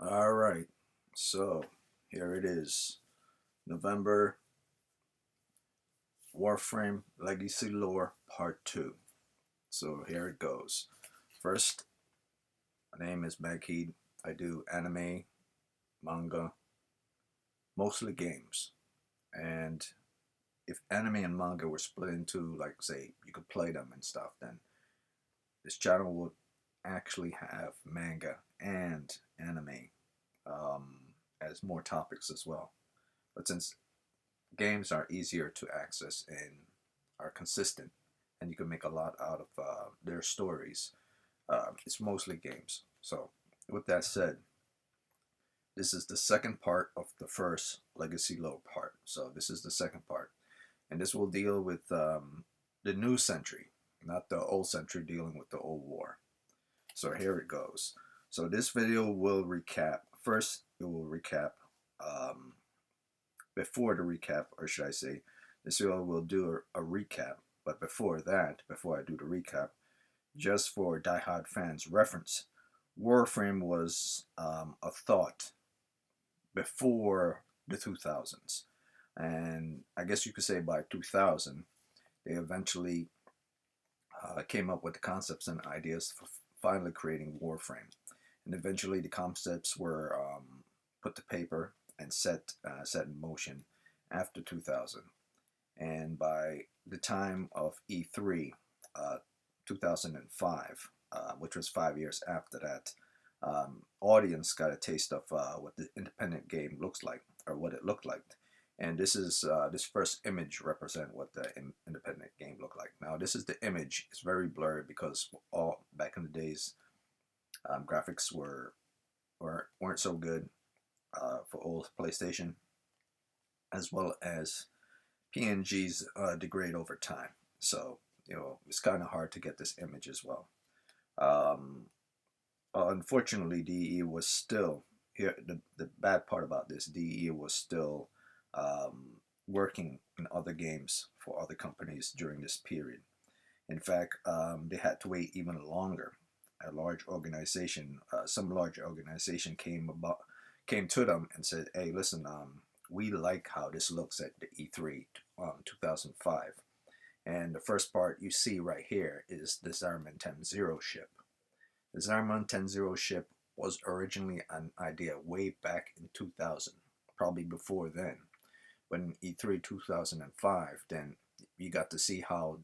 All right, so here it is, November Warframe Legacy Lore Part 2. So here it goes. First, my name is Magheed. I do anime, manga, mostly games. And if anime and manga were split into, like, say, you could play them and stuff, then this channel would actually have manga and anime um, as more topics as well. But since games are easier to access and are consistent, and you can make a lot out of their stories. It's mostly games. So, with that said, this is the second part of the first Legacy Lore part. So, this is the second part, and this will deal with the new century, not the old century dealing with the old war. So, here it goes. So, this video will recap. First, it will recap um, before the recap, or should I say, this video will do a recap. But before that, before I do the recap, just for diehard fans' reference, Warframe was a thought before the 2000s. And I guess you could say by 2000, they eventually came up with the concepts and ideas for finally creating Warframe. And eventually the concepts were put to paper and set in motion after 2000. And by the time of E3, 2005, which was 5 years after that, audience got a taste of what the independent game looks like, or what it looked like. And this first image represent what the independent game looked like. Now this is the image. It's very blurry because all back in the days, graphics weren't so good for old PlayStation, as well as PNGs degrade over time. So it's kind of hard to get this image as well. Um, Unfortunately, DE was still here. The bad part about this, DE was still working in other games for other companies during this period. In fact, they had to wait even longer. A large organization, some large organization came to them and said, "Hey, listen, we like how this looks at the E3 2005." And the first part you see right here is the Zariman Ten Zero ship. The Zariman Ten Zero ship was originally an idea way back in 2000, probably before then. When E3 2005, then you got to see how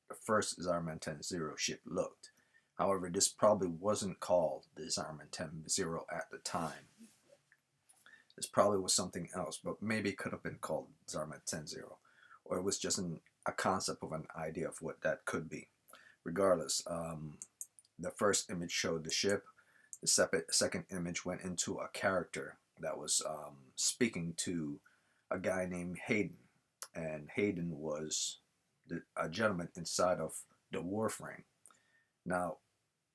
the first Zariman Ten Zero ship looked. However, this probably wasn't called the Zariman Ten Zero at the time. This probably was something else, but maybe it could have been called Zariman Ten Zero, or it was just a concept of an idea of what that could be. Regardless, the first image showed the ship. The second image went into a character that was speaking to a guy named Hayden, and Hayden was a gentleman inside of the Warframe. Now,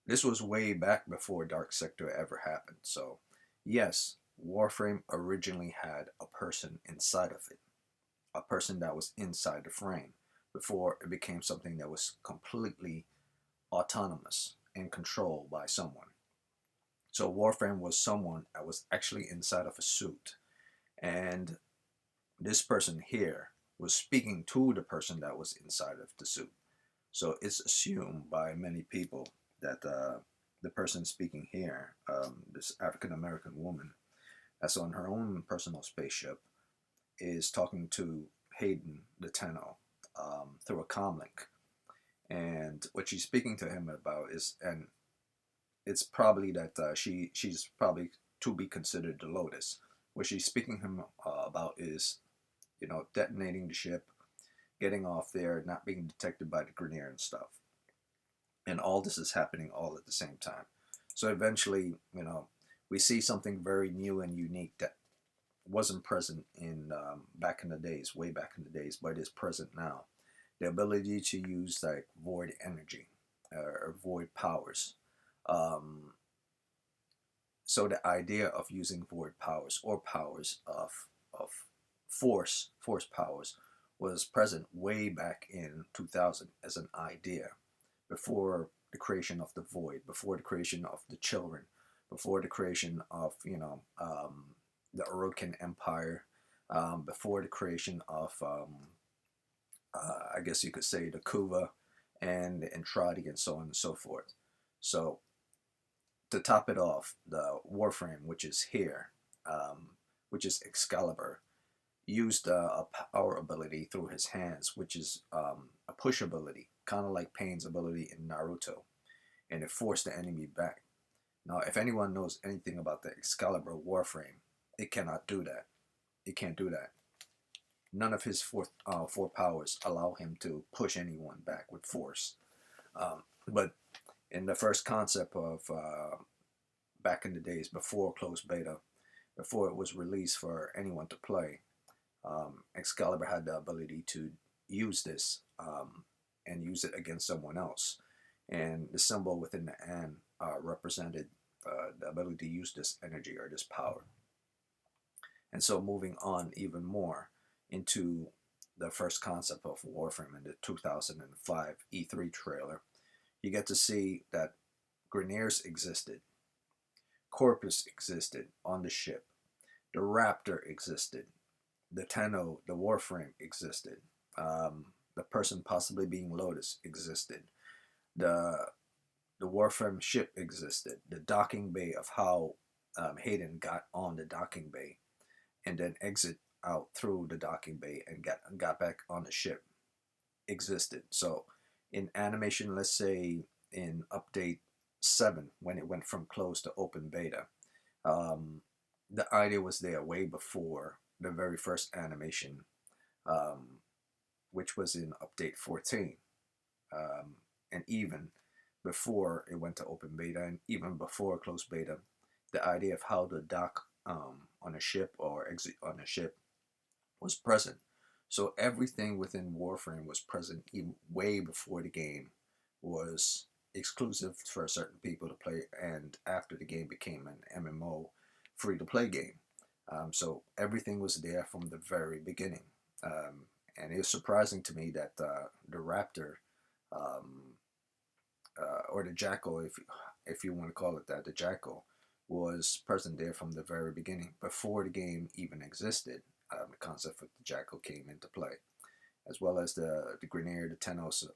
this was way back before Dark Sector ever happened, so yes, Warframe originally had a person inside of it, a person that was inside the frame, before it became something that was completely autonomous and controlled by someone. So Warframe was someone that was actually inside of a suit, and this person here was speaking to the person that was inside of the suit. So it's assumed by many people that the person speaking here, this African American woman, that's on her own personal spaceship, is talking to Hayden the Tenno through a comm link. And what she's speaking to him about is, and it's probably that she's probably to be considered the Lotus. What she's speaking to him about is, detonating the ship, getting off there, not being detected by the Grineer and stuff. And all this is happening all at the same time. So eventually, we see something very new and unique that wasn't present in back in the days, way back in the days, but is present now. The ability to use like void energy or void powers. So the idea of using void powers or powers of force powers was present way back in 2000 as an idea, before the creation of the void, before the creation of the children, before the creation of, the Orokin Empire, before the creation of, I guess you could say, the Kuva and the Entradi and so on and so forth. So to top it off, the Warframe, which is here, which is Excalibur, used a power ability through his hands, which is a push ability, kind of like Pain's ability in Naruto, and it forced the enemy back. Now, if anyone knows anything about the Excalibur Warframe, it cannot do that. It can't do that. None of his four powers allow him to push anyone back with force. But in the first concept of back in the days before closed beta, before it was released for anyone to play, Excalibur had the ability to use this and use it against someone else. And the symbol within the N represented the ability to use this energy or this power. And so moving on even more into the first concept of Warframe in the 2005 E3 trailer, you get to see that Grineers existed, Corpus existed on the ship, the Raptor existed, the Tenno, the Warframe existed, the person possibly being Lotus existed, the Warframe ship existed, the docking bay of how Hayden got on the docking bay and then exit out through the docking bay and got back on the ship existed. So in animation, let's say in update 7, when it went from closed to open beta, the idea was there way before the very first animation, which was in update 14, and even before it went to open beta and even before closed beta, the idea of how to dock on a ship or exit on a ship was present. So everything within Warframe was present even way before the game was exclusive for certain people to play, and after the game became an MMO free-to-play game. So everything was there from the very beginning. And it was surprising to me that the Raptor, or the Jackal, if you want to call it that, the Jackal, was present there from the very beginning, before the game even existed. The concept of the Jackal came into play, as well as the Grineer, the Tennos,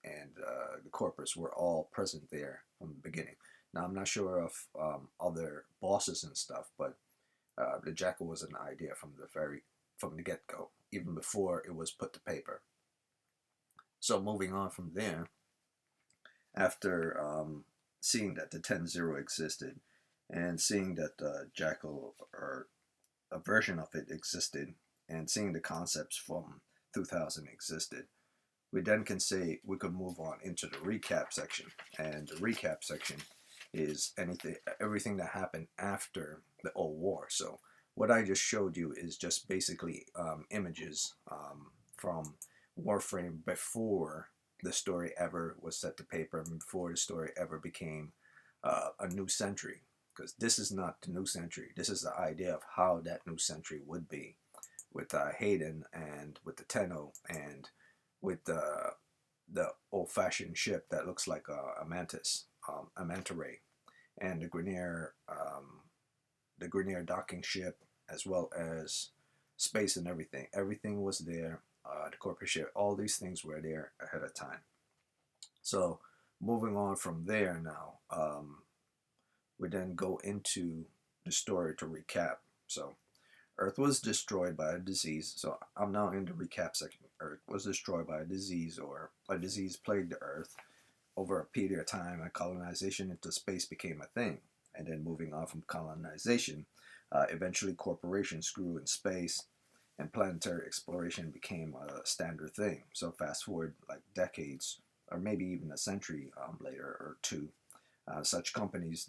and the Corpus were all present there from the beginning. Now, I'm not sure of other bosses and stuff, but the Jackal was an idea from the get-go, even before it was put to paper. So moving on from there, after seeing that the 10-0 existed, and seeing that the Jackal, or a version of it, existed, and seeing the concepts from 2000 existed, we then can say we could move on into the recap section. And the recap section is everything that happened after the old war. So what I just showed you is just basically images from Warframe before the story ever was set to paper, and before the story ever became a new century. Because this is not the new century. This is the idea of how that new century would be, with Hayden and with the Tenno and with the old-fashioned ship that looks like a mantis, a manta ray, and the Grineer docking ship, as well as space and everything. Everything was there. The Corpus ship, all these things were there ahead of time. So moving on from there now, we then go into the story to recap. So Earth was destroyed by a disease. So I'm now in the recap section. Earth was destroyed by a disease, or a disease plagued the Earth. Over a period of time, and colonization into space became a thing. And then moving on from colonization, eventually corporations grew in space, and planetary exploration became a standard thing. So fast forward like decades, or maybe even a century later or two, such companies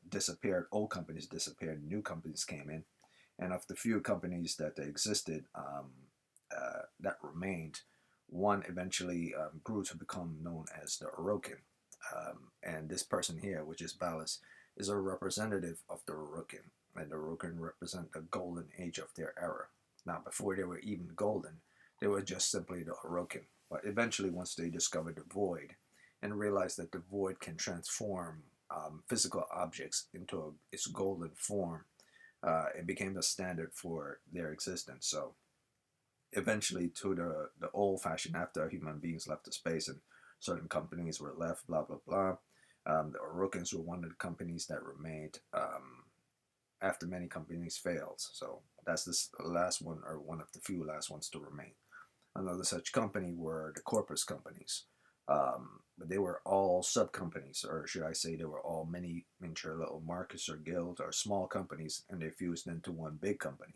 disappeared, old companies disappeared, new companies came in, and of the few companies that existed that remained, one eventually grew to become known as the Orokin. And this person here, which is Ballas, is a representative of the Orokin, and the Orokin represent the golden age of their era. Now, before they were even golden, they were just simply the Orokin. But eventually, once they discovered the Void, and realized that the Void can transform physical objects into its golden form, it became the standard for their existence. So eventually, to the old-fashioned, after human beings left the space and certain companies were left, blah blah blah. The Orokins were one of the companies that remained after many companies failed. So that's this last one, or one of the few last ones to remain. Another such company were the Corpus companies. But they were all sub companies, or should I say, they were all many miniature little markets or guilds or small companies, and they fused into one big company.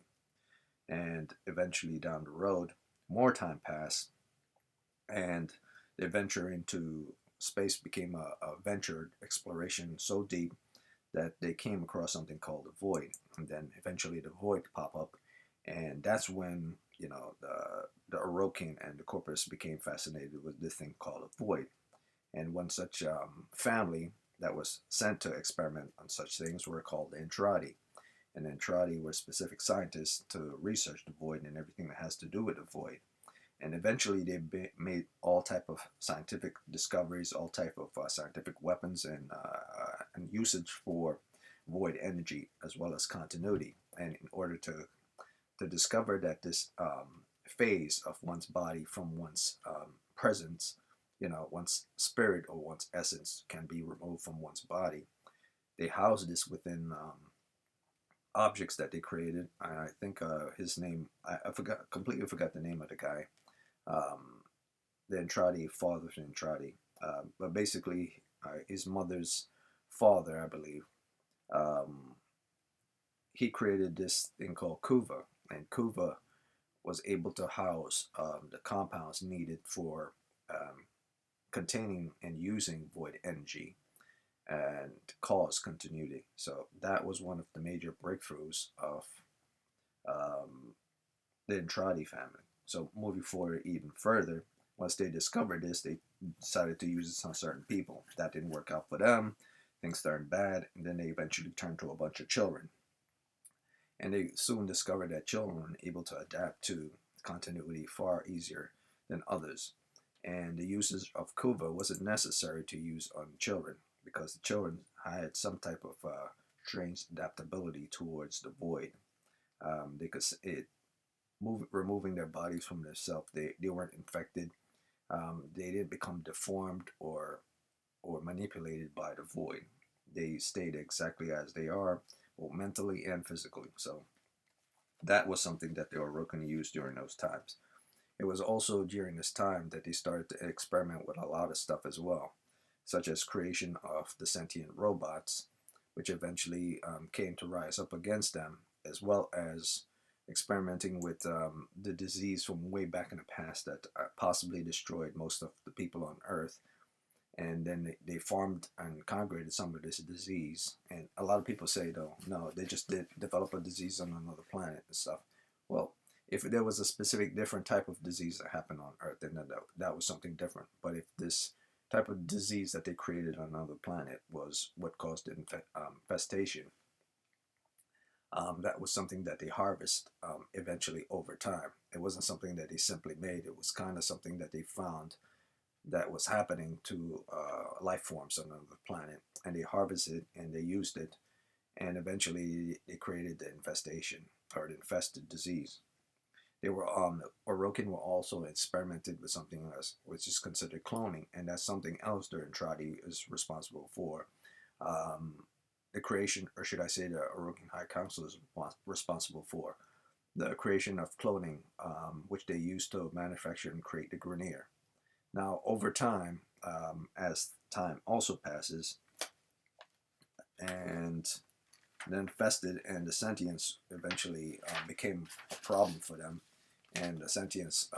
And eventually, down the road, more time passed, and the venture into space became a ventured exploration so deep that they came across something called the void, and then eventually the void pop up, and that's when the Orokin and the Corpus became fascinated with this thing called a void. And one such family that was sent to experiment on such things were called the Entrati. And Entrati were specific scientists to research the void and everything that has to do with the void. And eventually they made all type of scientific discoveries, all type of scientific weapons and usage for void energy as well as continuity. And in order to discover that this phase of one's body from one's presence, one's spirit or one's essence can be removed from one's body, they house this within objects that they created. I think his name, I completely forgot the name of the guy. The Entrati, father of Entrati. But basically, his mother's father, I believe, he created this thing called Kuva. And Kuva was able to house the compounds needed for containing and using void energy and cause continuity. So that was one of the major breakthroughs of the Entrati family. So moving forward even further, once they discovered this, they decided to use it on certain people. That didn't work out for them. Things turned bad, and then they eventually turned to a bunch of children. And they soon discovered that children were able to adapt to continuity far easier than others. And the usage of Kuva wasn't necessary to use on children because the children had some type of strange adaptability towards the void. They could removing their bodies from themselves. They weren't infected. They didn't become deformed or manipulated by the void. They stayed exactly as they are, both mentally and physically. So that was something that they were looking to use during those times. It was also during this time that they started to experiment with a lot of stuff as well, such as creation of the sentient robots, which eventually came to rise up against them, as well as experimenting with the disease from way back in the past that possibly destroyed most of the people on Earth. And then they farmed and congregated some of this disease. And a lot of people say, though, no, they just did develop a disease on another planet and stuff. Well, if there was a specific different type of disease that happened on Earth, then that was something different. But if this type of disease that they created on another planet was what caused the infestation, that was something that they harvest eventually over time. It wasn't something that they simply made. It was kind of something that they found that was happening to life forms on another planet, and they harvested and they used it, and eventually they created the infestation or the infested disease. They were Orokin were also experimented with something else, which is considered cloning, and that's something else the Entrati is responsible for. The creation, or should I say, the Orokin High Council is responsible for the creation of cloning, which they use to manufacture and create the Grineer. Now, over time, as time also passes, and the infested and the sentients eventually became a problem for them, and the sentients,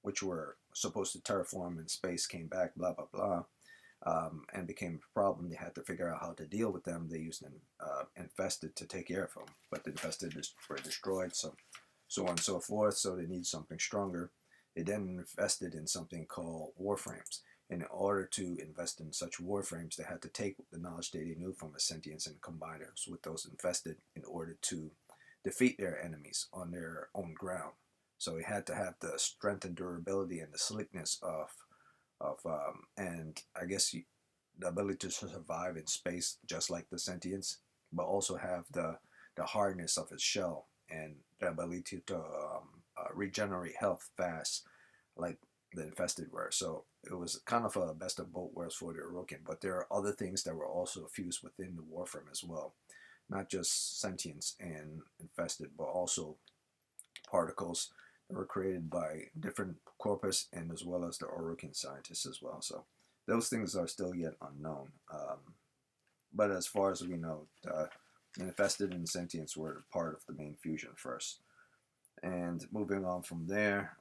which were supposed to terraform in space, came back, blah blah blah, and became a problem. They had to figure out how to deal with them. They used infested to take care of them, but the infested were destroyed, so on and so forth. So they need something stronger. They then invested in something called Warframes. And in order to invest in such Warframes, they had to take the knowledge that they knew from the sentients and combine it with those infested in order to defeat their enemies on their own ground. So they had to have the strength and durability and the slickness of and I guess the ability to survive in space just like the sentience, but also have the hardness of its shell and the ability to regenerate health fast like the infested were. So it was kind of a best of both worlds for the Orokin, but there are other things that were also fused within the Warframe as well. Not just sentience and infested, but also particles that were created by different Corpus and as well as the Orokin scientists as well. So those things are still yet unknown. But as far as we know, infested and sentience were part of the main fusion first. And moving on from there,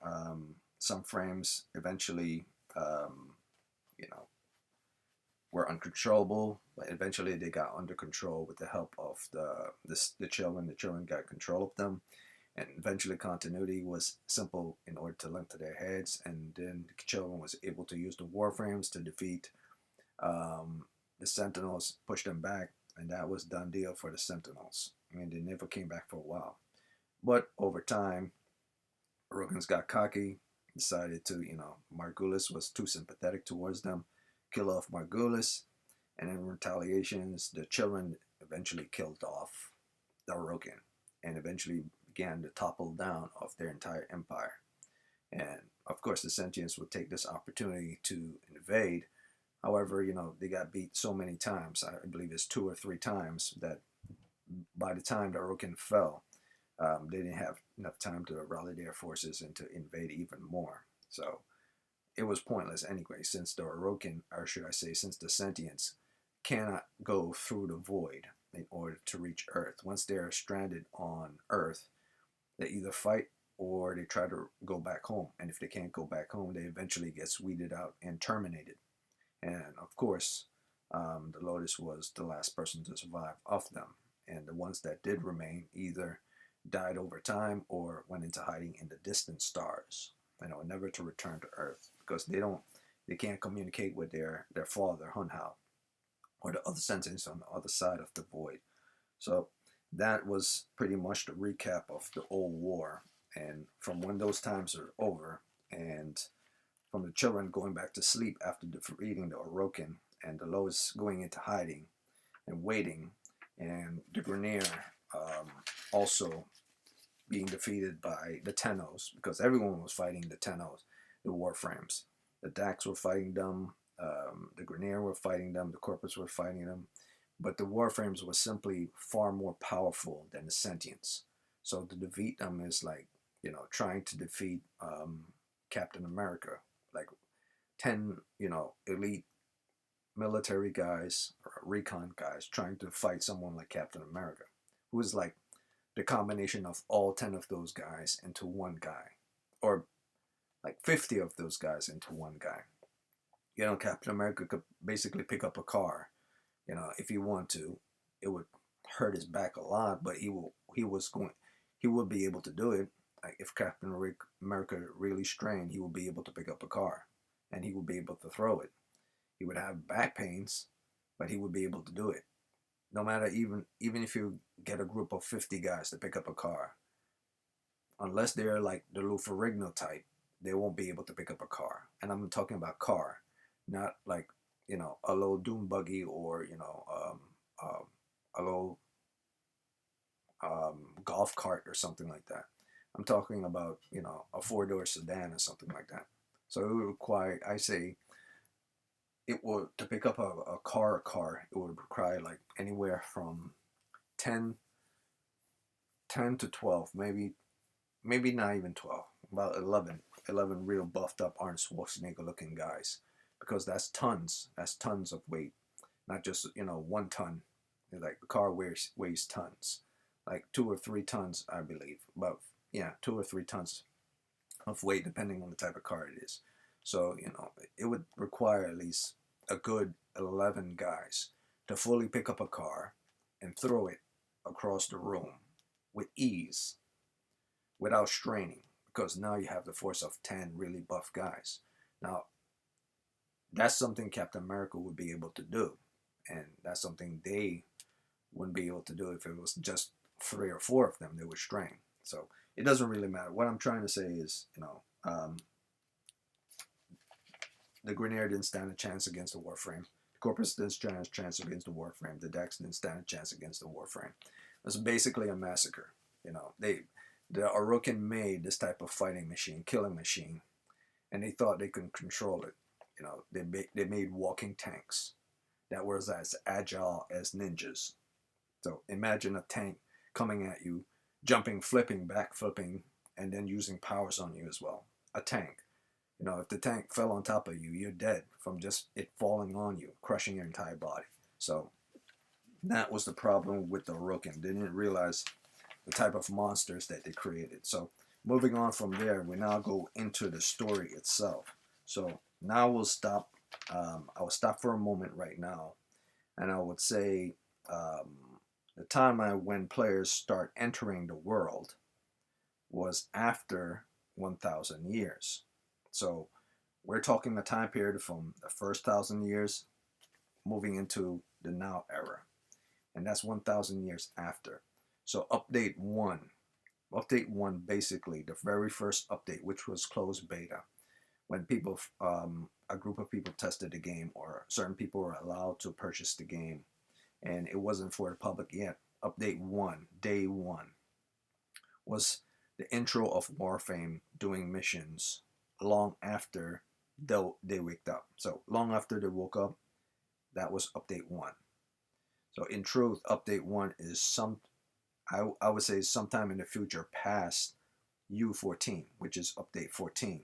some frames eventually, you know, were uncontrollable, but eventually they got under control with the help of the children. The children got control of them, and eventually continuity was simple in order to link to their heads, and then the children was able to use the warframes to defeat the Sentinels, push them back, and that was done deal for the Sentinels. I mean, they never came back for a while. But over time, Orokins got cocky, decided to, Margulis was too sympathetic towards them, kill off Margulis, and in retaliations, the children eventually killed off the Orokin, and eventually began to topple down of their entire empire. And of course, the Sentients would take this opportunity to invade. However, they got beat so many times, I believe it's 2 or 3 times, that by the time the Orokin fell, they didn't have enough time to rally their forces and to invade even more. So it was pointless anyway, since the Orokin, or should I say, since the Sentients cannot go through the void in order to reach Earth. Once they're stranded on Earth, they either fight or they try to go back home. And if they can't go back home, they eventually get weeded out and terminated. And of course, the Lotus was the last person to survive of them. And the ones that did remain either died over time or went into hiding in the distant stars, never to return to Earth, because they can't communicate with their father, Hunhao, or the other sentients on the other side of the void. So that was pretty much the recap of the old war. And from when those times are over, and from the children going back to sleep after defeating the Orokin, and the Lotus going into hiding and waiting, and the Grineer also being defeated by the Tennos, because everyone was fighting the Tennos, the Warframes. The Dax were fighting them, the Grineer were fighting them, the Corpus were fighting them, but the Warframes were simply far more powerful than the Sentients. So to defeat them is like, trying to defeat Captain America, like 10, elite military guys or recon guys trying to fight someone like Captain America, who is like the combination of all 10 of those guys into one guy, or like 50 of those guys into one guy. Captain America could basically pick up a car, if he wanted to. It would hurt his back a lot, but he would be able to do it. Like if Captain America really strained, he would be able to pick up a car, and he would be able to throw it. He would have back pains, but he would be able to do it. No matter, even if you get a group of 50 guys to pick up a car, unless they're like the Lou Ferrigno type, they won't be able to pick up a car. And I'm talking about car, not like, a little doom buggy or, a little golf cart or something like that. I'm talking about, a 4-door sedan or something like that. So it would require, I say, to pick up a car, it would require like anywhere from 10 to 12, maybe not even 12, about 11 real buffed up Arnold Schwarzenegger looking guys, because that's tons of weight, not just 1 ton. Like the car weighs tons, like 2 or 3 tons, I believe, about 2 or 3 tons of weight depending on the type of car it is. So it would require at least a good 11 guys to fully pick up a car and throw it across the room with ease, without straining, because now you have the force of 10 really buff guys. Now, that's something Captain America would be able to do, and that's something they wouldn't be able to do if it was just 3 or 4 of them. They would strain. So it doesn't really matter. What I'm trying to say is, the Grineer didn't stand a chance against the Warframe. Corpus didn't stand a chance against the Warframe. The Dex didn't stand a chance against the Warframe. It was basically a massacre. You know, the Orokin made this type of fighting machine, killing machine, and they thought they could control it. You know, they made walking tanks that was as agile as ninjas. So imagine a tank coming at you, jumping, flipping, back flipping, and then using powers on you as well. A tank. You know, if the tank fell on top of you, you're dead from just it falling on you, crushing your entire body. So that was the problem with the Orokin. They didn't realize the type of monsters that they created. So moving on from there, we now go into the story itself. So now we'll stop. I will stop for a moment right now, and I would say the time when players start entering the world was after 1,000 years. So we're talking the time period from the first 1,000 years moving into the now era. And that's 1,000 years after. So update 1 basically, the very first update, which was closed beta, when people, a group of people tested the game, or certain people were allowed to purchase the game, and it wasn't for the public yet. Update 1, day 1, was the intro of Warframe doing missions long after they waked up. So long after they woke up, that was update 1. So in truth, update 1 is I would say sometime in the future past U14, which is update 14.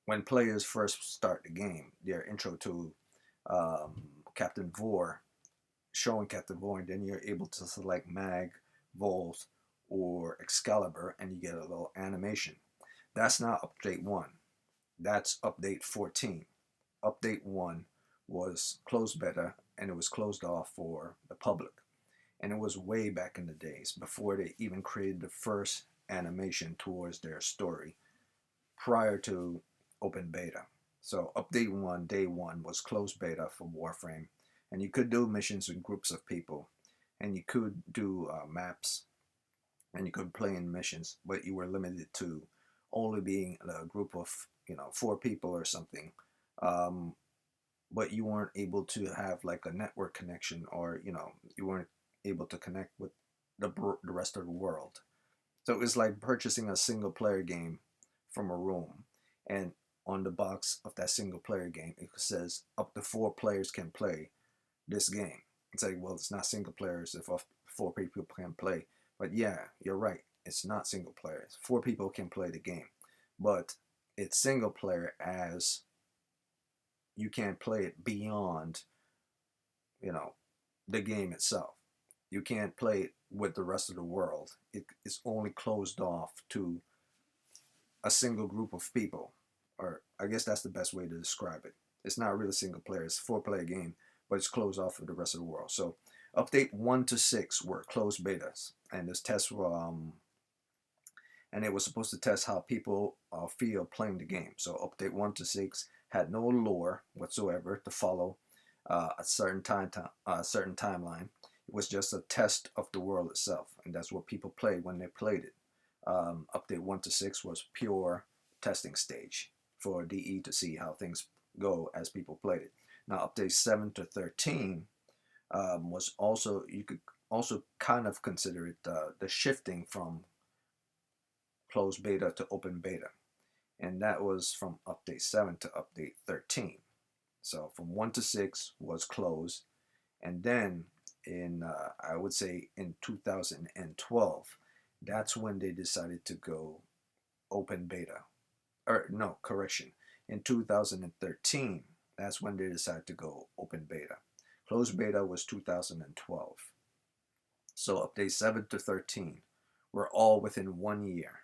When players first start the game, their intro to Captain Vor, showing Captain Vor, and then you're able to select Mag, Volt, or Excalibur, and you get a little animation. That's not update 1. That's update 14. Update 1 was closed beta, and it was closed off for the public. And it was way back in the days, before they even created the first animation towards their story, prior to open beta. So update 1, day 1, was closed beta for Warframe, and you could do missions in groups of people, and you could do maps, and you could play in missions, but you were limited to only being a group of 4 people or something. But you weren't able to have like a network connection, or you weren't able to connect with the rest of the world. So it was like purchasing a single player game from a room, and on the box of that single player game it says up to 4 players can play this game. It's like, well, it's not single players if 4 people can play. But yeah, you're right, it's not single players. 4 people can play the game, but it's single player as you can't play it beyond the game itself. You can't play it with the rest of the world. It's only closed off to a single group of people, or I guess that's the best way to describe it. It's not really single player, it's a 4-player game, but it's closed off for the rest of the world. So update 1 to 6 were closed betas, and this test were and it was supposed to test how people feel playing the game. So update 1 to 6 had no lore whatsoever to follow a certain timeline. It was just a test of the world itself, and that's what people played when they played it. Update 1 to 6 was pure testing stage for DE to see how things go as people played it. Now update 7 to 13 was also, you could also kind of consider it the shifting from closed beta to open beta, and that was from update 7 to update 13. So from 1 to 6 was closed, and then in I would say in 2012, that's when they decided to go open beta. Or no, correction. In 2013, that's when they decided to go open beta. Closed beta was 2012. So update 7 to 13 were all within 1 year.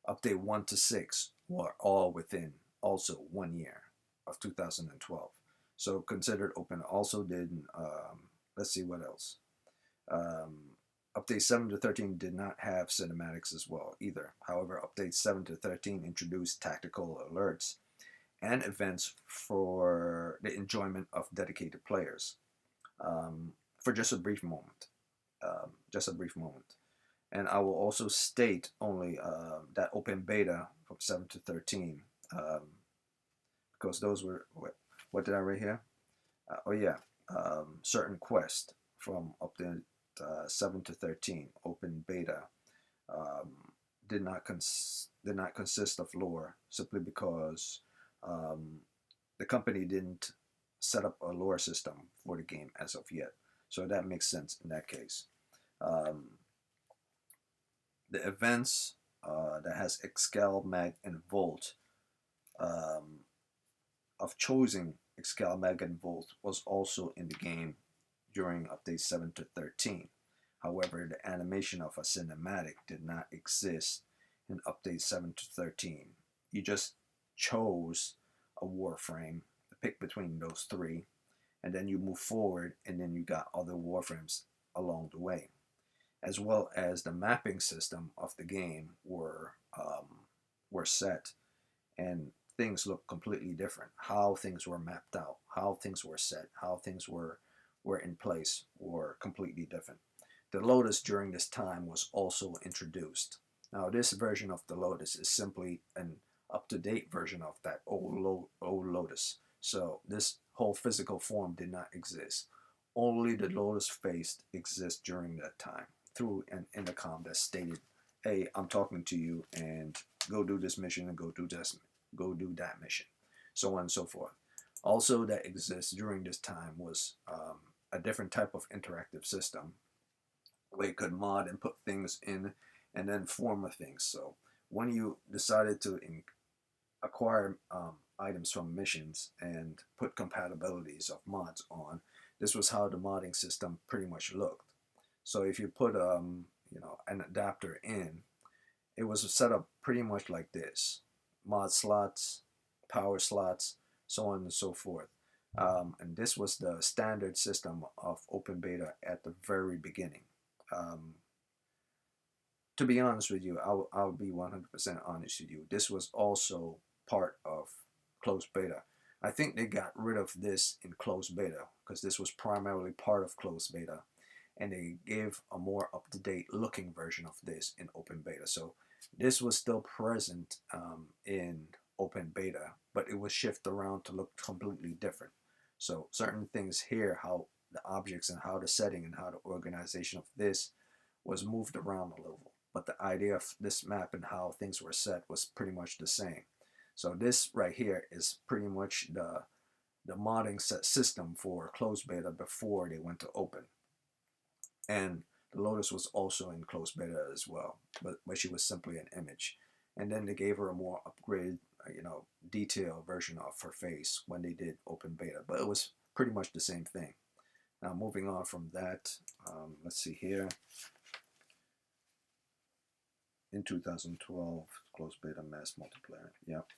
Update 1 to 6 were all within also 1 year of 2012. So considered open. Also did, let's see what else. Update 7 to 13 did not have cinematics as well either. However, update 7 to 13 introduced tactical alerts and events for the enjoyment of dedicated players for just a brief moment. And I will also state only that open beta from 7 to 13, because those were What did I write here? Oh yeah, certain quests from update 7 to 13 open beta um, did not consist of lore simply because um, the company didn't set up a lore system for the game as of yet. So that makes sense in that case. Um, the events that has Excalibur, Mag, and Volt um, of choosing Excalibur and Volt was also in the game during update 7 to 13. However, the animation of a cinematic did not exist in update 7 to 13. You just chose a Warframe, pick between those three, and then you move forward, and then you got other Warframes along the way, as well as the mapping system of the game were set, and things look completely different. How things were mapped out, how things were set, how things were in place were completely different. The Lotus during this time was also introduced. Now, this version of the Lotus is simply an up-to-date version of that old Lotus. So this whole physical form did not exist. Only the Lotus face exists during that time through an intercom that stated, "Hey, I'm talking to you, and go do this mission and go do that mission," so on and so forth. Also, that exists during this time was a different type of interactive system where you could mod and put things in and then form things. So when you decided to acquire items from missions and put compatibilities of mods on, this was how the modding system pretty much looked. So if you put an adapter in, it was set up pretty much like this: mod slots, power slots, so on and so forth. And this was the standard system of open beta at the very beginning. Um, to be honest with you, I'll be 100% honest with you. This was also part of closed beta. I think they got rid of this in closed beta because this was primarily part of closed beta, and they gave a more up-to-date looking version of this in open beta. So this was still present in open beta, but it was shifted around to look completely different. So certain things here, how the objects and how the setting and how the organization of this was moved around a little, but the idea of this map and how things were set was pretty much the same. So this right here is pretty much the modding set system for closed beta before they went to open. And the Lotus was also in closed beta as well, but she was simply an image. And then they gave her a more upgraded, detailed version of her face when they did open beta, but it was pretty much the same thing. Now moving on from that, let's see here. In 2012, closed beta mass multiplayer. Yep.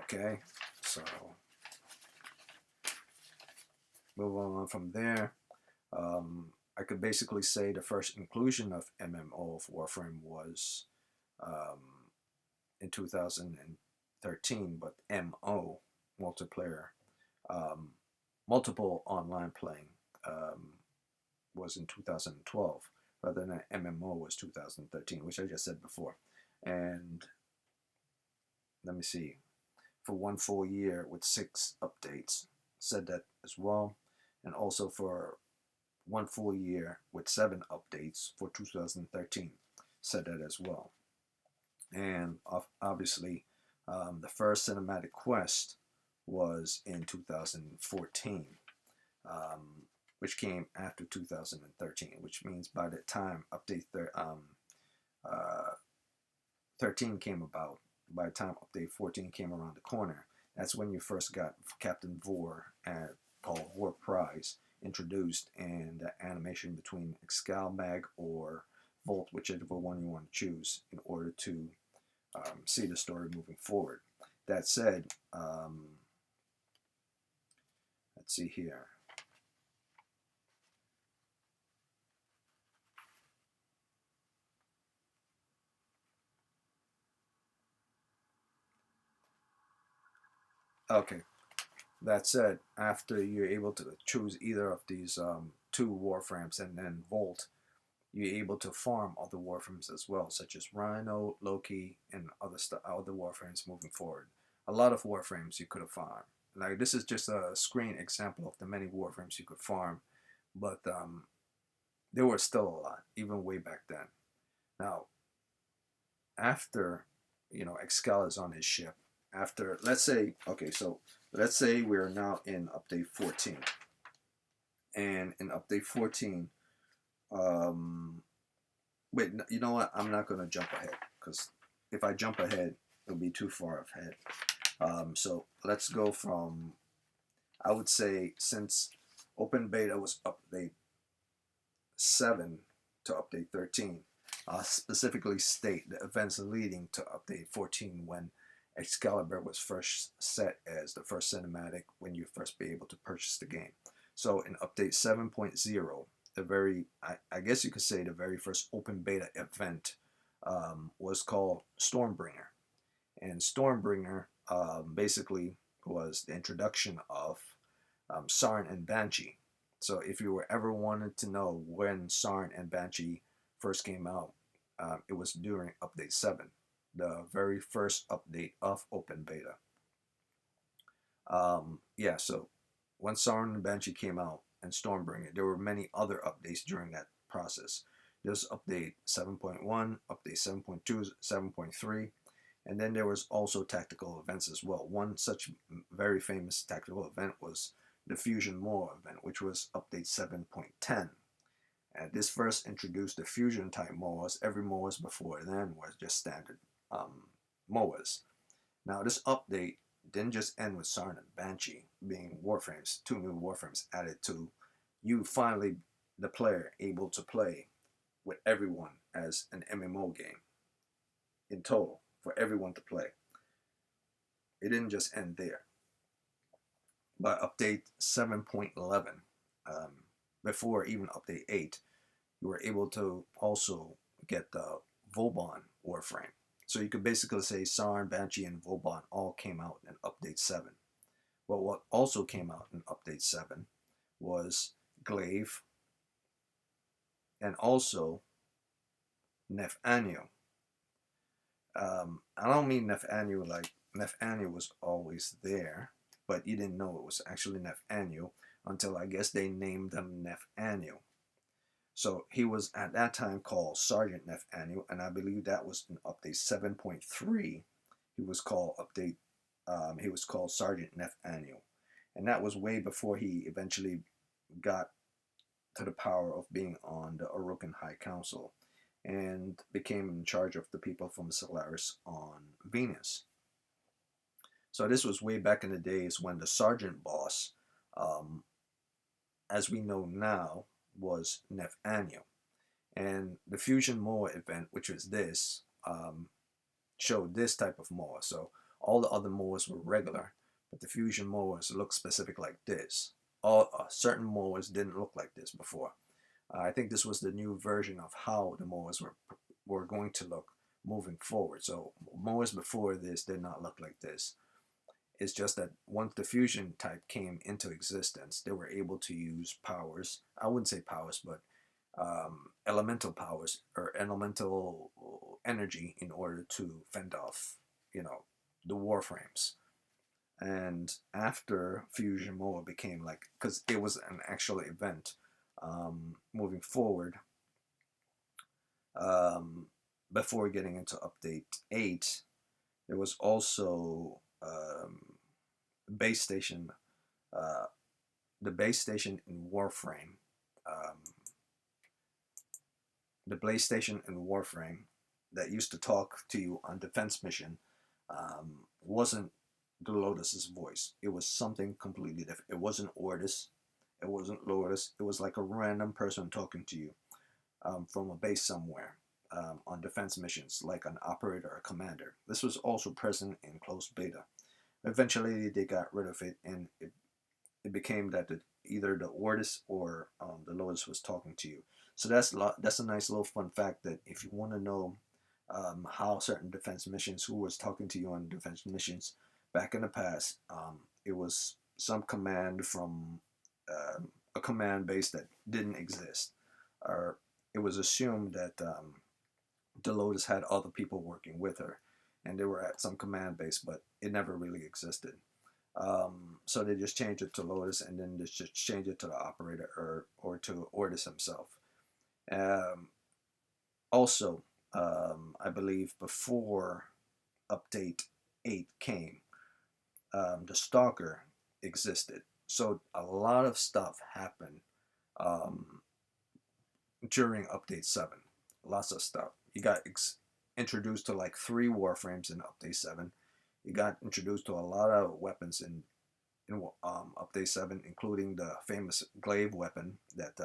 Okay, so moving on from there. I could basically say the first inclusion of MMO of Warframe was in 2013, but MO, multiplayer, multiple online playing, was in 2012, rather than MMO was 2013, which I just said before. And let me see, for 1 full year with 6 updates, said that as well. And also for 1 full year with 7 updates for 2013, said that as well. And obviously, the first cinematic quest was in 2014, which came after 2013, which means by the time update 13 came about, by the time update 14 came around the corner, that's when you first got Captain Vor, called Vor Prize, introduced, and the animation between Excalibur or Volt, whichever one you want to choose, in order to see the story moving forward. That said, let's see here. Okay, that said, after you're able to choose either of these 2 Warframes and then Volt, you're able to farm other Warframes as well, such as Rhino, Loki, and other Warframes moving forward. A lot of Warframes you could have farmed. Like this is just a screen example of the many Warframes you could farm, but there were still a lot, even way back then. Now, after Excalibur's on his ship, after let's say okay, so let's say we're now in update 14, and in update 14, um, wait, you know what? I'm not gonna jump ahead because if I jump ahead, it'll be too far ahead. So let's go from, I would say, since open beta was update 7 to update 13, specifically state the events leading to update 14 when Excalibur was first set as the first cinematic when you first be able to purchase the game. So in update 7.0, the very, I guess you could say the very first open beta event was called Stormbringer. And Stormbringer basically was the introduction of Sayrn and Banshee. So if you were ever wanted to know when Sayrn and Banshee first came out, it was during update 7, the very first update of open beta. Yeah, so when Sayrn and Banshee came out and Stormbringer, there were many other updates during that process. There's update 7.1, update 7.2, 7.3, and then there was also tactical events as well. One such very famous tactical event was the Fusion Maw event, which was update 7.10. And this first introduced the fusion type Moas. Every Moas before then was just standard Moas. Now this update didn't just end with Sayrn and Banshee being Warframes, 2 new Warframes added to you finally, the player, able to play with everyone as an MMO game in total for everyone to play. It didn't just end there. By update 7.11, before even update 8, you were able to also get the Vauban Warframe. So you could basically say Sayrn, Banshee, and Vauban all came out in update 7. But what also came out in update 7 was Glaive and also Nef Anu. I don't mean Nef Anu like Nef Anu was always there, but you didn't know it was actually Nef Anu until I guess they named him Nef Anu. So he was at that time called Sergeant Nef Anu, and I believe that was in update 7.3. He was called Sergeant Nef Anu, and that was way before he eventually got to the power of being on the Orokin High Council and became in charge of the people from Simaris on Venus. So this was way back in the days when the sergeant boss, as we know now, was Nef Anu. And the Fusion Maw event, which was this, showed this type of Maw. So all the other Maws were regular, but the Fusion Maws look specific like this. All certain Maws didn't look like this before. I think this was the new version of how the Maws were going to look moving forward. So Maws before this did not look like this. It's just that once the fusion type came into existence, they were able to use powers. I wouldn't say powers, but elemental powers or elemental energy in order to fend off, the Warframes. And after Fusion Maw became like, because it was an actual event, moving forward, before getting into update 8, there was also base station, the base station in Warframe, the base station in Warframe that used to talk to you on defense mission, wasn't the Lotus's voice. It was something completely different. It wasn't Ordis. It wasn't Lotus. It was like a random person talking to you from a base somewhere on defense missions, like an operator or commander. This was also present in closed beta. Eventually, they got rid of it, and it became that either the Ordis or the Lotus was talking to you. So that's a nice little fun fact that if you want to know how certain defense missions, who was talking to you on defense missions back in the past, it was some command from a command base that didn't exist, or it was assumed that the Lotus had other people working with her, and they were at some command base, but it never really existed. So they just changed it to Lotus, and then they just changed it to the operator, or to Ordis himself. Um, Also, I believe before update 8 came, the Stalker existed. So a lot of stuff happened um, during update 7. Lots of stuff. You got introduced to like 3 Warframes in update 7. You got introduced to a lot of weapons in update 7, including the famous glaive weapon that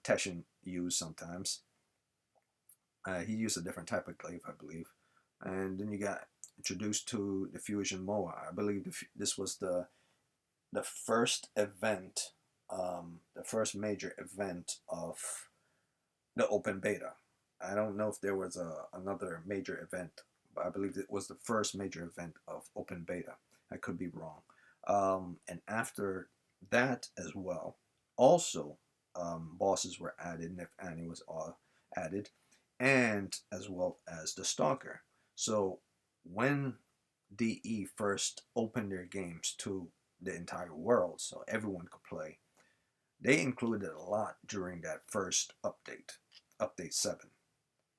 Teshin used sometimes. He used a different type of glaive, I believe. And then you got introduced to the Fusion Moa. I believe this was the first event, the first major event of the open beta. I don't know if there was another major event, but I believe it was the first major event of open beta. I could be wrong. And after that as well, also bosses were added, Nif Annie was added, and as well as the Stalker. So when DE first opened their games to the entire world, so everyone could play, they included a lot during that first update, update 7,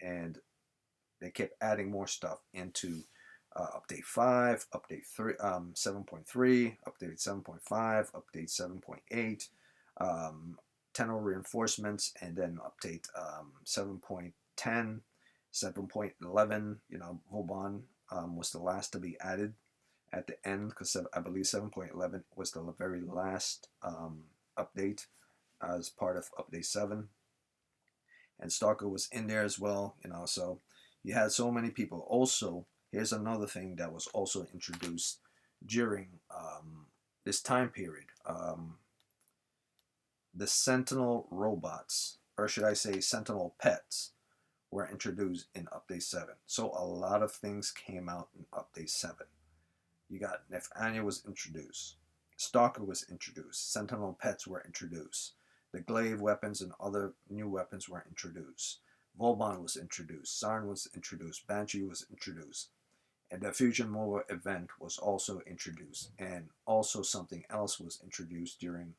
and they kept adding more stuff into update 5, update 3, 7.3, update 7.5, update 7.8, tenno reinforcements, and then update 7.10, 7.11. Vauban was the last to be added at the end, because I believe 7.11 was the very last update as part of update 7. And Stalker was in there as well, so you had so many people. Also, here's another thing that was also introduced during this time period. The Sentinel robots, or should I say Sentinel pets, were introduced in Update 7. So a lot of things came out in Update 7. You got Nefania was introduced. Stalker was introduced. Sentinel pets were introduced. The glaive weapons and other new weapons were introduced. Vauban was introduced. Sayrn was introduced. Banshee was introduced. And the Fusion Moa event was also introduced. And also something else was introduced during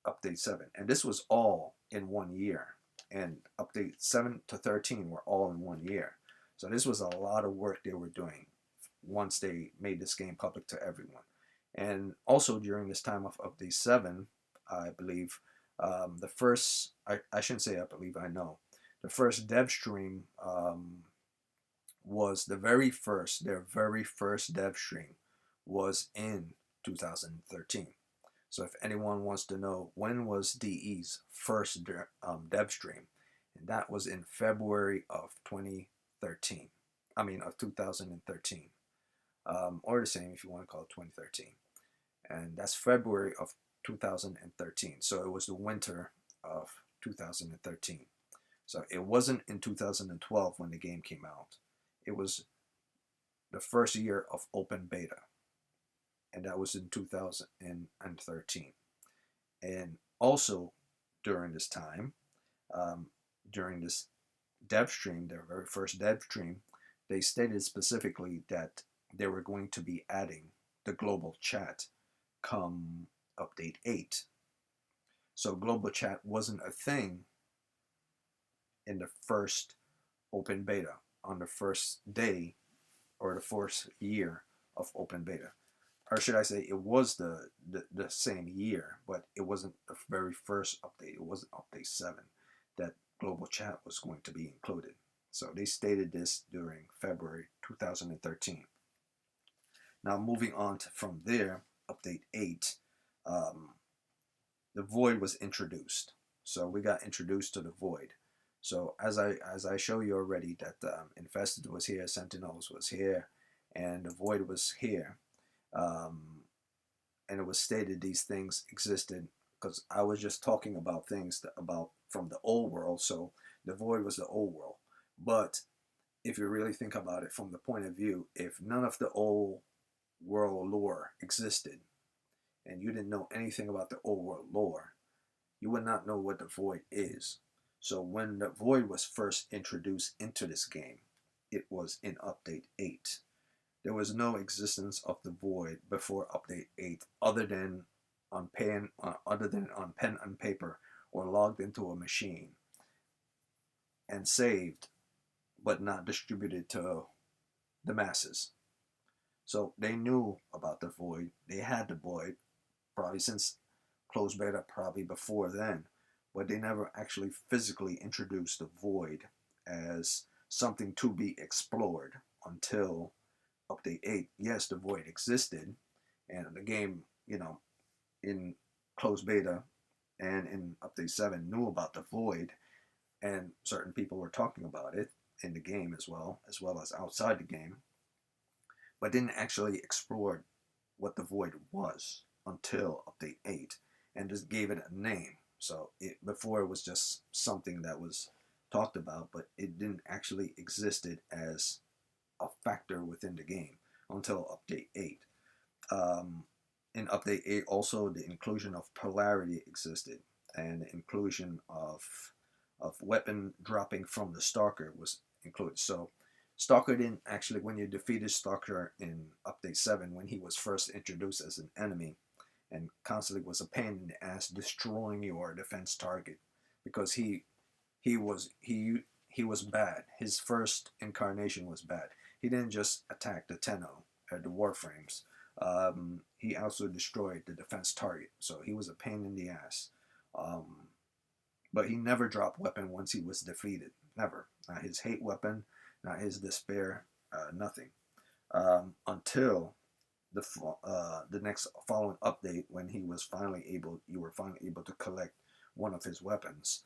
Update 7. And this was all in 1 year. And Update 7 to 13 were all in 1 year. So this was a lot of work they were doing once they made this game public to everyone. And also during this time of Update 7, I believe the first, I shouldn't say I believe, I know, the first dev stream was their very first dev stream was in 2013. So if anyone wants to know when was DE's first dev stream, and that was in February of 2013. I mean of 2013, or the same if you want to call it 2013, and that's February of 2013. So it was the winter of 2013. So it wasn't in 2012 when the game came out. It was the first year of open beta, and that was in 2013. And also during this time, during this dev stream, their very first dev stream, they stated specifically that they were going to be adding the global chat come update 8. So global chat wasn't a thing in the first open beta on the first day or the first year of open beta. Or should I say it was the same year, but it wasn't the very first update. It wasn't update 7 that global chat was going to be included. So they stated this during February 2013. Now moving on from there, update 8, the Void was introduced. So we got introduced to the Void. So as I show you already that Infested was here, Sentinels was here, and the Void was here. And it was stated these things existed, because I was just talking about things about from the old world. So the Void was the old world. But if you really think about it from the point of view, if none of the old world lore existed, and you didn't know anything about the old world lore, you would not know what the Void is. So when the Void was first introduced into this game, it was in Update 8. There was no existence of the void before update 8 other than on pen and paper or logged into a machine and saved but not distributed to the masses. So they knew about the void. They had the void probably since closed beta, probably before then, but they never actually physically introduced the void as something to be explored until update 8. Yes, the void existed, and the game, in closed beta and in update 7 knew about the void, and certain people were talking about it in the game as well as outside the game, but didn't actually explore what the void was until update 8 and just gave it a name. So before it was just something that was talked about, but it didn't actually existed as a factor within the game until update 8. In update 8 also the inclusion of Polarity existed, and the inclusion of weapon dropping from the Stalker was included. So Stalker didn't actually, when you defeated Stalker in update 7, when he was first introduced as an enemy and constantly was a pain in the ass destroying your defense target, because he was bad. His first incarnation was bad. He didn't just attack the tenno or the warframes. He also destroyed the defense target, so he was a pain in the ass. But he never dropped weapon once he was defeated. Never. Not his hate weapon, not his despair, nothing. Until the next following update, when you were finally able to collect one of his weapons,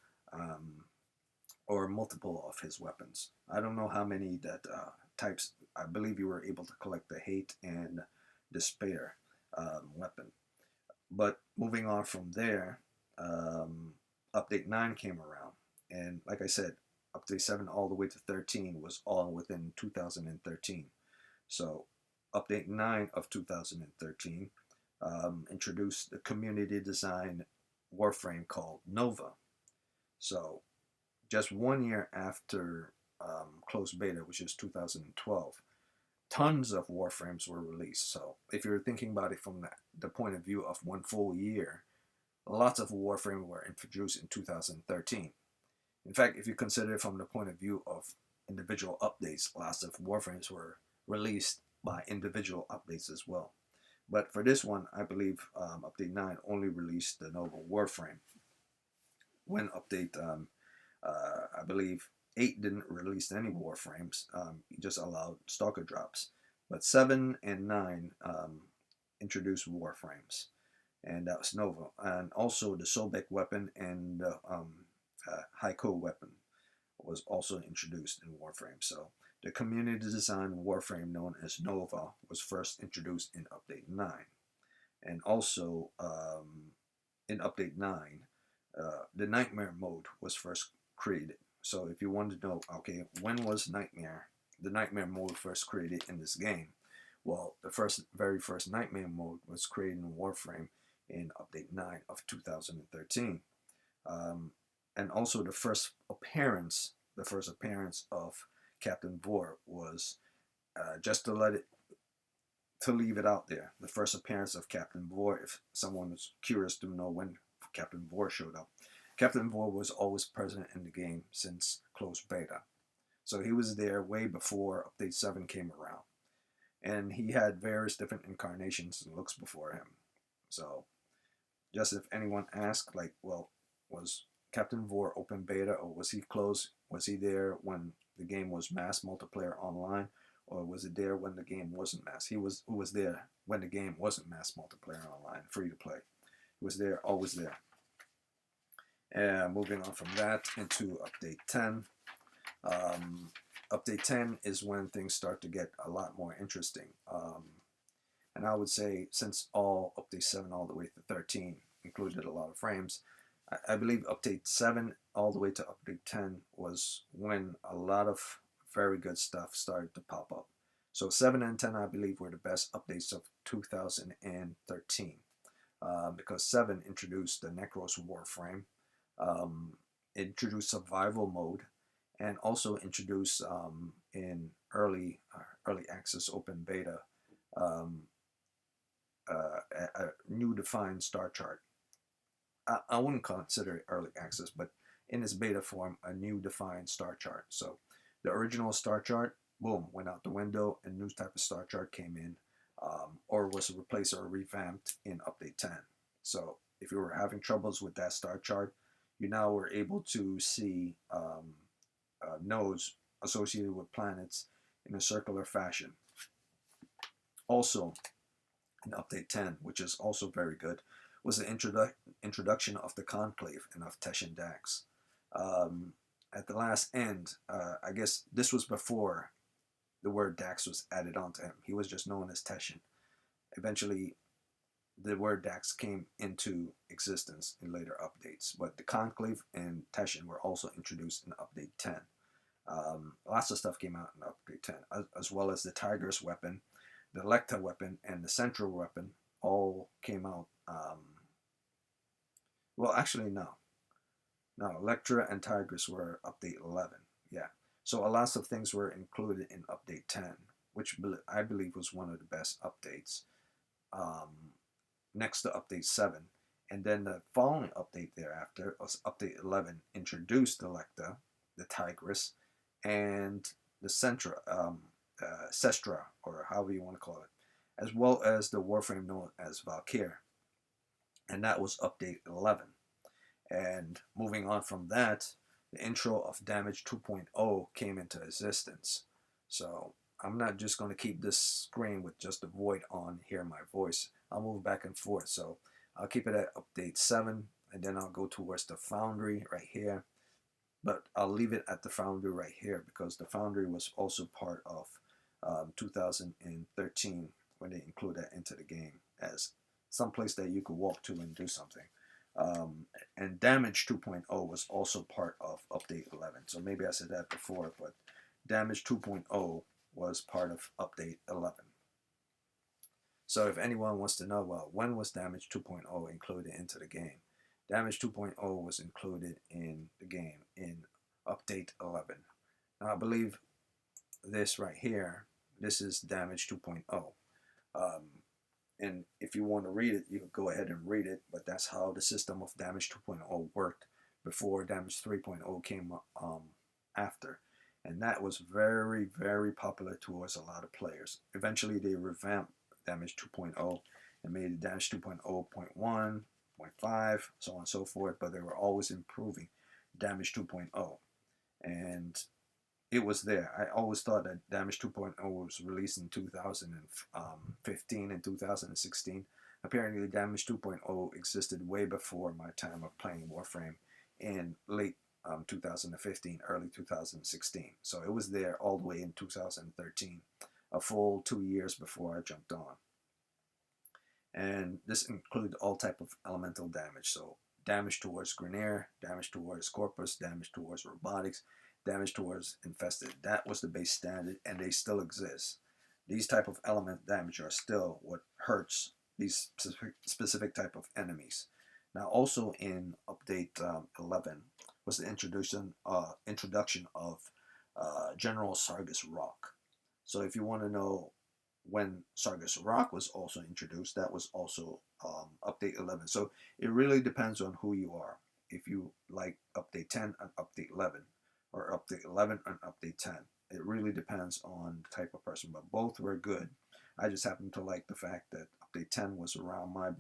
or multiple of his weapons. I don't know how many that types. I believe you were able to collect the hate and despair weapon. But moving on from there, update 9 came around, and like I said, update 7 all the way to 13 was all within 2013. So update 9 of 2013 introduced the community design Warframe called Nova. So just 1 year after closed beta, which is 2012, tons of Warframes were released. So if you're thinking about it from the point of view of 1 full year, lots of Warframe were introduced in 2013. In fact, if you consider it from the point of view of individual updates, lots of Warframes were released by individual updates as well. But for this one, I believe update 9 only released the Nova Warframe. When update, I believe 8 didn't release any Warframes, it just allowed Stalker drops. But 7 and 9 introduced Warframes, and that was Nova. And also the Sobek weapon and the Haiko weapon was also introduced in Warframe. So the community design Warframe known as Nova was first introduced in update 9. And also in update 9, the Nightmare mode was first created. So if you want to know, okay, when was the Nightmare mode first created in this game? Well, the very first Nightmare mode was created in Warframe in update 9 of 2013. And also the first appearance of Captain Vor was just to leave it out there. The first appearance of Captain Vor, if someone is curious to know when Captain Vor showed up. Captain Vor was always present in the game since closed beta. So he was there way before update 7 came around. And he had various different incarnations and looks before him. So just if anyone asked, like, well, was Captain Vor open beta or was he closed? Was he there when the game was mass multiplayer online, or was it there when the game wasn't mass? Who was there when the game wasn't mass multiplayer online, free to play. He was there, always there. And moving on from that into update 10. Update 10 is when things start to get a lot more interesting. And I would say since all update 7 all the way to 13 included a lot of frames, I believe update 7 all the way to update 10 was when a lot of very good stuff started to pop up. So 7 and 10 I believe were the best updates of 2013, because 7 introduced the Necros Warframe, introduced survival mode, and also introduced in early early access open beta, um, a new defined star chart. I wouldn't consider it early access, but in its beta form, a new defined star chart. So the original star chart, boom, went out the window, and new type of star chart came in, or was replaced or revamped in update 10. So if you were having troubles with that star chart, you now were able to see nodes associated with planets in a circular fashion. Also, in update 10, which is also very good, was the introduction of the Conclave and of Teshin Dax. At the last end, I guess this was before the word Dax was added onto him. He was just known as Teshin. Eventually, the word Dax came into existence in later updates, but the Conclave and Teshin were also introduced in update 10. Lots of stuff came out in update 10, as well as the Tiger's weapon, the Lecta weapon, and the Central weapon all came out. Well, actually, no. No, Electra and Tigris were update 11. Yeah. So a lot of things were included in update 10, which I believe was one of the best updates. Next to update 7. And then the following update thereafter was update 11, introduced the Lecta, the Tigris, and the Sestra, or however you want to call it, as well as the Warframe known as Valkyr. And that was update 11. And moving on from that, the intro of Damage 2.0 came into existence. So I'm not just going to keep this screen with just the void on, hear my voice. I'll move back and forth. So I'll keep it at update 7, and then I'll go towards the Foundry right here. But I'll leave it at the Foundry right here because the Foundry was also part of 2013 when they included that into the game as someplace that you could walk to and do something. And Damage 2.0 was also part of update 11. So maybe I said that before, but Damage 2.0 was part of update 11. So if anyone wants to know, well, when was Damage 2.0 included into the game? Damage 2.0 was included in the game in update 11. Now I believe this right here, this is Damage 2.0. And if you want to read it, you can go ahead and read it, but that's how the system of Damage 2.0 worked before Damage 3.0 came after. And that was very, very popular towards a lot of players. Eventually, they revamped Damage 2.0 and made it Damage 2.0.1, 0.5, so on and so forth, but they were always improving Damage 2.0. And it was there. I always thought that Damage 2.0 was released in 2015 and 2016. Apparently, Damage 2.0 existed way before my time of playing Warframe in late 2015, early 2016. So it was there all the way in 2013, a full 2 years before I jumped on. And this included all type of elemental damage. So damage towards Grineer, damage towards Corpus, damage towards robotics, damage towards infested. That was the base standard, and they still exist. These type of element damage are still what hurts these specific type of enemies. Now, also in update 11 was the introduction of General Sargus Rock. So if you want to know when Sargus Rock was also introduced, that was also update 11. So it really depends on who you are. If you like update 10 and update 11, or update 11 and update 10. It really depends on the type of person, but both were good. I just happen to like the fact that update 10 was around my,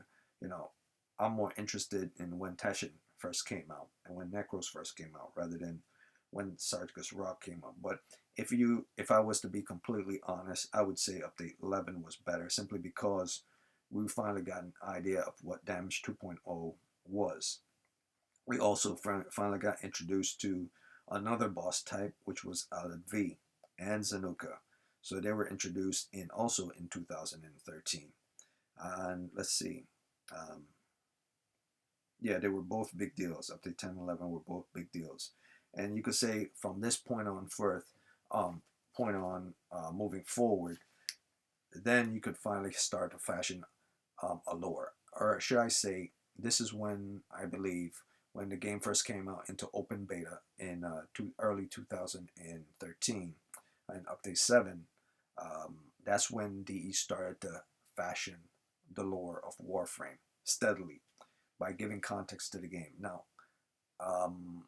I'm more interested in when Teshin first came out and when Necros first came out rather than when Sargus Rock came out. But if I was to be completely honest, I would say update 11 was better simply because we finally got an idea of what Damage 2.0 was. We also finally got introduced to another boss type, which was Alad V and Zanuka. So they were introduced also in 2013. And let's see. Yeah, they were both big deals. Update 10 and 11 were both big deals. And you could say from this point on forth, moving forward, then you could finally start to fashion a lore. Or should I say, this is when I believe when the game first came out into open beta in early 2013 in update 7, That's when DE started to fashion the lore of Warframe steadily by giving context to the game. Now, um,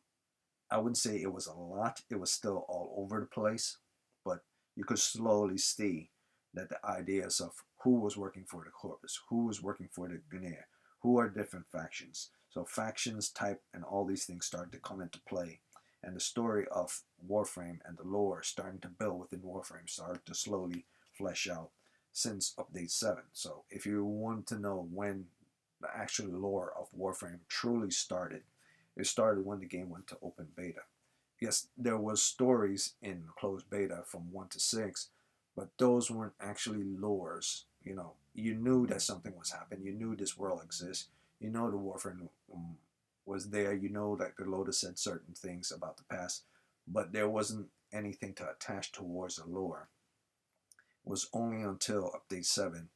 I wouldn't say it was a lot. It was still all over the place, but you could slowly see that the ideas of who was working for the Corpus, who was working for the Grineer, who are different factions. So factions, type, and all these things started to come into play. And the story of Warframe and the lore starting to build within Warframe started to slowly flesh out since Update 7. So if you want to know when the actual lore of Warframe truly started, it started when the game went to open beta. Yes, there was stories in closed beta from 1 to 6, but those weren't actually lores. You knew that something was happening. You knew this world exists. You know the Warframe was there. You know that the Lotus said certain things about the past, but there wasn't anything to attach towards the lore. It was only until Update 7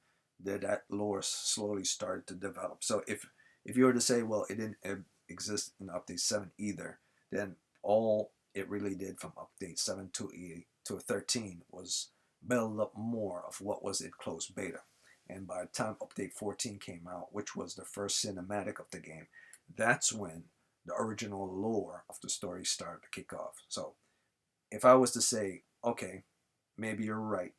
that that lore slowly started to develop. So if you were to say, well, it didn't exist in Update 7 either, then all it really did from Update 7 to 13 was build up more of what was in closed beta. And by the time Update 14 came out, which was the first cinematic of the game, that's when the original lore of the story started to kick off. So if I was to say, okay, maybe you're right,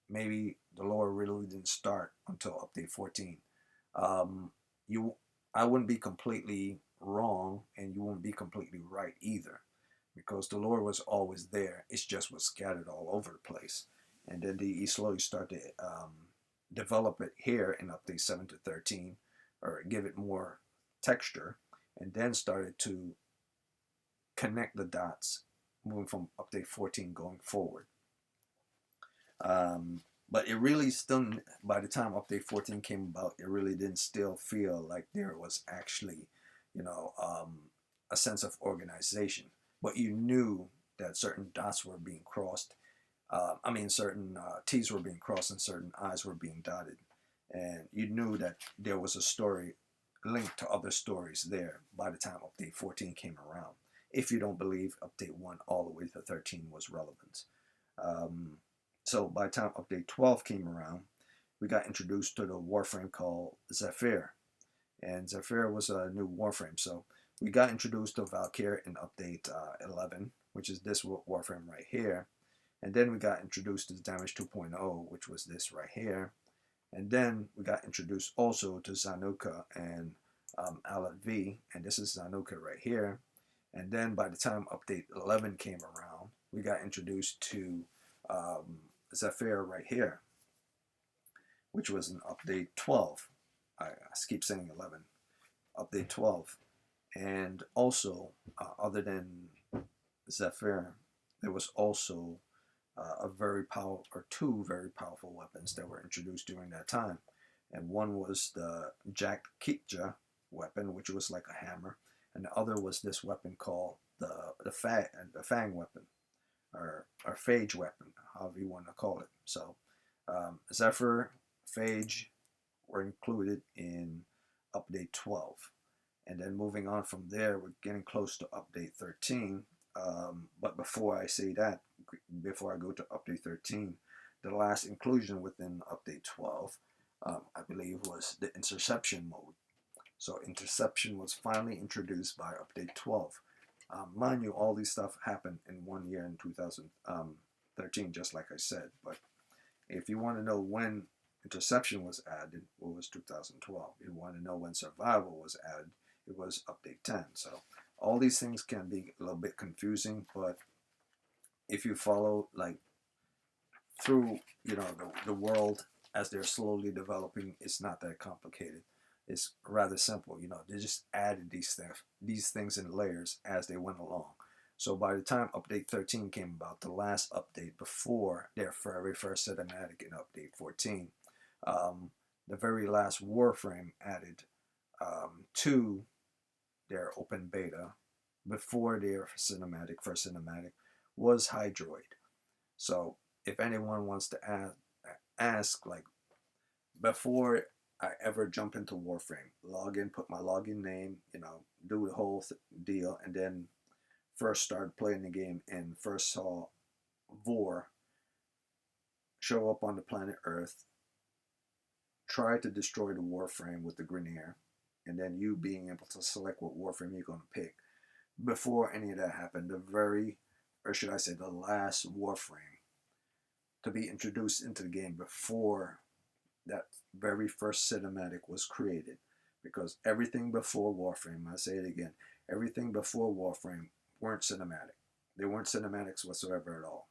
maybe the lore really didn't start until Update 14. Um, you, I wouldn't be completely wrong, and you wouldn't be completely right either, because the lore was always there. It just was scattered all over the place, and then they slowly started to develop it here in Update 7 to 13, or give it more texture, and then started to connect the dots, moving from Update 14 going forward. Um, but it really still, by the time Update 14 came about, it really didn't still feel like there was actually, you know, um, a sense of organization. But you knew that certain dots were being crossed. Certain T's were being crossed and certain I's were being dotted. And you knew that there was a story linked to other stories there by the time Update 14 came around. If you don't believe Update 1 all the way to 13 was relevant. Um, so by the time Update 12 came around, we got introduced to the Warframe called Zephyr. And Zephyr was a new Warframe. So we got introduced to Valkyr in Update 11, which is this Warframe right here. And then we got introduced to Damage 2.0, which was this right here. And then we got introduced also to Zanuka and Alat V, and this is Zanuka right here. And then by the time Update 11 came around, we got introduced to Zephyr right here, which was in Update 12. I keep saying 11. Update 12. And also, other than Zephyr, there was also two very powerful weapons that were introduced during that time. And one was the Jack Kitja weapon, which was like a hammer, and the other was this weapon called the Fang weapon, or Phage weapon, however you want to call it. So Zephyr, Phage were included in Update 12. And then moving on from there, we're getting close to Update 13. But before I say that, before I go to Update 13, the last inclusion within Update 12, I believe, was the interception mode. So interception was finally introduced by Update 12. Mind you, all these stuff happened in 1 year in 2013, just like I said. But if you want to know when interception was added, it was 2012. If you want to know when survival was added, it was Update 10. So all these things can be a little bit confusing, but if you follow like through the world as they're slowly developing, it's not that complicated. It's rather simple. They just added these things in layers as they went along. So by the time Update 13 came about, the last update before their very first cinematic in Update 14, the very last Warframe added to their open beta before their first cinematic, was Hydroid. So if anyone wants to ask, like, before I ever jump into Warframe, log in, put my login name, do the whole deal, and then first started playing the game and first saw Vor, show up on the planet Earth, try to destroy the Warframe with the Grineer, and then you being able to select what Warframe you're going to pick. Before any of that happened, the very, or should I say, the last Warframe to be introduced into the game before that very first cinematic was created. Because everything before Warframe, I say it again, everything before Warframe weren't cinematic. They weren't cinematics whatsoever at all.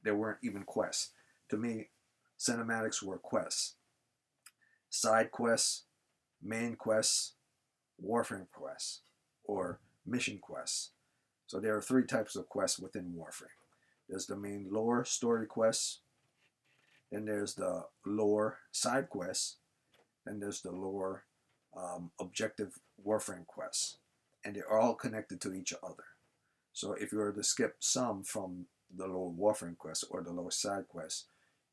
They weren't even quests. To me, cinematics were quests. Side quests, main quests, Warframe quests, or mission quests. So there are three types of quests within Warframe. There's the main lore story quests, then there's the lore side quests, then there's the lore objective Warframe quests, and they're all connected to each other. So if you were to skip some from the lore Warframe quest or the lore side quest,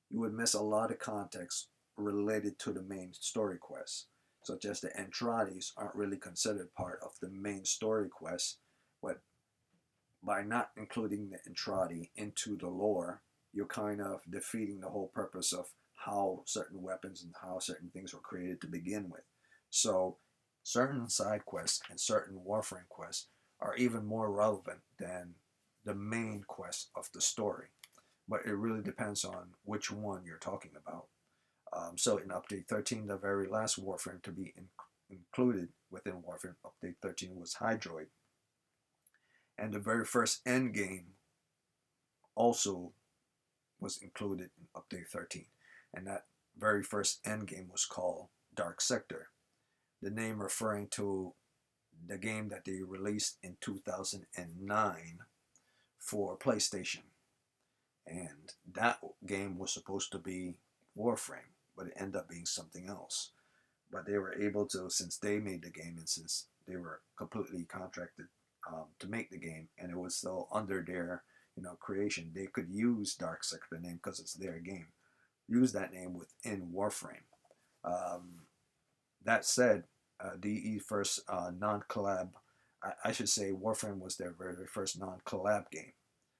you would miss a lot of context related to the main story quests, such as the Entrades aren't really considered part of the main story quest, but by not including the Entrade into the lore, you're kind of defeating the whole purpose of how certain weapons and how certain things were created to begin with. So certain side quests and certain Warframe quests are even more relevant than the main quest of the story. But it really depends on which one you're talking about. So in Update 13, the very last Warframe to be included within Warframe Update 13 was Hydroid. And the very first end game also was included in Update 13. And that very first end game was called Dark Sector. The name referring to the game that they released in 2009 for PlayStation. And that game was supposed to be Warframe, but it ended up being something else. But they were able to, since they made the game and since they were completely contracted to make the game, and it was still under their creation, they could use Dark Sector name because it's their game. Use that name within Warframe. That said, DE first non-collab, I should say Warframe was their very first non-collab game.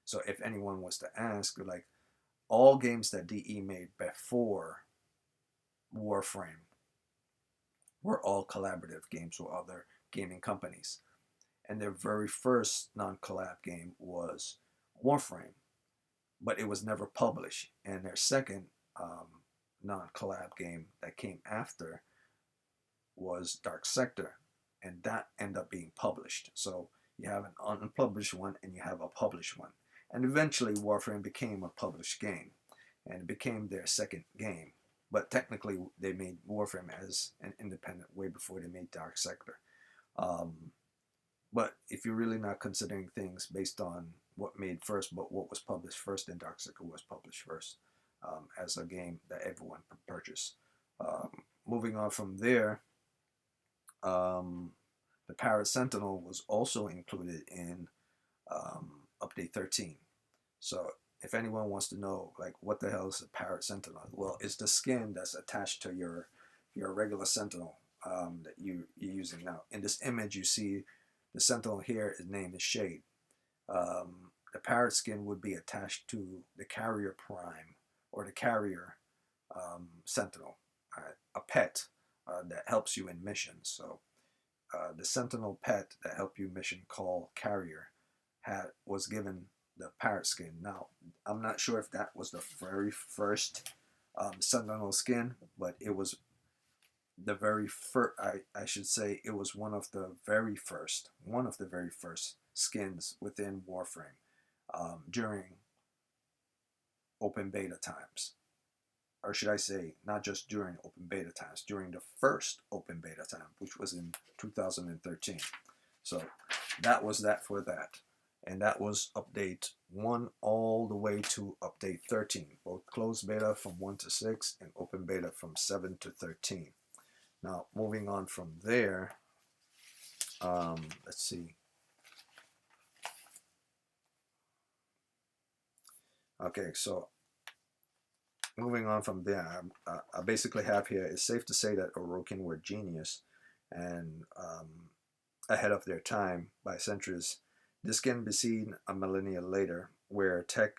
So if anyone was to ask, like, all games that DE made before Warframe were all collaborative games with other gaming companies. And their very first non-collab game was Warframe, but it was never published. And their second non-collab game that came after was Dark Sector, and that ended up being published. So you have an unpublished one and you have a published one. And eventually Warframe became a published game, and it became their second game. But technically they made Warframe as an independent way before they made Dark Sector. But if you're really not considering things based on what made first, but what was published first, then Dark Sector was published first as a game that everyone could purchase. Moving on from there, the Parrot Sentinel was also included in Update 13. So if anyone wants to know, like, what the hell is a Parrot Sentinel? Well, it's the skin that's attached to your regular Sentinel that you're using now. In this image, you see the Sentinel here, his name is Shade. The Parrot skin would be attached to the Carrier Prime, or the Carrier Sentinel, a pet that helps you in missions. So the Sentinel pet that helped you mission called Carrier was given the Parrot skin. Now, I'm not sure if that was the very first Sentinel skin, but it was the very first, I should say it was one of the very first skins within Warframe during open beta times. Or should I say, not just during open beta times, during the first open beta time, which was in 2013. So that was that for that. And that was update 1 all the way to update 13, both closed beta from 1 to 6 and open beta from 7 to 13. Now, moving on from there, let's see. Okay, so moving on from there, I basically have here, it's safe to say that Orokin were genius and ahead of their time by centuries. This can be seen a millennia later, where tech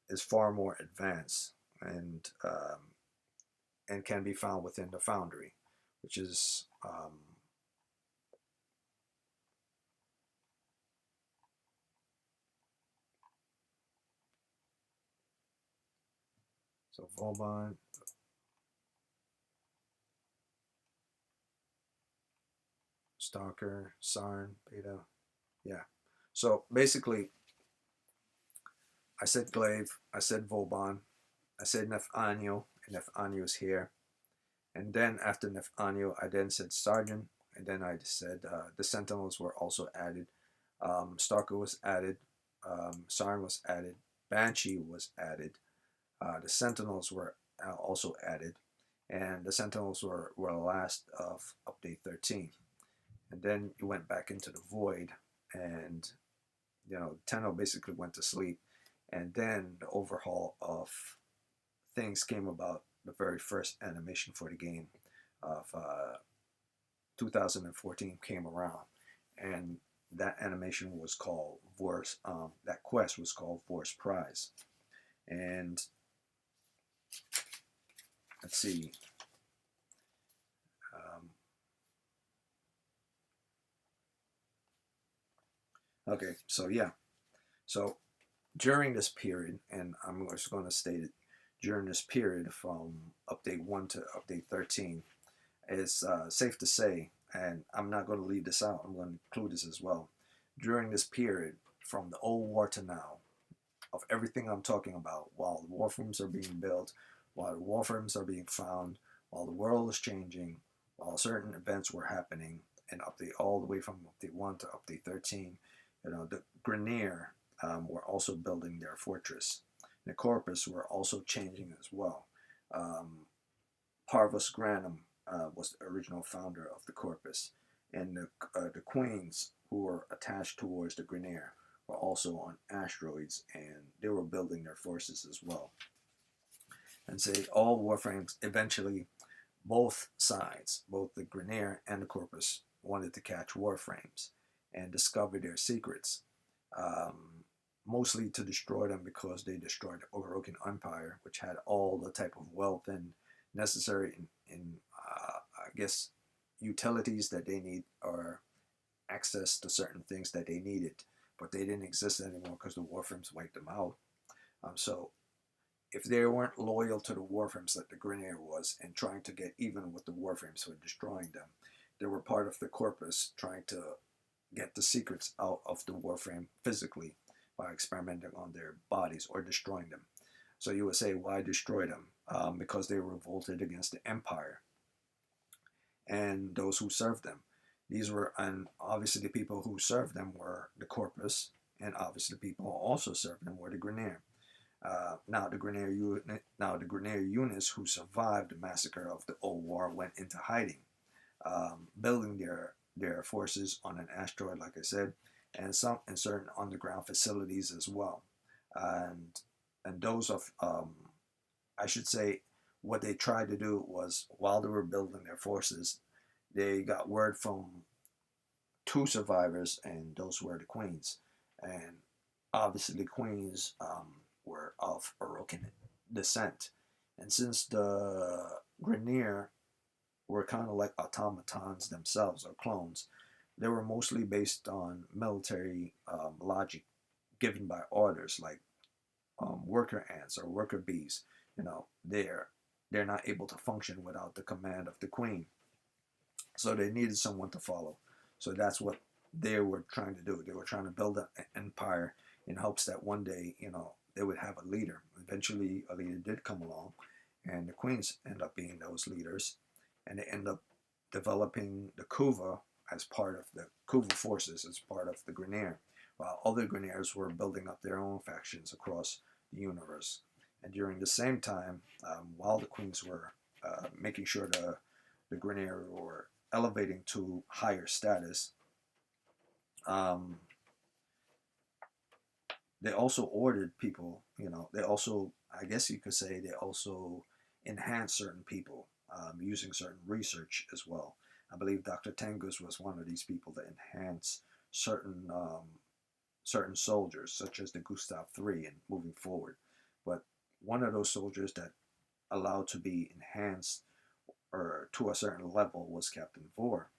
is far more advanced and can be found within the Foundry, which is so Vauban, Stalker, Sayrn, Beta. Yeah. So basically, I said Glaive, I said Vauban, I said Nef'anyo, and Nef'anyo is here. And then after Nef'anyo, I then said Sergeant, and then I said the Sentinels were also added. Stalker was added. Sayrn was added. Banshee was added. The Sentinels were also added. And the Sentinels were last of Update 13. And then you went back into the Void, and Tenno basically went to sleep. And then the overhaul of things came about. The very first animation for the game of 2014 came around, and that animation was called Vor's. That quest was called Vor's Prize, and let's see. Okay, so yeah, so during this period, and I'm just going to state it, during this period from Update 1 to Update 13, it's safe to say, and I'm not going to leave this out, I'm going to include this as well. During this period, from the old war to now, of everything I'm talking about, while the warframes are being built, while the warframes are being found, while the world is changing, while certain events were happening, and update all the way from Update 1 to Update 13, the Grineer were also building their fortress. The Corpus were also changing as well. Parvos Granum was the original founder of the Corpus, and the queens who were attached towards the Grineer were also on asteroids, and they were building their forces as well. And say all warframes eventually, both sides, both the Grineer and the Corpus, wanted to catch warframes and discover their secrets. Mostly to destroy them because they destroyed the Orokin Empire, which had all the type of wealth and necessary in I guess utilities that they need, or access to certain things that they needed, but they didn't exist anymore because the warframes wiped them out. So if they weren't loyal to the warframes like the Grineer was, and trying to get even with the warframes for destroying them, they were part of the Corpus trying to get the secrets out of the warframe physically by experimenting on their bodies or destroying them. So you would say, why destroy them? Because they revolted against the Empire and those who served them. These were, and obviously the people who served them were the Corpus, and obviously the people who also served them were the Grineer. Now the Grineer units who survived the massacre of the old war went into hiding, building their forces on an asteroid, like I said, and some in certain underground facilities as well. And those of I should say, what they tried to do was, while they were building their forces, they got word from two survivors, and those were the queens. And obviously the queens were of Orokin descent. And since the Grineer were kind of like automatons themselves, or clones, they were mostly based on military logic given by orders, like worker ants or worker bees. They're not able to function without the command of the queen. So they needed someone to follow. So that's what they were trying to do. They were trying to build an empire in hopes that one day, they would have a leader. Eventually, a leader did come along, and the queens end up being those leaders, and they end up developing the Kuva as part of the Kuva forces, as part of the Grineer, while other Grineers were building up their own factions across the universe. And during the same time, while the queens were making sure the Grineer were elevating to higher status, they also ordered people, they also, I guess you could say, they also enhanced certain people using certain research as well. I believe Dr. Tengus was one of these people that enhanced certain soldiers, such as the Gustav III, and moving forward. but one of those soldiers that allowed to be enhanced or to a certain level was Captain Vor.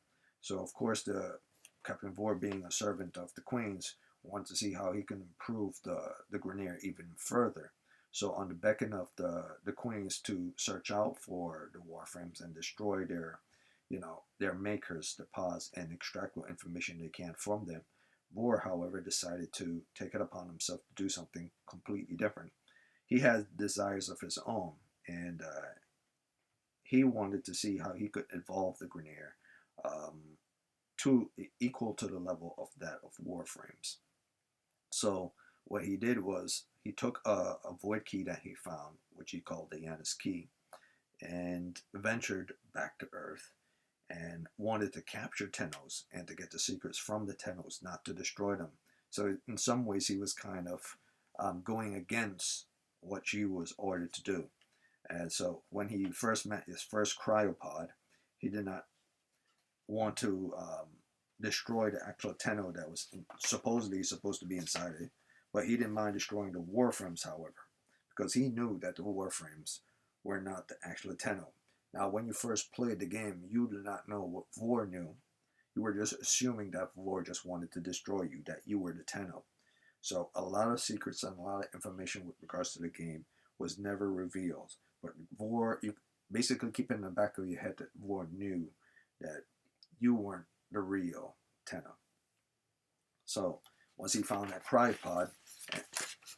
So of course the Captain Vor, being a servant of the Queens, wanted to see how he can improve the Grineer even further. So on the beckon of the Queens to search out for the Warframes and destroy their makers, the pods, and extract what information they can from them, Vor, however, decided to take it upon himself to do something completely different. He had desires of his own, and he wanted to see how he could evolve the Grineer to equal to the level of that of Warframes. So what he did was he took a void key that he found, which he called the Yanis key, and ventured back to Earth and wanted to capture Tennos and to get the secrets from the Tennos, not to destroy them. So in some ways he was kind of going against what he was ordered to do. And so when he first met his first cryopod, he did not want to destroy the actual tenno that was supposedly supposed to be inside it, but he didn't mind destroying the Warframes, however, because he knew that the Warframes were not the actual tenno. Now, when you first played the game, you did not know what Vor knew. You were just assuming that Vor just wanted to destroy you, that you were the tenno. So a lot of secrets and a lot of information with regards to the game was never revealed. But Vor, you basically keep in the back of your head that Vor knew that you weren't the real tenno. So once he found that cryopod,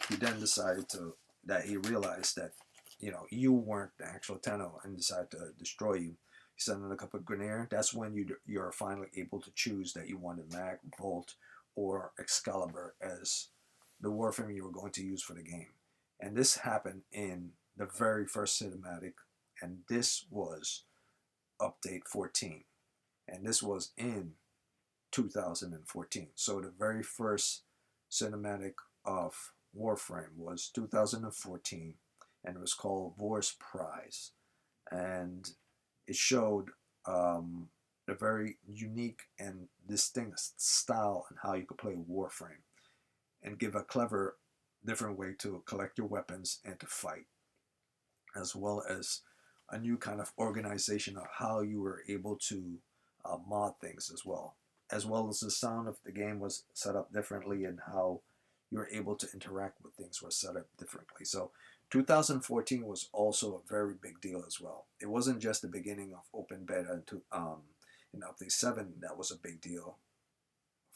he then decided that he realized that you weren't the actual tenno and decided to destroy you. He sent in a couple of Grineer. That's when you're finally able to choose that you wanted Mag, Volt, or Excalibur as the Warframe you were going to use for the game. And this happened in the very first cinematic, and this was update 14. And this was in 2014. So the very first cinematic of Warframe was 2014, and it was called Vor's Prize. And it showed a very unique and distinct style on how you could play Warframe and give a clever, different way to collect your weapons and to fight, as well as a new kind of organization of how you were able to mod things as well as the sound of the game was set up differently and how you were able to interact with things was set up differently. So 2014 was also a very big deal as well. It wasn't just the beginning of open beta in update 7 that was a big deal.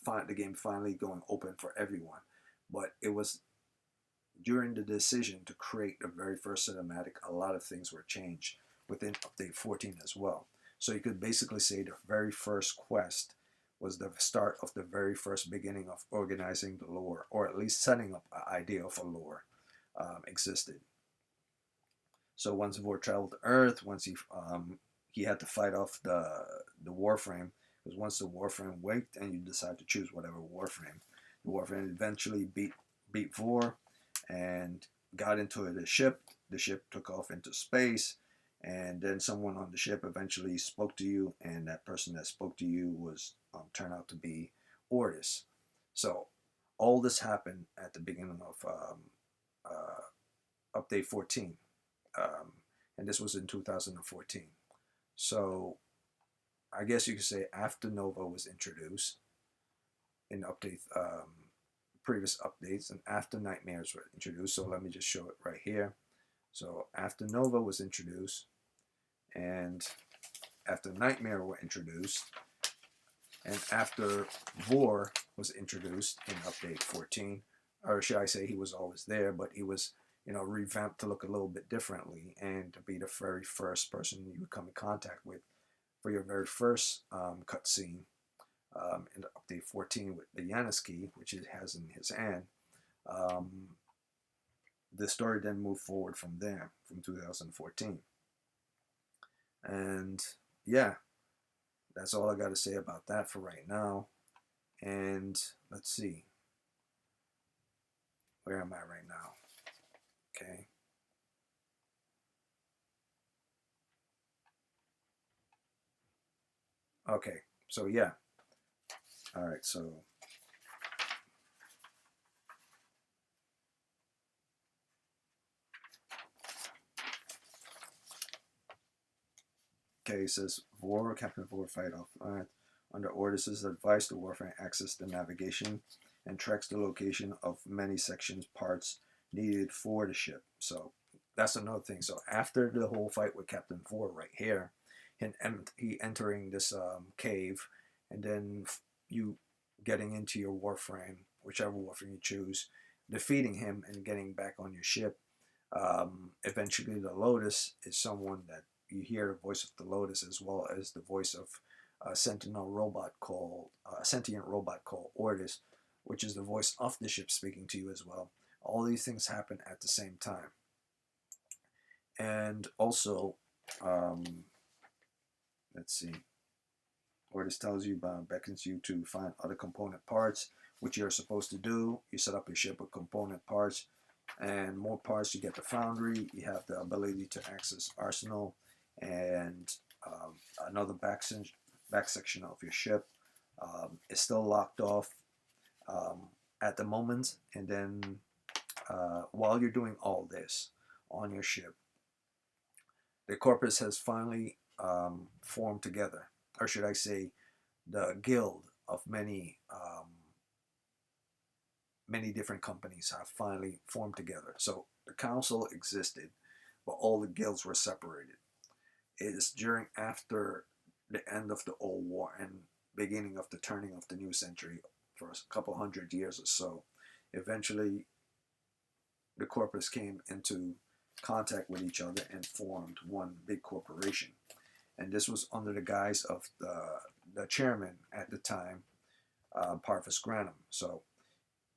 The game finally going open for everyone, but it was during the decision to create the very first cinematic, a lot of things were changed within update 14 as well. So you could basically say the very first quest was the start of the very first beginning of organizing the lore, or at least setting up an idea of a lore existed. So once Vor traveled to Earth, once he had to fight off the Warframe, because once the Warframe waked and you decide to choose whatever Warframe, the Warframe eventually beat Vor and got into the ship. The ship took off into space, and then someone on the ship eventually spoke to you, and that person that spoke to you was turned out to be Jordas. So all this happened at the beginning of update 14, and this was in 2014. So I guess you could say after Nova was introduced in update previous updates, and after Nightmares were introduced. So let me just show it right here. So after Nova was introduced, and after Nightmare were introduced, and after Vor was introduced in update 14, or should I say he was always there, but he was revamped to look a little bit differently and to be the very first person you would come in contact with for your very first cutscene in update 14 with the Yanis key, which it has in his hand. The story then moved forward from there, from 2014. And yeah, that's all I got to say about that for right now. And let's see. Where am I right now? Okay. Okay, so yeah. All right, so Okay, it says Captain Vor fight off. Under Orders' advice, the Warframe access the navigation and tracks the location of many sections, parts needed for the ship. So that's another thing. So after the whole fight with Captain Vor right here, he entering this cave, and then you getting into your Warframe, whichever Warframe you choose, defeating him and getting back on your ship. Eventually, the Lotus is someone that you hear the voice of the Lotus as well as the voice of a sentient robot called Orders, which is the voice of the ship speaking to you as well. All these things happen at the same time, and also, let's see. Orders tells you, beckons you to find other component parts, which you're supposed to do. You set up your ship with component parts, and more parts. You get the foundry. You have the ability to access arsenal, and another back section of your ship is still locked off at the moment. And then while you're doing all this on your ship, the Corpus has finally formed together, or should I say, the guild of many different companies have finally formed together. So the council existed, but all the guilds were separated. It is after the end of the old war and beginning of the turning of the new century for a couple hundred years or so. Eventually, the Corpus came into contact with each other and formed one big corporation. And this was under the guise of the chairman at the time, Parvos Granum. So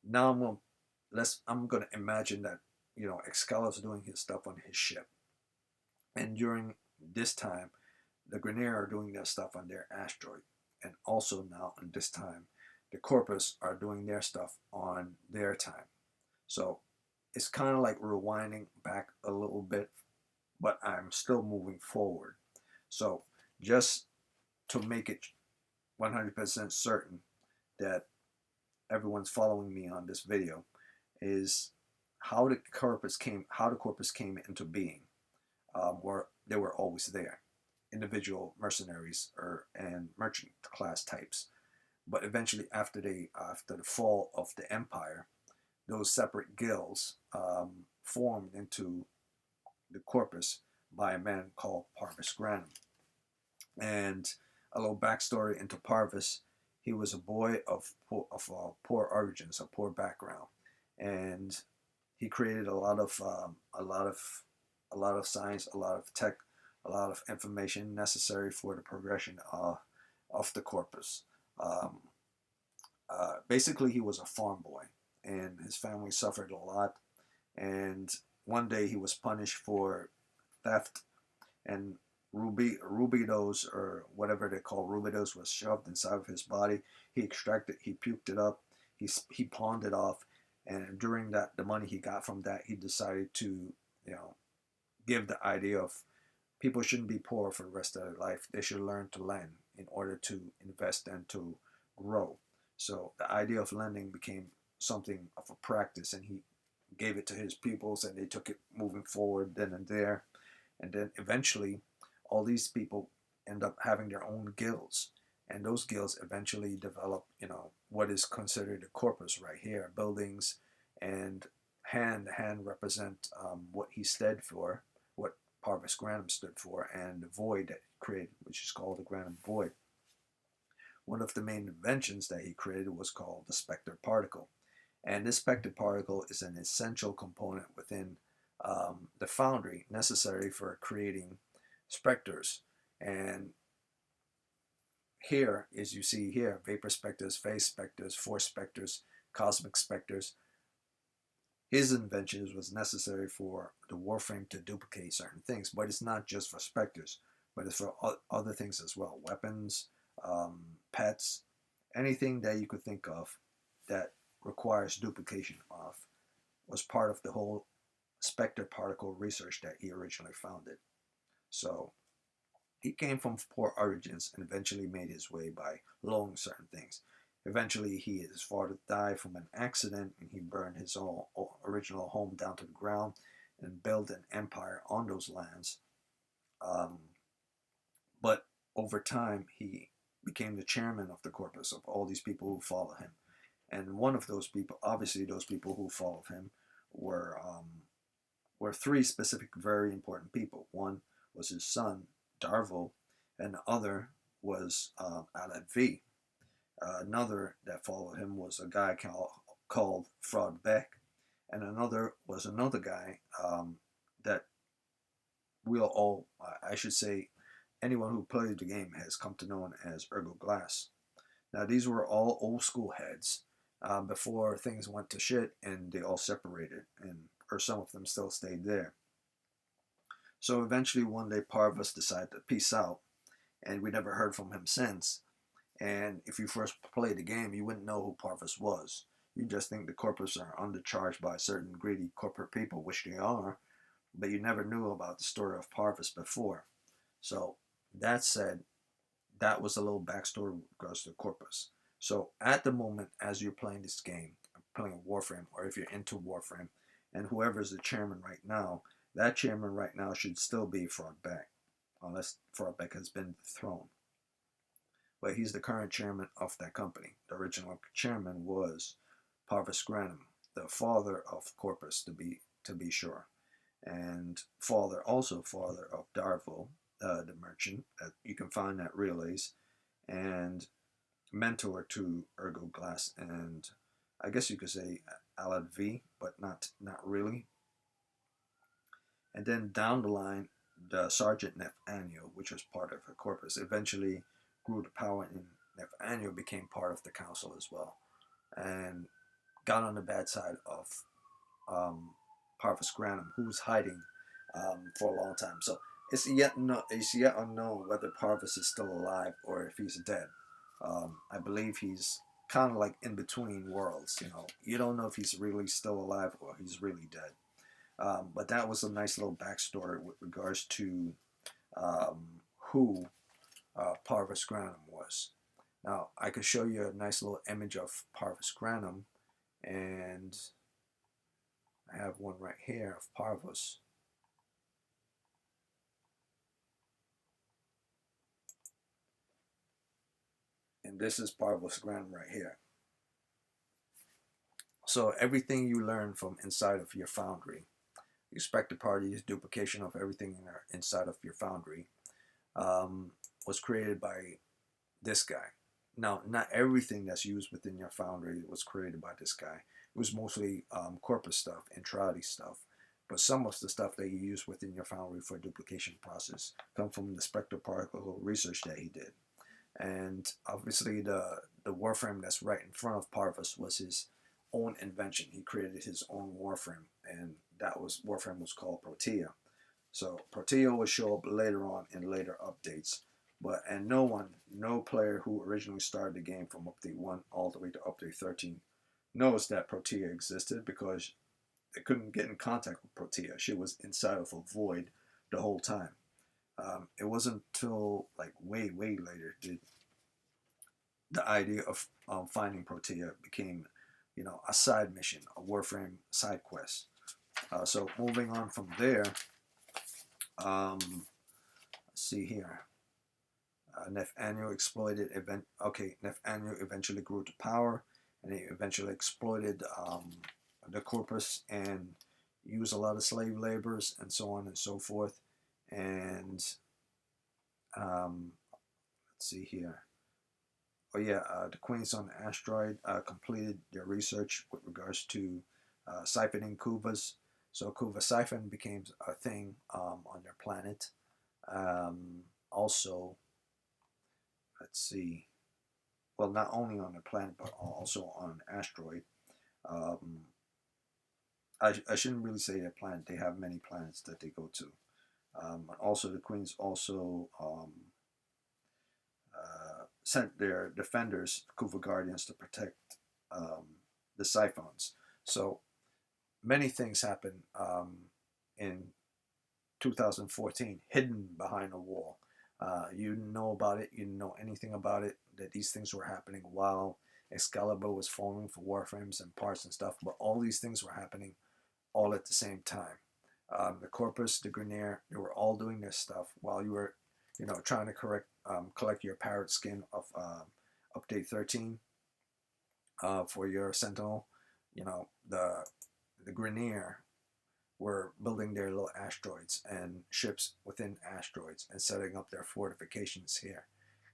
now I'm gonna imagine that Excalibur's doing his stuff on his ship, and during this time, the Grineer are doing their stuff on their asteroid, and also now in this time, the Corpus are doing their stuff on their time. So it's kind of like rewinding back a little bit, but I'm still moving forward. So just to make it 100% certain that everyone's following me on this video, is how the Corpus came into being. Where they were always there, individual mercenaries and merchant class types, but eventually after the fall of the empire, those separate guilds formed into the Corpus by a man called Parvos Granum. And a little backstory into Parvos: he was a boy of poor origins, a poor background, and he created a lot of science, a lot of tech, a lot of information necessary for the progression of the Corpus. Basically, he was a farm boy, and his family suffered a lot. And one day he was punished for theft, and rubidos, or whatever they call rubidos, was shoved inside of his body. He puked it up, he pawned it off, and during that, the money he got from that, he decided to, give the idea of people shouldn't be poor for the rest of their life. They should learn to lend in order to invest and to grow. So the idea of lending became something of a practice, and he gave it to his pupils, and they took it moving forward then and there. And then eventually, all these people end up having their own guilds, and those guilds eventually develop, what is considered the Corpus right here, buildings, and hand represent what he stood for, what Parvos Granum stood for, and the void that he created, which is called the Granum Void. One of the main inventions that he created was called the Specter Particle, and this Specter Particle is an essential component within the foundry necessary for creating specters. And here, as you see here, vapor specters, phase specters, force specters, cosmic specters. His inventions was necessary for the Warframe to duplicate certain things, but it's not just for specters, but it's for other things as well. Weapons, pets, anything that you could think of that requires duplication of was part of the whole Specter Particle research that he originally founded. So he came from poor origins and eventually made his way by learning certain things. Eventually, his father died from an accident, and he burned his own original home down to the ground and built an empire on those lands. But over time, he became the chairman of the Corpus of all these people who follow him. And one of those people, obviously, those people who followed him were three specific, very important people. One was his son, Darvo, and the other was Alad V. Another that followed him was a guy called Fraud Beck, and another was another guy that we'll all, I should say, anyone who played the game has come to know as Ergo Glass. Now, these were all old school heads before things went to shit and they all separated, or some of them still stayed there. So eventually, one day, Parvos decided to peace out, and we never heard from him since. And if you first played the game, you wouldn't know who Parvos was. You just think the Corpus are undercharged by certain greedy corporate people, which they are, but you never knew about the story of Parvos before. So, that said, that was a little backstory with regards to Corpus. So, at the moment, as you're playing this game, playing Warframe, or if you're into Warframe, and whoever's the chairman right now, that chairman right now should still be Fraudbeck, unless Fraudbeck has been dethroned. But he's the current chairman of that company. The original chairman was Parvos Granum, the father of Corpus, to be sure, and father of Darvo, the merchant that you can find at Relays, and mentor to Ergo Glass, and I guess you could say Alad V, but not really. And then down the line, the Sergeant Nathaniel, which was part of the Corpus, eventually grew to power, and Nathaniel became part of the council as well, and got on the bad side of Parvos Granum, who was hiding for a long time. So it's yet unknown whether Parvos is still alive or if he's dead. I believe he's kind of like in between worlds. You don't know if he's really still alive or he's really dead. But that was a nice little backstory with regards to who Parvos Granum was. Now, I could show you a nice little image of Parvos Granum, and I have one right here of Parvos. And this is Parvos Granum right here. So everything you learn from inside of your foundry, Specter Party's duplication of everything inside of your foundry, was created by this guy. Now, not everything that's used within your foundry was created by this guy. It was mostly Corpus stuff and Trowdy stuff. But some of the stuff that you use within your foundry for duplication process come from the Specter Particle research that he did. And obviously the Warframe that's right in front of Parvos was his own invention. He created his own Warframe, and Warframe was called Protea. So Protea will show up later on in later updates. And no player who originally started the game from update 1 all the way to update 13 knows that Protea existed, because they couldn't get in contact with Protea. She was inside of a void the whole time. It wasn't until like way later did the idea of finding Protea became, a side mission, a Warframe side quest. So moving on from there, let's see here. Nathaniel Nathaniel eventually grew to power, and he eventually exploited the Corpus and used a lot of slave laborers and so on and so forth. And let's see here. Oh yeah, the Queens on the asteroid completed their research with regards to siphoning Kuvas. So Kuva siphon became a thing on their planet. Also, let's see. Well, not only on the planet, but also on an asteroid. I shouldn't really say their planet. They have many planets that they go to. Also, the Queens also sent their defenders, Kuva Guardians, to protect the siphons. So many things happened in 2014, hidden behind a wall. You didn't know about it. You didn't know anything about it, that these things were happening while Excalibur was forming for Warframes and parts and stuff. But all these things were happening all at the same time. The Corpus, the Grineer, they were all doing this stuff while you were you know, trying to collect your parrot skin of update 13 for your Sentinel. You know, the Grineer were building their little asteroids and ships within asteroids and setting up their fortifications here.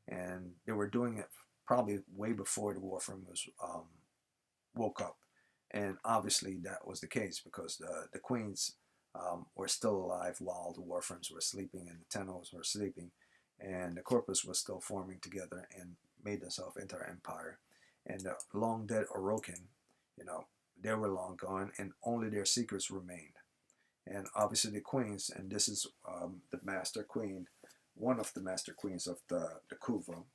And they were doing it probably way before the Warframe was woke up. And obviously that was the case because the queens were still alive while the Warframes were sleeping and the tennos were sleeping. And the Corpus was still forming together and made themselves into an empire. And the long dead Orokin, you know, they were long gone and only their secrets remained. And obviously the queens, and this is the master queen, one of the master queens of the Kuva,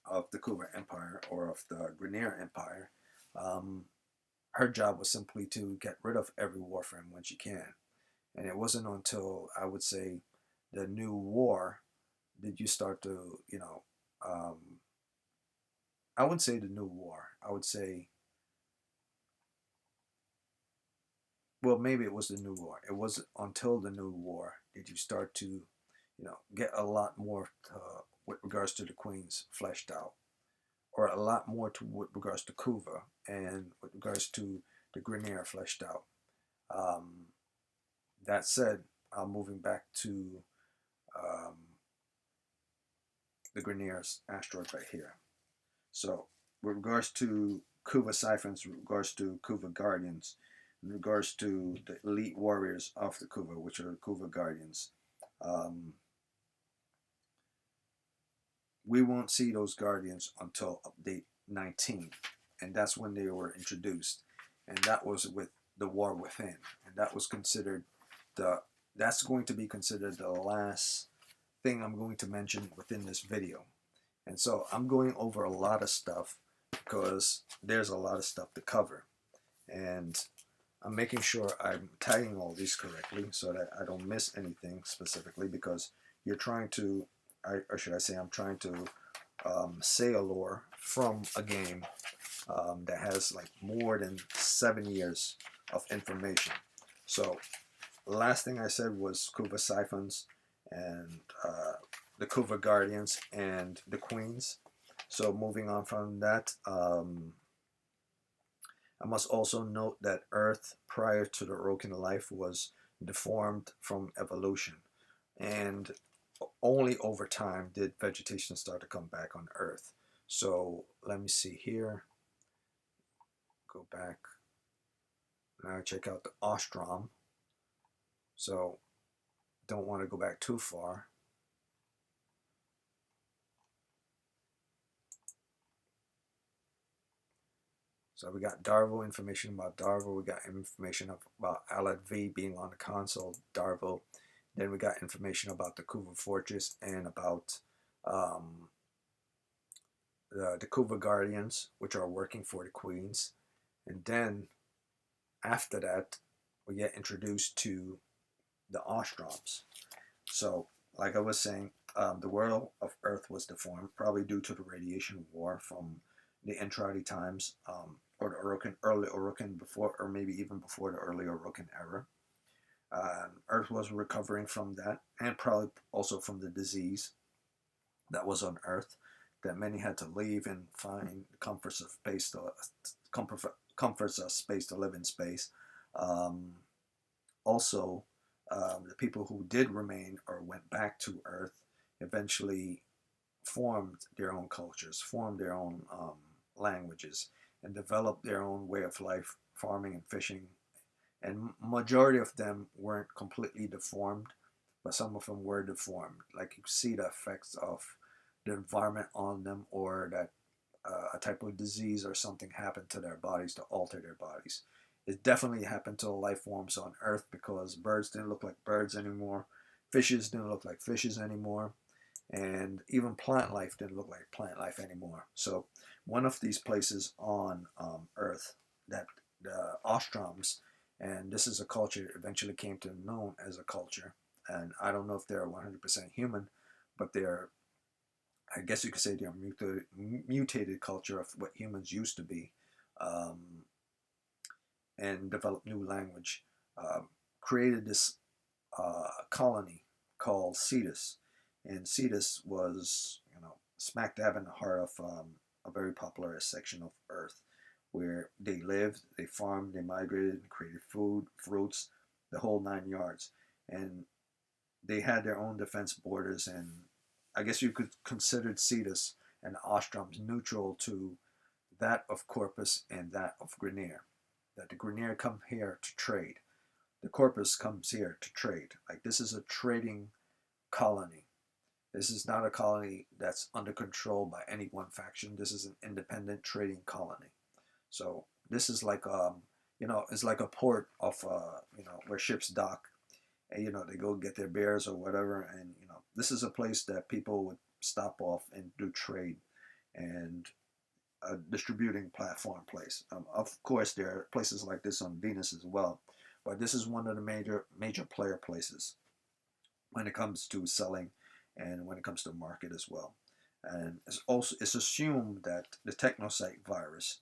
of the Kuva Empire or of the Grineer Empire. Her job was simply to get rid of every Warframe when she can. And it wasn't until, I would say, the new war did you start to, you know, I wouldn't say the new war. I would say, well, maybe it was the new war. It wasn't until the new war did you start to, you know, get a lot more with regards to the queens fleshed out, or a lot more to with regards to Kuva and with regards to the Grineer fleshed out. Um, that said, moving back to um, the Grineer's asteroid right here. So, with regards to Kuva Siphons, with regards to Kuva Guardians, in regards to the elite warriors of the Kuva, which are the Kuva Guardians, um, we won't see those Guardians until update 19. And that's when they were introduced. And that was with the War Within. And that was considered that's going to be considered the last thing I'm going to mention within this video. And so I'm going over a lot of stuff because there's a lot of stuff to cover. And I'm making sure I'm tagging all these correctly so that I don't miss anything specifically, because you're trying to, or should I say, I'm trying to say a lore from a game that has like more than 7 years of information. So the last thing I said was Kuva Siphons and the Kuva Guardians and the Queens. So moving on from that, I must also note that Earth prior to the Orokin life was deformed from evolution, and only over time did vegetation start to come back on Earth. So let me see here. Go back. Now check out the Ostrom. So don't want to go back too far. So we got Darvo, information about Darvo. We got information about Alad V being on the console, Darvo. Then we got information about the Kuva Fortress and about the Kuva Guardians, which are working for the Queens. And then after that, we get introduced to the Ostroms. So, like I was saying, the world of Earth was deformed, probably due to the radiation war from the Entradi times, or the Orokin, early Orokin before, or maybe even before the early Orokin era. Earth was recovering from that, and probably also from the disease that was on Earth, that many had to leave and find comforts of space to live in space. Also, the people who did remain or went back to Earth eventually formed their own cultures, formed their own languages, and developed their own way of life, farming and fishing. And majority of them weren't completely deformed, but some of them were deformed. Like you see the effects of the environment on them, or that a type of disease or something happened to their bodies to alter their bodies. It definitely happened to life forms on Earth, because birds didn't look like birds anymore, fishes didn't look like fishes anymore, and even plant life didn't look like plant life anymore. So one of these places on Earth, that the Ostroms, and this is a culture that eventually came to be known as a culture, and I don't know if they're 100% human, but they're, I guess you could say, they're a mutated culture of what humans used to be, and developed new language, created this colony called Cetus. And Cetus was, smack dab in the heart of a very popular section of Earth, where they lived, they farmed, they migrated, created food, fruits, the whole 9 yards, and they had their own defense borders. And I guess you could consider Cetus and Ostrons neutral to that of Corpus and that of Grineer. That the Grineer come here to trade, the Corpus comes here to trade. Like, this is a trading colony. This is not a colony that's under control by any one faction. This is an independent trading colony. So this is like it's like a port of where ships dock, and they go get their bears or whatever, and this is a place that people would stop off and do trade, and a distributing platform place. Of course, there are places like this on Venus as well, but this is one of the major player places when it comes to selling and when it comes to market as well. And it's assumed that the Technocyte virus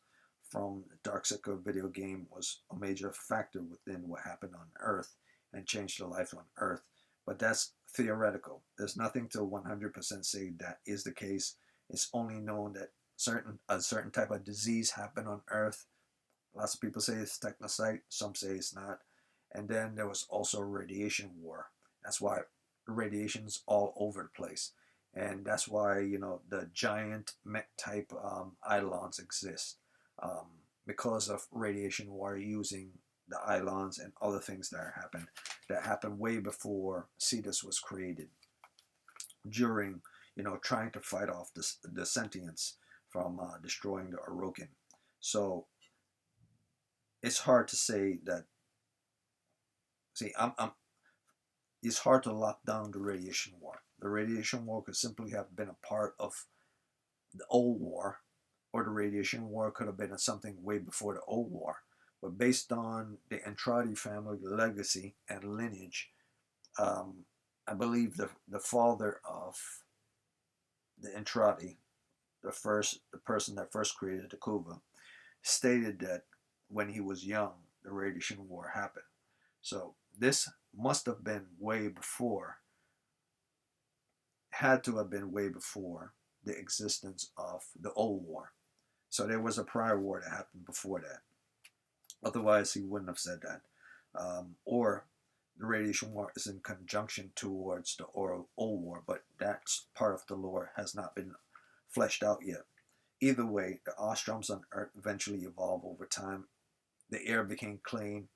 from the Darkseeker video game was a major factor within what happened on Earth and changed the life on Earth. But that's theoretical. There's nothing to 100% say that is the case. It's only known that a certain type of disease happened on Earth. Lots of people say it's Technocyte, some say it's not. And then there was also a radiation war. That's why radiation's all over the place. And that's why, the giant mech type Eidolons exist. Because of radiation war, using the Eidolons and other things that happened way before Cetus was created, during trying to fight off the sentience from destroying the Orokin. So it's hard to say that. See, it's hard to lock down the radiation war. The radiation war could simply have been a part of the old war, or the radiation war could have been something way before the old war. But based on the Andrade family legacy and lineage, I believe the father of the Andrade, the person that first created the Kuva, stated that when he was young, the radiation war happened. So this must have been had to have been way before the existence of the old war. So there was a prior war that happened before that. Otherwise, he wouldn't have said that. Or the radiation war is in conjunction towards the old war, but that part of the lore has not been fleshed out yet. Either way, the Ostrons on Earth eventually evolved over time. The air became clean,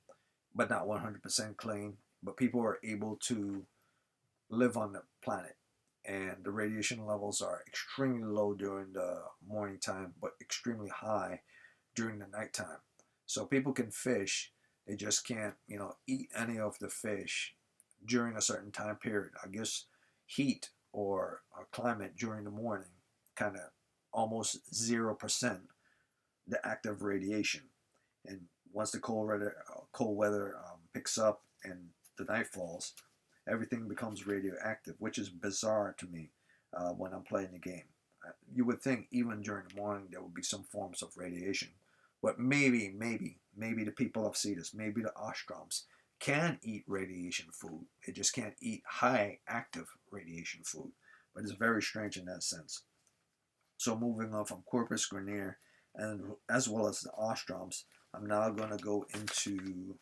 but not 100% clean. But people were able to live on the planet. And the radiation levels are extremely low during the morning time, but extremely high during the nighttime. So people can fish, they just can't, eat any of the fish during a certain time period. I guess heat or climate during the morning kind of almost 0% the active radiation. And once the cold weather picks up and the night falls, everything becomes radioactive, which is bizarre to me when I'm playing the game. You would think even during the morning there would be some forms of radiation. But maybe the people of Cetus, maybe the Ostrons, can eat radiation food. They just can't eat high active radiation food. But it's very strange in that sense. So moving on from Corpus, Grineer, and as well as the Ostrons, I'm now going to go into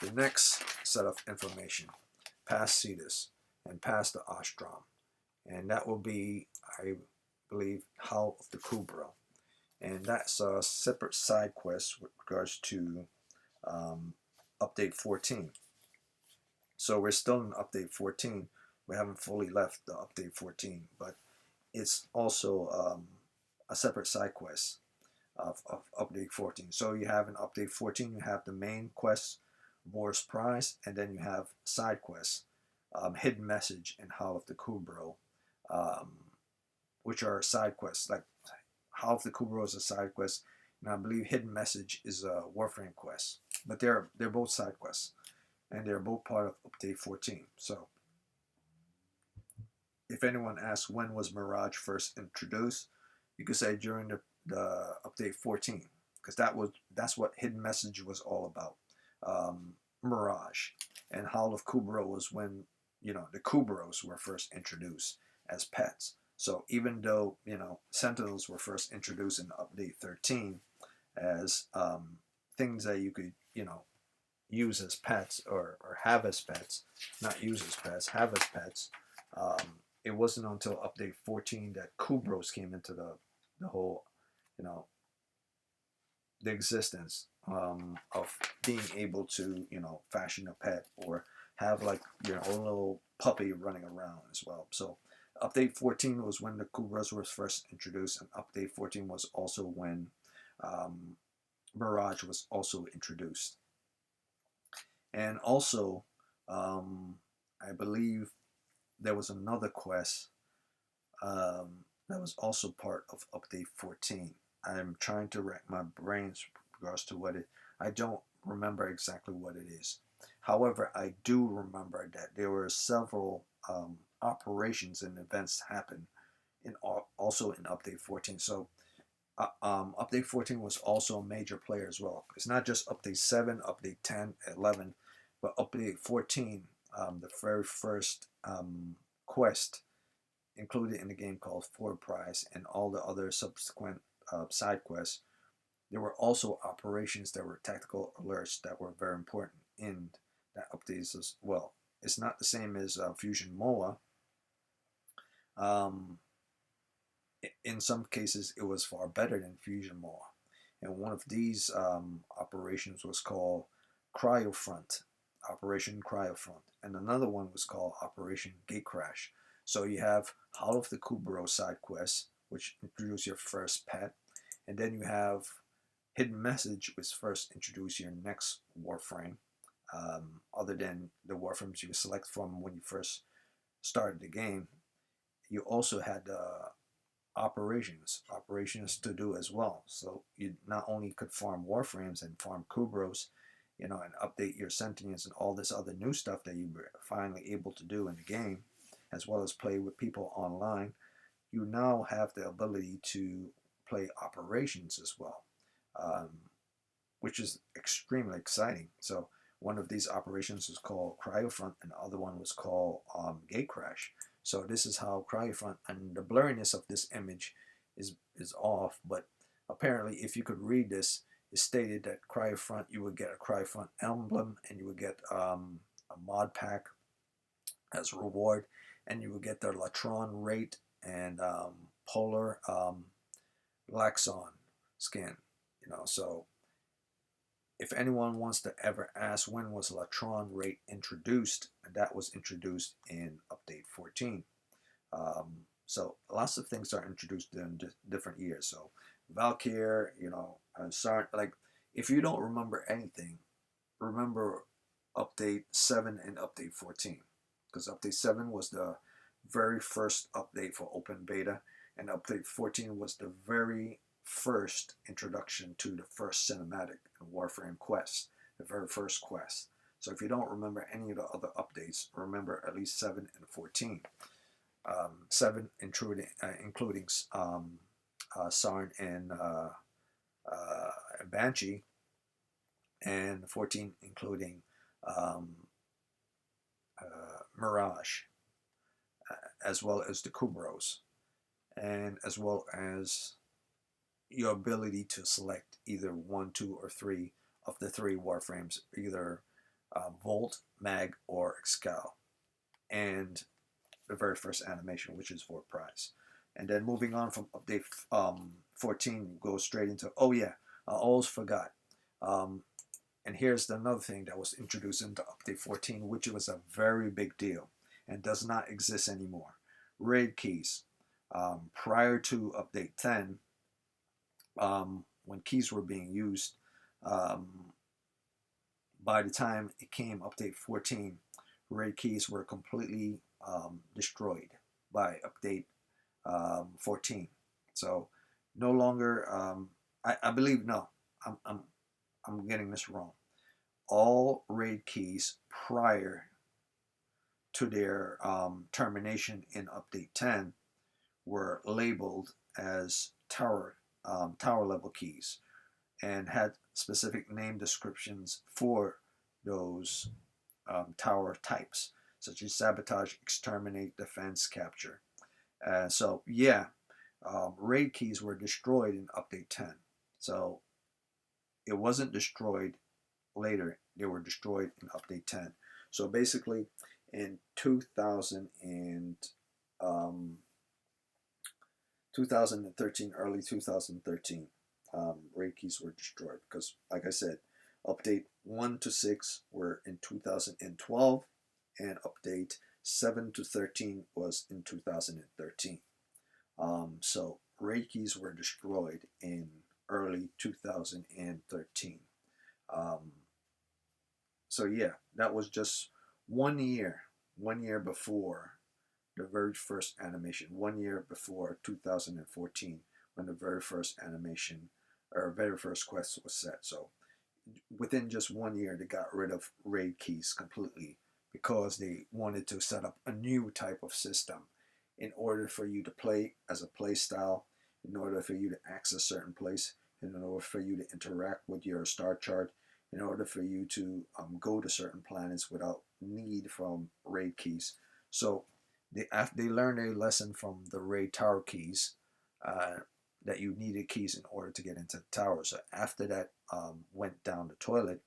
the next set of information, past Cetus and past the Ostrom. And that will be, I believe, Howl of the Kubra. And that's a separate side quest with regards to update 14. So we're still in update 14. We haven't fully left the update 14, but it's also a separate side quest of update 14. So you have in update 14, you have the main quest, Boar's Prize, and then you have side quests, Hidden Message and Howl of the Kubro, which are side quests. Like Howl of the Kubro is a side quest, and I believe Hidden Message is a Warframe quest. But they're both side quests, and they're both part of update 14. So if anyone asks when was Mirage first introduced, you could say during the update 14, because that's what Hidden Message was all about. Mirage, and Howl of Kubro was when the Kubros were first introduced as pets. So even though, Sentinels were first introduced in update 13 as things that you could, use as pets or have as pets, not use as pets, have as pets, it wasn't until update 14 that Kubros came into the whole, you know, the existence of being able to, fashion a pet or have like your own little puppy running around as well. So update 14 was when the Kubras were first introduced, and update 14 was also when Mirage was also introduced. And also, I believe there was another quest that was also part of update 14. I'm trying to rack my brains with regards to what it. I don't remember exactly what it is. However, I do remember that there were several operations and events happen also in update 14. So update 14 was also a major player as well. It's not just update 7, update 10, 11, but update 14, the very first quest included in the game called Ford Prize and all the other subsequent side quests. There were also operations that were tactical alerts that were very important in that updates as well. It's not the same as Fusion MOA. In some cases, it was far better than Fusion MOA. And one of these operations was called Cryofront, Operation Cryofront. And another one was called Operation Gatecrash. So you have Howl of the Kubro side quest, which introduce your first pet. And then you have Hidden Message, which first introduce your next Warframe, other than the Warframes you select from when you first started the game. You also had operations to do as well. So you not only could farm Warframes and farm Kubros, and update your sentience and all this other new stuff that you were finally able to do in the game, as well as play with people online. You now have the ability to play operations as well, which is extremely exciting. So one of these operations was called Cryofront, and the other one was called Gatecrash. So this is how Cryofront, and the blurriness of this image is off, but apparently if you could read this, it stated that Cryofront, you would get a Cryofront emblem, and you would get a mod pack as a reward, and you would get the Latron rate and Polar Laxon skin. So if anyone wants to ever ask when was Latron rate introduced, that was introduced in update 14. So lots of things are introduced in different years. So Valkyr, Sayrn, like if you don't remember anything, remember update 7 and update 14. Because update 7 was the very first update for open beta, and update 14 was the very first introduction to the first cinematic and Warframe quest, the very first quest. So if you don't remember any of the other updates, remember at least 7 and 14. 7 including Sayrn and Banshee, and 14 including Mirage, as well as the Kubros, and as well as your ability to select either 1, 2, or 3 of the 3 Warframes, either Volt, Mag, or Excal, and the very first animation, which is for prize. And then moving on from update 14, go straight into, oh yeah, I almost forgot. And here's another thing that was introduced into update 14, which was a very big deal and does not exist anymore. Raid keys. Prior to update 10, when keys were being used, by the time it came update 14, raid keys were completely destroyed by update 14. So no longer, I believe, no, I'm getting this wrong. All raid keys prior to their termination in update 10 were labeled as tower level keys and had specific name descriptions for those tower types. such as sabotage, exterminate, defense, capture. So yeah, raid keys were destroyed in update 10. So it wasn't destroyed later, they were destroyed in update 10. So basically in 2013, early 2013, raid keys were destroyed because, like I said, update 1 to 6 were in 2012, and update 7 to 13 was in 2013. So raid keys were destroyed in early 2013. Um, so yeah, that was just 1 year before the very first animation, 1 year before 2014, when the very first animation or very first quest was set. So within just 1 year, they got rid of raid keys completely because they wanted to set up a new type of system in order for you to play as a play style, in order for you to access certain place, in order for you to interact with your star chart, in order for you to go to certain planets without need from raid keys. So they learned a lesson from the raid tower keys, uh, that you needed keys in order to get into the tower. So after that went down the toilet,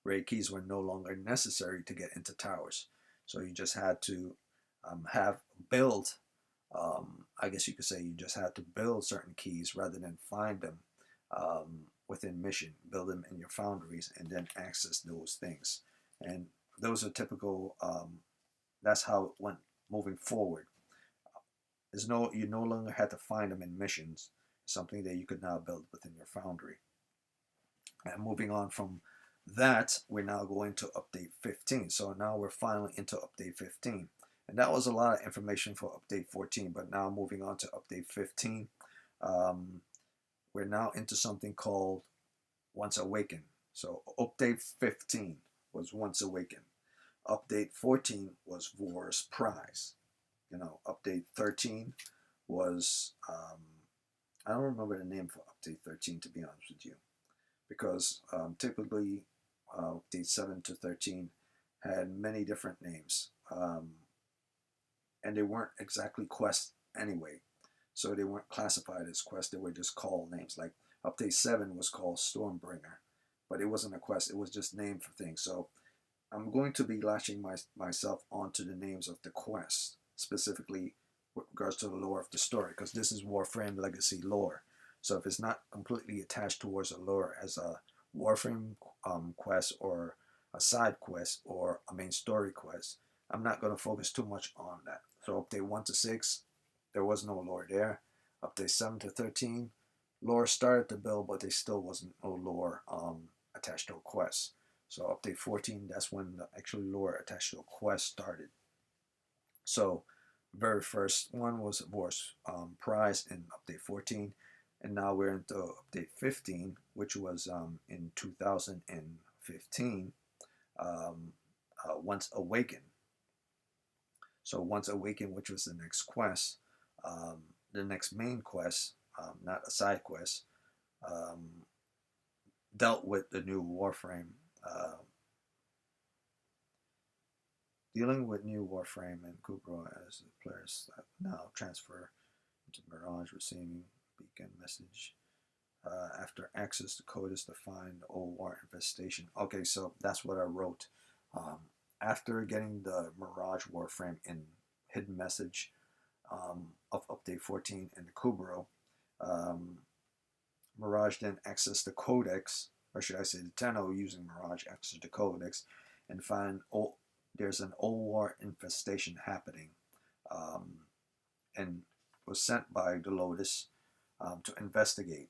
raid keys were no longer necessary to get into towers. So you just had to have build. I guess you could say you just had to build certain keys rather than find them within mission. Build them in your foundries and then access those things. And those are typical. That's how it went moving forward. You no longer had to find them in missions. Something that you could now build within your foundry. And moving on from that, we're now going to update 15. So now we're finally into update 15. And that was a lot of information for update 14. But now moving on to update 15, we're now into something called Once Awakened. So update 15 was Once Awakened. Update 14 was War's Prize. Update 13 was, I don't remember the name for update 13, to be honest with you, because typically update 7 to 13 had many different names, and they weren't exactly quests anyway, so they weren't classified as quests. They were just called names. Like update 7 was called Stormbringer, but it wasn't a quest, it was just named for things. So I'm going to be latching myself onto the names of the quests, specifically with regards to the lore of the story, because this is Warframe Legacy Lore. So if it's not completely attached towards a lore as a Warframe quest or a side quest or a main story quest, I'm not going to focus too much on that. So update 1 to 6, there was no lore there. Update 7 to 13, lore started to build, but there still wasn't no lore attached to a quest. So update 14, that's when the actual lore attached to a quest started. So very first one was War's Prize in update 14, and now we're into update 15, which was in 2015, Once Awakened. So Once Awakened, which was the next quest, the next main quest, not a side quest, dealt with the new Warframe. Dealing with new Warframe and Kubro as the players now transfer into Mirage, receiving beacon message after access to code is to find the old war infestation. Okay, so that's what I wrote. After getting the Mirage Warframe in hidden message of update 14 and the Kubro, Mirage then accessed the codex, or should I say the Tenno using Mirage accessed the codex and find there's an old war infestation happening, and was sent by the Lotus to investigate.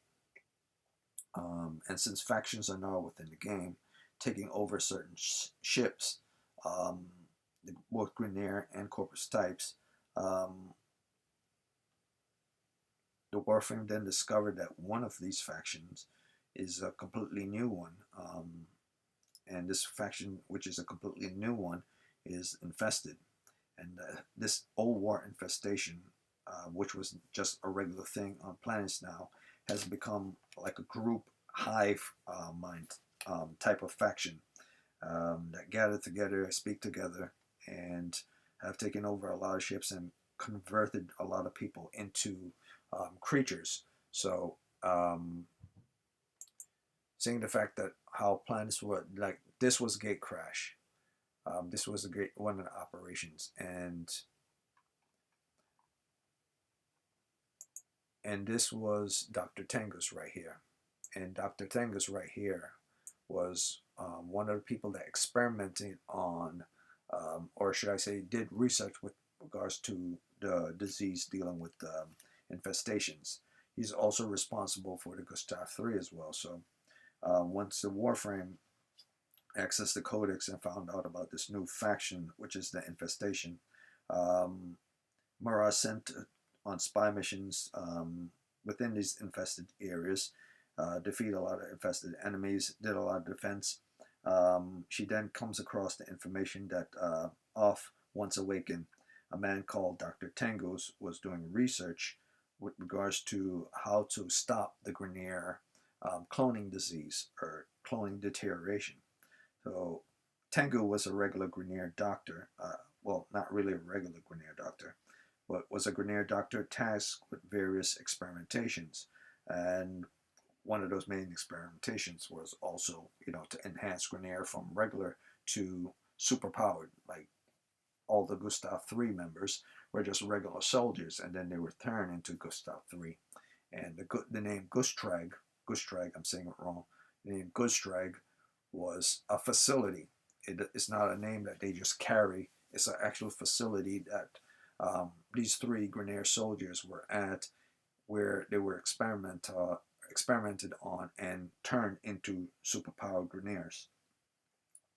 And since factions are now within the game, taking over certain ships, both Grineer and Corpus types, the Warframe then discovered that one of these factions is a completely new one. And this faction, which is a completely new one, is infested. And this old war infestation, which was just a regular thing on planets now, has become like a group hive mind type of faction that gather together, speak together, and have taken over a lot of ships and converted a lot of people into creatures. So seeing the fact that how planets were like, this was Gate Crash. This was a great one of the operations, and this was Dr. Tengus right here. And Dr. Tengus right here was one of the people that experimented on, or should I say, did research with regards to the disease dealing with infestations. He's also responsible for the Gustav 3 as well. So once the Warframe accessed the Codex and found out about this new faction, which is the infestation, Mirage sent on spy missions within these infested areas, defeat a lot of infested enemies, did a lot of defense. She then comes across the information that off Once Awakened, a man called Dr. Tengus was doing research with regards to how to stop the Grineer cloning disease or cloning deterioration. So Tengu was a regular Grineer doctor, well, not really a regular Grineer doctor, but was a Grineer doctor tasked with various experimentations. And one of those main experimentations was also, to enhance Grineer from regular to superpowered. Like all the Gustav 3 members were just regular soldiers, and then they were turned into Gustav 3. And the name Gustrag, I'm saying it wrong, the name Gustrag was a facility. It's not a name that they just carry. It's an actual facility that these 3 Grineer soldiers were at, where they were experimented on and turned into superpowered Grineers.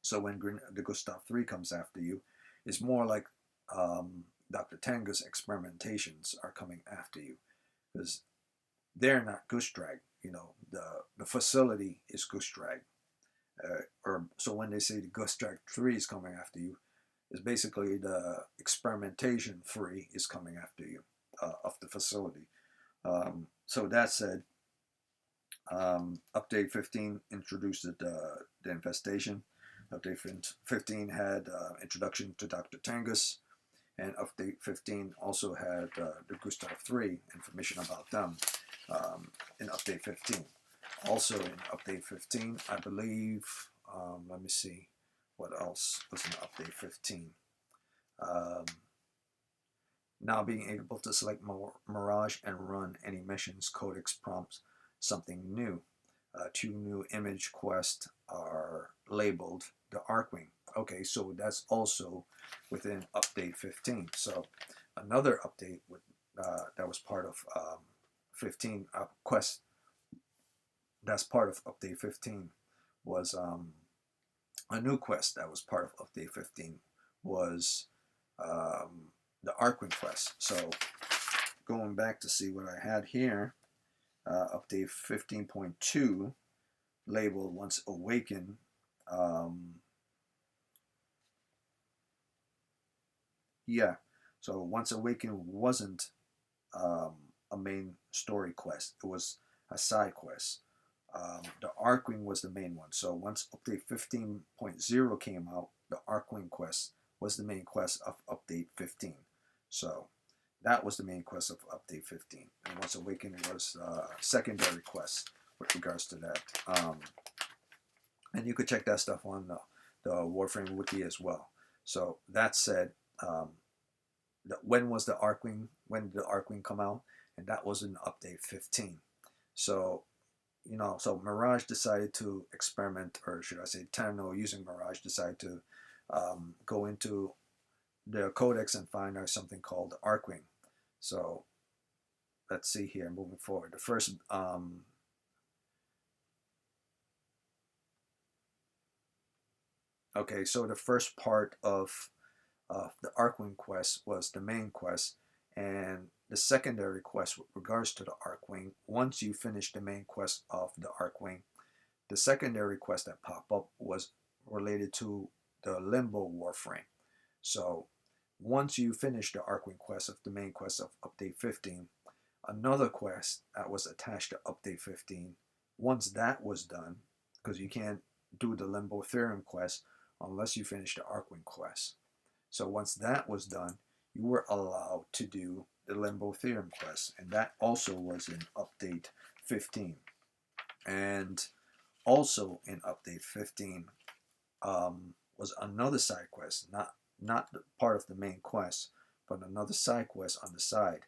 So when the Gustav 3 comes after you, it's more like Dr. Tengus experimentations are coming after you, because they're not Gustrag. The facility is Gustrag. So when they say the Gustrag 3 is coming after you, it's basically the experimentation 3 is coming after you of the facility. So that said, Update 15 introduced the infestation. Update 15 had introduction to Dr. Tengus, and Update 15 also had the Gustav 3 information about them in Update 15. Also in Update 15, I believe, let me see, what else was in Update 15? Now being able to select Mirage and run any missions, Codex prompts something new. 2 new image quests are labeled the Archwing. Okay, so that's also within Update 15. So another update that was part of 15 quest that's part of Update 15 was a new quest that was part of Update 15 was the Archwing quest. So going back to see what I had here, Update 15.2 labeled Once Awakened. Yeah, so Once Awakened wasn't a main story quest. It was a side quest. The Archwing was the main one. So once Update 15.0 came out, the Archwing quest was the main quest of Update 15. So that was the main quest of Update 15. And Once Awakened was secondary quest with regards to that. And you could check that stuff on the Warframe wiki as well. So that said, when was the Archwing? When did the Archwing come out? And that was in Update 15. So so Mirage decided to experiment, or should I say Tenno using Mirage decided to go into the Codex and find out something called the Archwing. So let's see here, moving forward. The first okay, so the first part of the Archwing quest was the main quest, and the secondary quest with regards to the Archwing, once you finish the main quest of the Archwing, the secondary quest that popped up was related to the Limbo Warframe. So once you finish the Archwing quest of the main quest of Update 15, another quest that was attached to Update 15, once that was done, because you can't do the Limbo Theorem quest unless you finish the Archwing quest. So once that was done, you were allowed to do the Limbo Theorem quest, and that also was in update 15. And also in update 15 was another side quest, not part of the main quest, but another side quest on the side.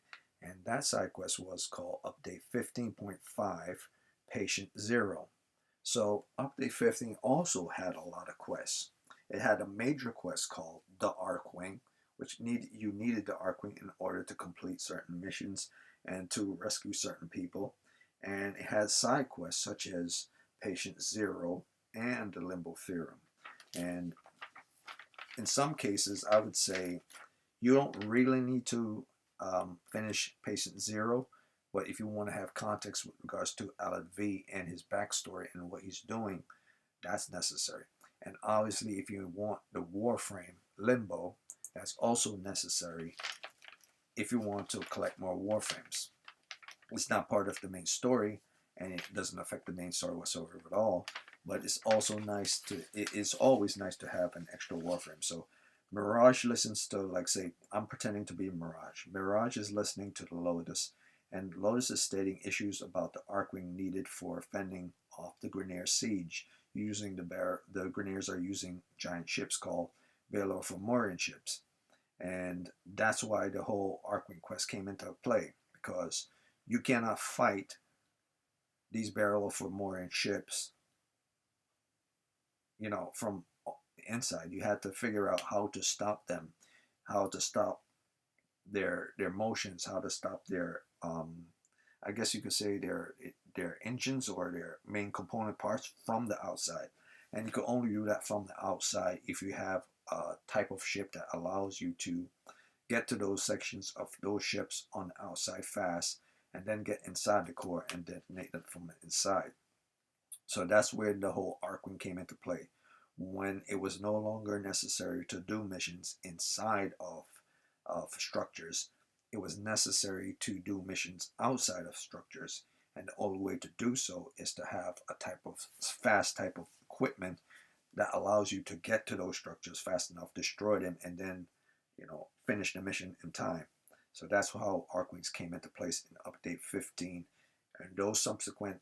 And that side quest was called update 15.5 Patient Zero. So update 15 also had a lot of quests. It had a major quest called the Archwing, which you needed the Archwing in order to complete certain missions and to rescue certain people. And it had side quests such as Patient Zero and the Limbo Theorem. And in some cases, I would say you don't really need to finish Patient Zero, but if you want to have context with regards to Alad V and his backstory and what he's doing, that's necessary. And obviously, if you want the Warframe Limbo, that's also necessary if you want to collect more Warframes. It's not part of the main story, and it doesn't affect the main story whatsoever at all. But it's also nice to. It's always nice to have an extra Warframe. So Mirage listens to, like, say, I'm pretending to be Mirage. Mirage is listening to the Lotus, and Lotus is stating issues about the Archwing needed for fending off the Grineer siege. Using the Grineers are using giant ships called Baylor Fomorian ships, and that's why the whole Archwing quest came into play, because you cannot fight these Baylor Fomorian ships, from inside. You had to figure out how to stop them, how to stop their motions, how to stop their I guess you could say their engines or their main component parts from the outside. And you can only do that from the outside if you have a type of ship that allows you to get to those sections of those ships on the outside fast, and then get inside the core and detonate them from the inside. So that's where the whole Archwing came into play. When it was no longer necessary to do missions inside of structures, it was necessary to do missions outside of structures. And the only way to do so is to have a fast type of equipment that allows you to get to those structures fast enough, destroy them, and then, finish the mission in time. So that's how Archwings came into place in Update 15. And those subsequent,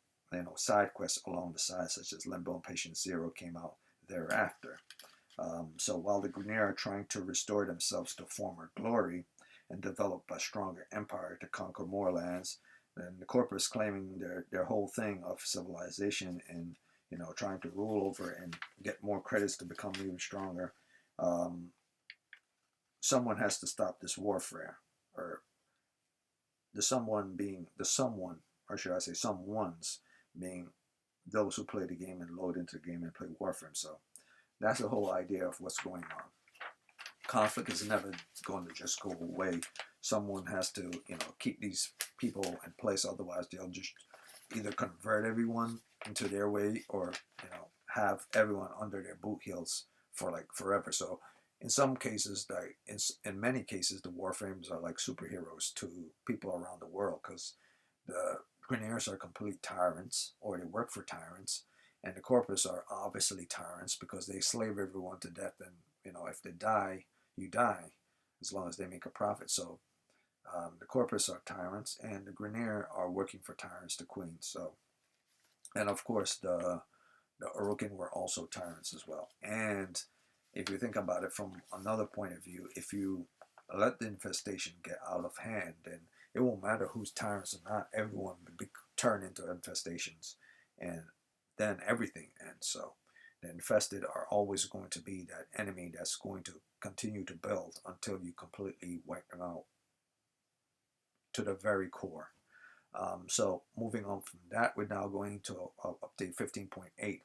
side quests along the side, such as Limbo and Patient Zero, came out thereafter. So while the Grineer are trying to restore themselves to former glory and develop a stronger empire to conquer more lands, then the Corpus claiming their whole thing of civilization and trying to rule over and get more credits to become even stronger. Someone has to stop this warfare, or the someone being the someone, or should I say someone's being those who play the game and load into the game and play Warframe. So that's the whole idea of what's going on. Conflict is never going to just go away. Someone has to, keep these people in place. Otherwise, they'll just either convert everyone into their way, or have everyone under their boot heels for like forever. So in some cases, in many cases, the Warframes are like superheroes to people around the world, because the Grineers are complete tyrants, or they work for tyrants, and the Corpus are obviously tyrants because they slave everyone to death, and if they die, you die, as long as they make a profit. So the Corpus are tyrants, and the Grineer are working for tyrants, the queens. So, and of course the Orokin were also tyrants as well. And if you think about it from another point of view, if you let the infestation get out of hand, then it won't matter who's tyrants or not. Everyone will be turned into infestations, and then everything ends. So the infested are always going to be that enemy that's going to continue to build until you completely wipe them out to the very core. So moving on from that, we're now going to update 15.8.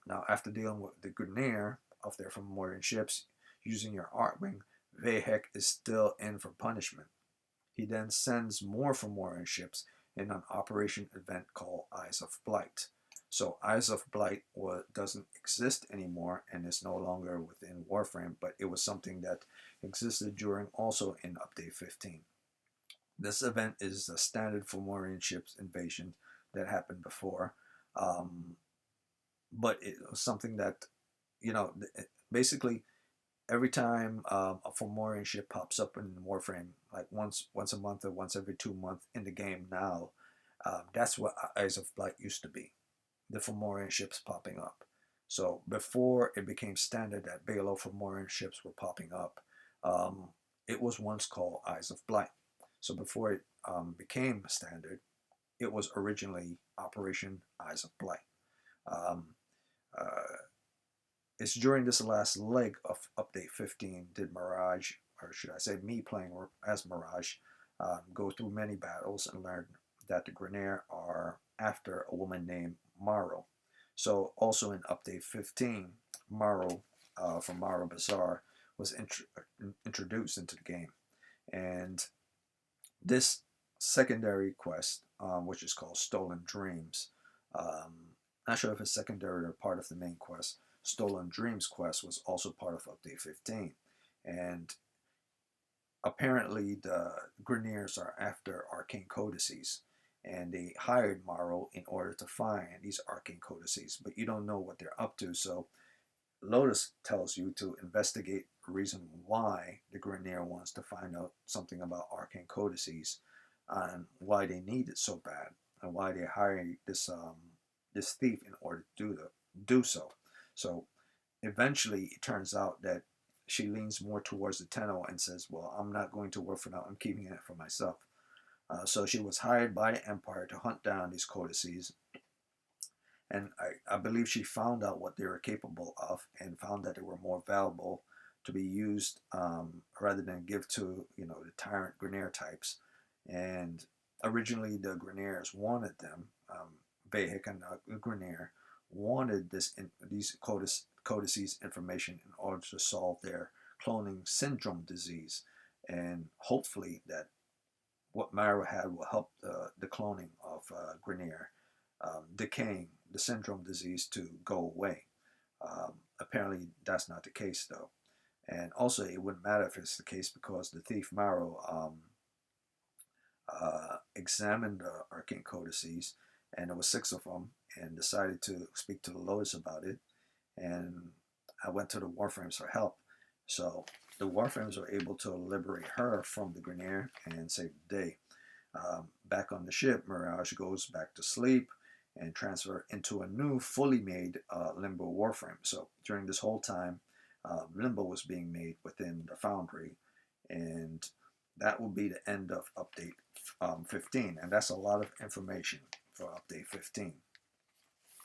Now, after dealing with the Grineer of their Fomorian ships using your Archwing, Vahek is still in for punishment. He then sends more Fomorian ships in an operation event called Eyes of Blight. So Eyes of Blight doesn't exist anymore and is no longer within Warframe, but it was something that existed during also in Update 15. This event is a standard Fomorian ships invasion that happened before, but it was something that, basically every time a Fomorian ship pops up in Warframe, like once a month or once every 2 months in the game now, that's what Eyes of Blight used to be. The Fomorian ships popping up. So before it became standard that Balo Fomorian ships were popping up, um, it was once called Eyes of Blight. So before it became standard, it was originally Operation Eyes of Blight. Um, uh, it's during this last leg of Update 15 did Mirage, or should I say me playing as Mirage, go through many battles and learn that the Grineer are after a woman named Maro. So also in Update 15, Maro from Maro Bazaar was introduced into the game. And this secondary quest, which is called Stolen Dreams, not sure if it's secondary or part of the main quest. Stolen Dreams quest was also part of Update 15. And apparently the Grineers are after arcane codices. And they hired Maro in order to find these arcane codices. But you don't know what they're up to. So Lotus tells you to investigate the reason why the Grineer wants to find out something about arcane codices and why they need it so bad and why they hire this thief in order to do so. So eventually it turns out that she leans more towards the tenno and says, well, I'm not going to work for now. I'm keeping it for myself. So she was hired by the Empire to hunt down these codices. And I believe she found out what they were capable of and found that they were more valuable to be used rather than give to, the tyrant Grineer types. And originally the Grineers wanted them, Vahik and Grineer wanted these codices information in order to solve their cloning syndrome disease. And hopefully that what Mara had will help the cloning of Grineer, decaying the syndrome disease to go away. Apparently that's not the case though. And also it wouldn't matter if it's the case because the thief Maro examined the arcane codices, and there was 6 of them, and decided to speak to the Lotus about it. And I went to the Warframes for help. So the Warframes were able to liberate her from the Grineer and save the day. Back on the ship, Mirage goes back to sleep and transfer into a new fully made Limbo Warframe. So during this whole time, Limbo was being made within the Foundry, and that will be the end of Update 15, and that's a lot of information for Update 15.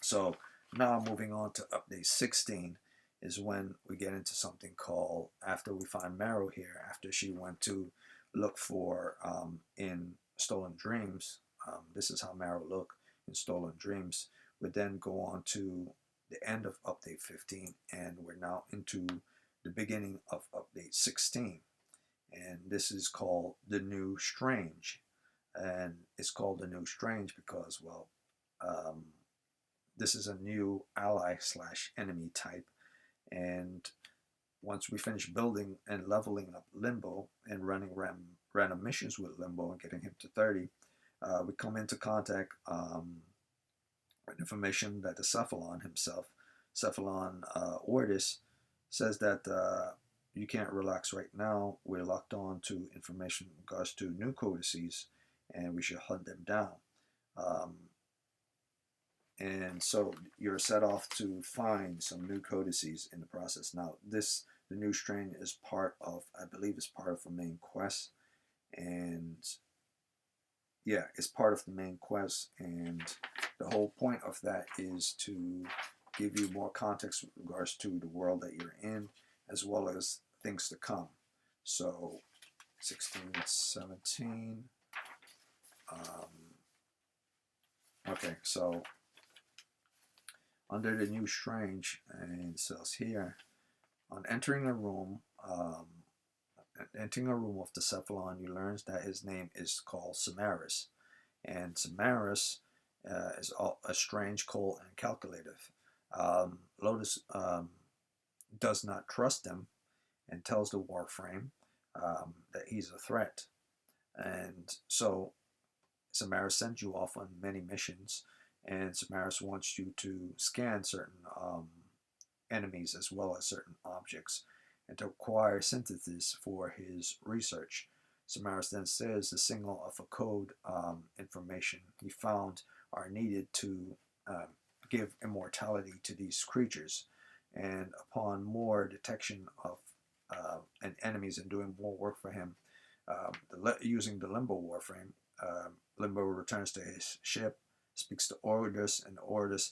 So now moving on to Update 16 is when we get into something called, after we find Maro here, after she went to look for in Stolen Dreams, this is how Maro looked in Stolen Dreams. We then go on to the end of Update 15, and we're now into the beginning of Update 16. And this is called The New Strange. And it's called The New Strange because, well, this is a new ally / enemy type. And once we finish building and leveling up Limbo and running random missions with Limbo and getting him to 30, we come into contact with information that the Cephalon himself, Cephalon Ordis, says that you can't relax right now. We're locked on to information in regards to new codices, and we should hunt them down. And so you're set off to find some new codices in the process. Now, the new strain is part of, I believe it's part of the main quest. And yeah, it's part of the main quest. And the whole point of that is to give you more context with regards to the world that you're in, as well as things to come. So 16, 17. Okay, so under the new strange, and it says here, on entering a room of the Cephalon, you learn that his name is called Simaris, and Simaris is a strange, cold, and calculative. Lotus does not trust him and tells the Warframe that he's a threat, and so Simaris sends you off on many missions. And Simaris wants you to scan certain enemies as well as certain objects. and to acquire synthesis for his research. Simaris then says the signal of a code information he found are needed to um, give immortality to these creatures. And upon more detection of enemies and doing more work for him, using the Limbo Warframe, Limbo returns to his ship, speaks to Ordus, and Ordus,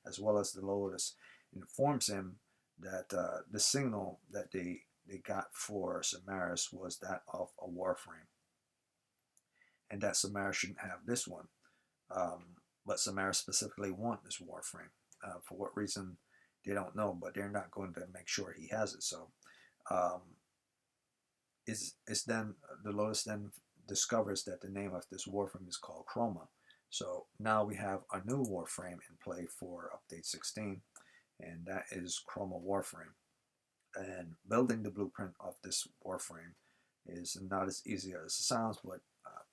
as well as the Lotus, informs him that the signal that they got for Simaris was that of a Warframe, and that Simaris shouldn't have this one. But Simaris specifically want this Warframe. For what reason, they don't know, but they're not going to make sure he has it. So, it's then the Lotus then discovers that the name of this Warframe is called Chroma. So now we have a new Warframe in play for update 16, and that is Chroma Warframe. And building the blueprint of this Warframe is not as easy as it sounds, but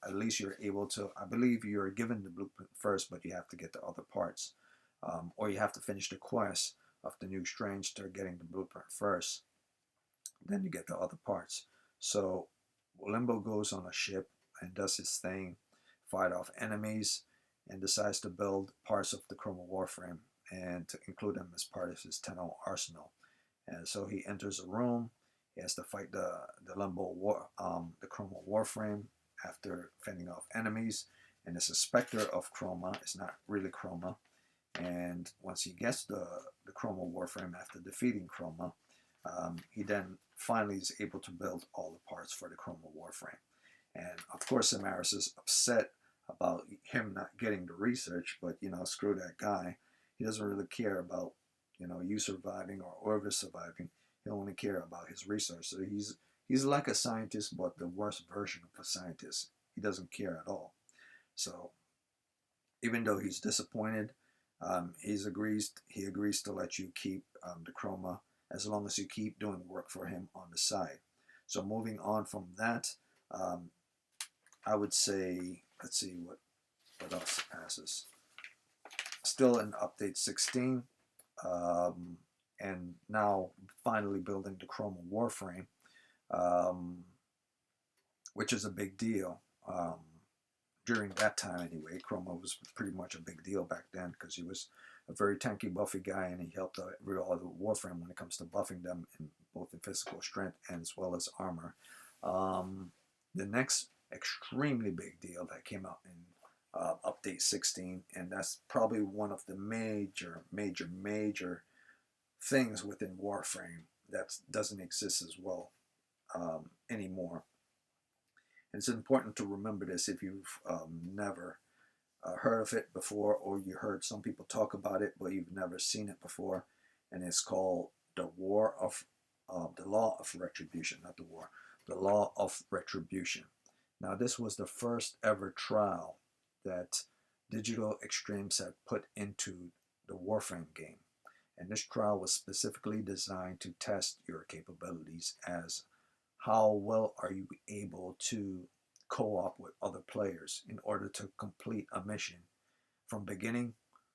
at least you're able to, I believe you're given the blueprint first, but you have to get the other parts. Or you have to finish the quest of the new strange to getting the blueprint first. Then you get the other parts. So Limbo goes on a ship and does his thing, fight off enemies, and decides to build parts of the Chroma Warframe and to include them as part of his tenno arsenal. And so he enters a room. He has to fight the Chroma Warframe after fending off enemies. And it's a specter of Chroma. It's not really Chroma. And once he gets the Chroma Warframe after defeating Chroma, he then finally is able to build all the parts for the Chroma Warframe. And of course, Simaris is upset about him not getting the research, but screw that guy. He doesn't really care about you surviving or Orvis surviving. He'll only care about his research. So he's like a scientist, but the worst version of a scientist. He doesn't care at all. So even though he's disappointed, he agrees to let you keep the Chroma as long as you keep doing work for him on the side. So moving on from that, I would say, let's see what else passes. Still in update 16, and now finally building the Chroma Warframe, which is a big deal. During that time anyway, Chroma was pretty much a big deal back then because he was a very tanky, buffy guy, and he helped every other Warframe when it comes to buffing them in both in physical strength and as well as armor. The next extremely big deal that came out in update 16, and that's probably one of the major things within Warframe that doesn't exist as well anymore. And it's important to remember this if you've never heard of it before, or you heard some people talk about it, but you've never seen it before. And it's called the Law of Retribution, not the war, the Law of Retribution. Now, this was the first ever trial that Digital Extremes had put into the Warframe game. And this trial was specifically designed to test your capabilities as how well are you able to co-op with other players in order to complete a mission from beginning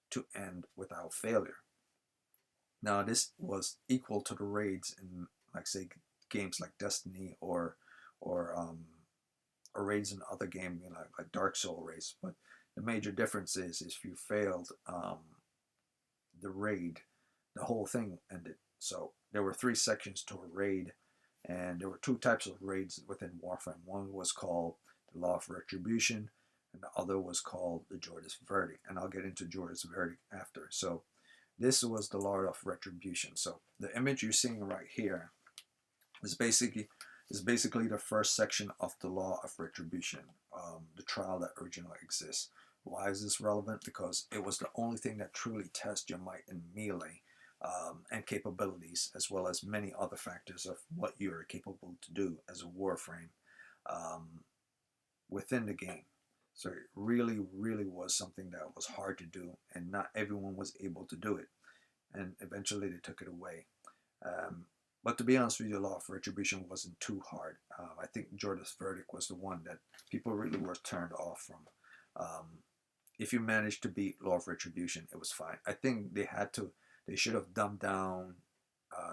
to end without failure. Now, this was equal to the raids in, like, say, games like Destiny or raids in other games, like Dark Soul raids. But the major difference is if you failed the raid, the whole thing ended. So there were 3 sections to a raid, and there were 2 types of raids within Warframe. One was called the Law of Retribution, and the other was called the Jordas Verdict. And I'll get into Jordas Verdict after. So this was the Law of Retribution. So the image you're seeing right here is basically the first section of the Law of Retribution, the trial that originally exists. Why is this relevant? Because it was the only thing that truly tests your might in melee and capabilities, as well as many other factors of what you're capable to do as a Warframe within the game. So it really was something that was hard to do, and not everyone was able to do it. And eventually they took it away. But to be honest with you, the Law of Retribution wasn't too hard. I think Jordas Verdict was the one that people really were turned off from. If you managed to beat Law of Retribution, it was fine. I think they should have dumbed down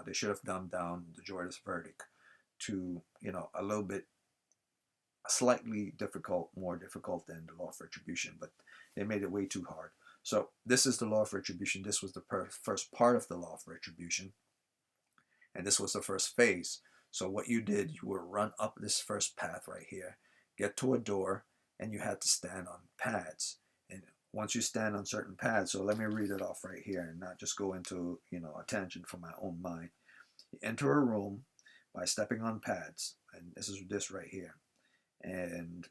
They should have dumbed down the Jordas Verdict to, you know, a little bit slightly difficult, more difficult than the Law of Retribution, but they made it way too hard. So this is the Law of Retribution. This was the first part of the Law of Retribution, and this was the first phase. So what you did, you would run up this first path right here, get to a door, and you had to stand on pads. And once you stand on certain pads, so let me read it off right here and not just go into, you know, a tangent from my own mind. You enter a room by stepping on pads, and this is this right here. And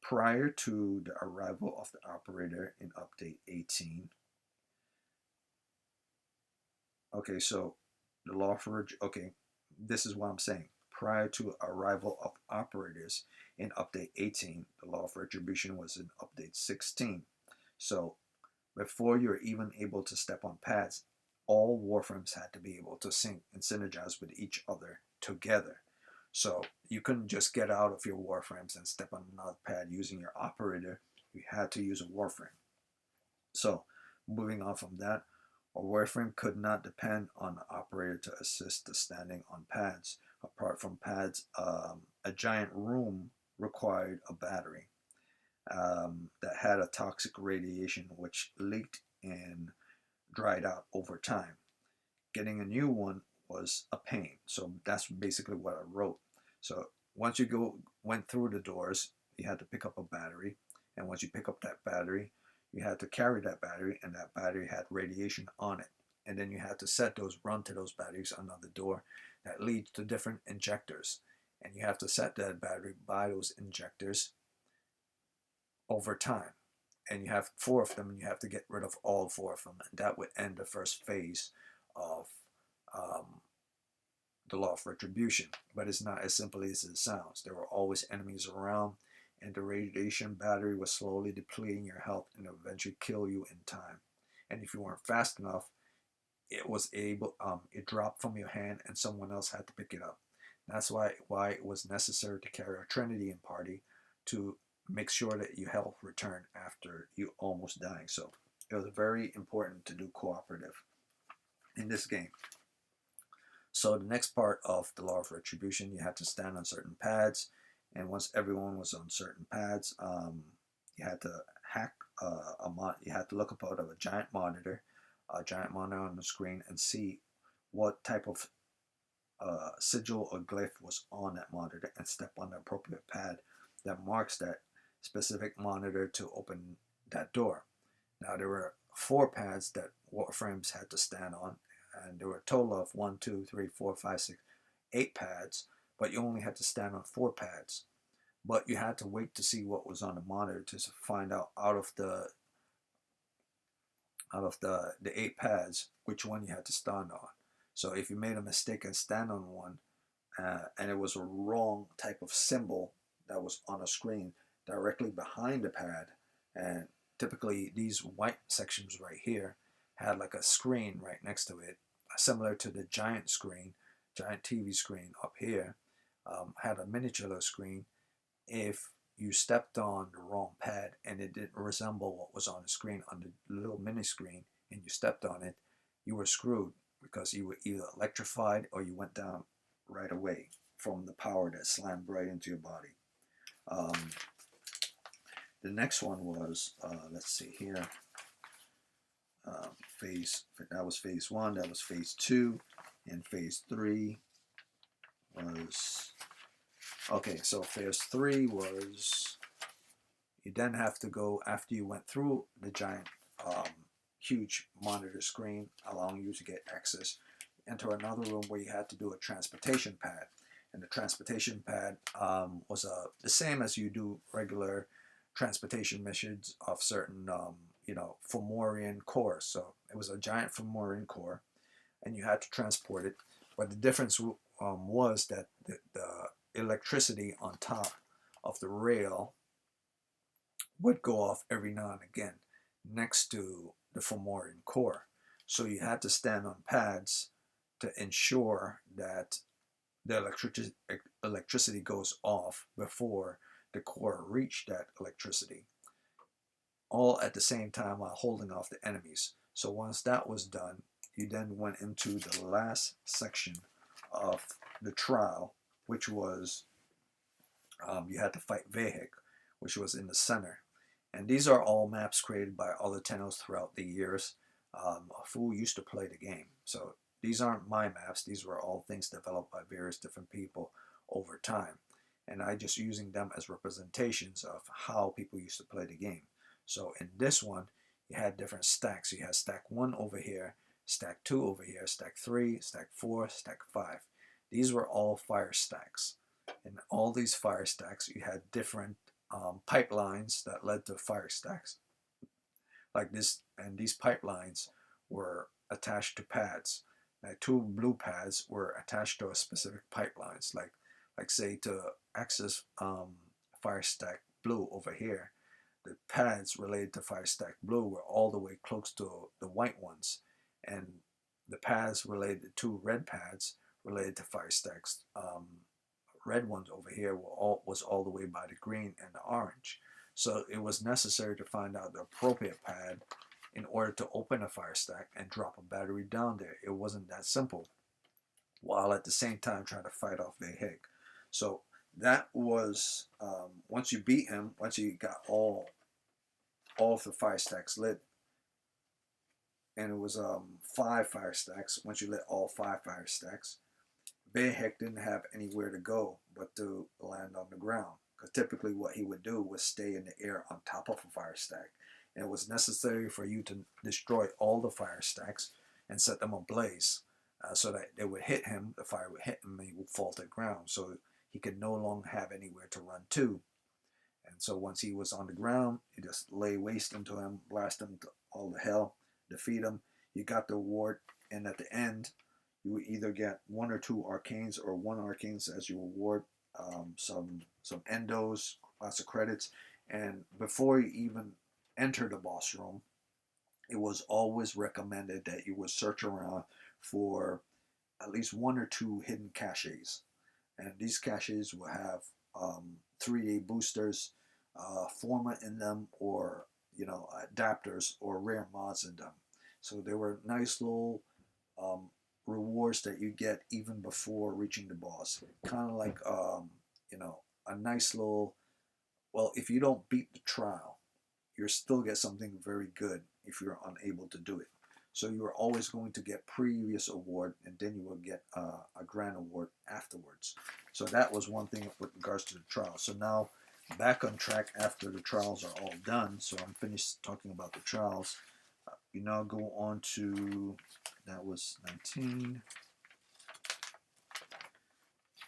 prior to the arrival of the operator in update 18, okay, so the law for, okay, this is what I'm saying. Prior to arrival of operators in update 18, the Law of Retribution was in update 16. So before you're even able to step on pads, all Warframes had to be able to sync and synergize with each other together. So you couldn't just get out of your Warframes and step on another pad using your operator. You had to use a Warframe. So moving on from that, a Warframe could not depend on the operator to assist the standing on pads. Apart from pads, a giant room required a battery that had a toxic radiation which leaked and dried out over time. Getting a new one was a pain. So that's basically what I wrote. So once you went through the doors, you had to pick up a battery, and once you pick up that battery, you had to carry that battery, and that battery had radiation on it. And then you had to run to those batteries on the door that leads to different injectors. And you have to set that battery by those injectors over time. And you have 4 of them, and you have to get rid of all 4 of them. And that would end the first phase of the Law of Retribution. But it's not as simple as it sounds. There were always enemies around, and the radiation battery was slowly depleting your health and eventually kill you in time. And if you weren't fast enough, it dropped from your hand and someone else had to pick it up. That's why it was necessary to carry a Trinity in party to make sure that your health returned after you almost dying. So it was very important to do cooperative in this game. So the next part of the Law of Retribution, you had to stand on certain pads, and once everyone was on certain pads, you had to hack you had to look up out of a giant monitor on the screen and see what type of sigil or glyph was on that monitor and step on the appropriate pad that marks that specific monitor to open that door. Now there were 4 pads that Warframes had to stand on, and there were a total of 1, 2, 3, 4, 5, 6, 8 pads, but you only had to stand on 4 pads. But you had to wait to see what was on the monitor to find out of the 8 pads which one you had to stand on. So if you made a mistake and stand on one, and it was a wrong type of symbol that was on a screen directly behind the pad, and typically these white sections right here had like a screen right next to it, similar to the giant TV screen up here, had a miniature screen. If you stepped on the wrong pad and it didn't resemble what was on the screen, on the little mini screen, and you stepped on it, you were screwed, because you were either electrified or you went down right away from the power that slammed right into your body. The next one was, let's see here, that was phase 1, that was phase 2, and phase 3 was, okay, so phase 3 was, you then have to go, after you went through the giant, huge monitor screen allowing you to get access, enter another room where you had to do a transportation pad. And the transportation pad was the same as you do regular transportation missions of certain, Fomorian cores. So it was a giant Fomorian core, and you had to transport it. But the difference was that the electricity on top of the rail would go off every now and again next to the Fomorian core. So you had to stand on pads to ensure that the electricity goes off before the core reached that electricity, all at the same time while holding off the enemies. So once that was done, you then went into the last section of the trial, which was you had to fight Phage, which was in the center. And these are all maps created by other tennos throughout the years who used to play the game. So these aren't my maps. These were all things developed by various different people over time. And I just using them as representations of how people used to play the game. So in this one, you had different stacks. You had stack 1 over here, stack 2 over here, stack 3, stack 4, stack 5. These were all fire stacks. In all these fire stacks, you had different pipelines that led to fire stacks like this, and these pipelines were attached to pads. Like 2 blue pads were attached to a specific pipelines, like say to access fire stack blue over here, the pads related to fire stack blue were all the way close to the white ones, and the pads related to red pads related to fire stacks red ones over here was all the way by the green and the orange. So it was necessary to find out the appropriate pad in order to open a fire stack and drop a battery down there. It wasn't that simple, while at the same time trying to fight off Phage. So that was, once you beat him, once you got all of the fire stacks lit, and it was 5 fire stacks, once you lit all 5 fire stacks, Phage didn't have anywhere to go but to land on the ground. Because typically what he would do was stay in the air on top of a fire stack. And it was necessary for you to destroy all the fire stacks and set them ablaze so that they would hit him, the fire would hit him, and he would fall to the ground. So he could no longer have anywhere to run to. And so once he was on the ground, you just lay waste into him, blast him to all the hell, defeat him. You got the award, and at the end, you would either get 1 or 2 arcanes or 1 arcanes as your reward, some endos, lots of credits. And before you even enter the boss room, it was always recommended that you would search around for at least 1 or 2 hidden caches. And these caches will have 3-day boosters, forma in them, or adapters or rare mods in them. So they were nice little rewards that you get even before reaching the boss. Kind of like a nice little, well, if you don't beat the trial, you still get something very good if you're unable to do it. So you are always going to get previous award, and then you will get a grand award afterwards. So that was one thing with regards to the trial. So now back on track after the trials are all done. So I'm finished talking about the trials. We now go on to, that was 19.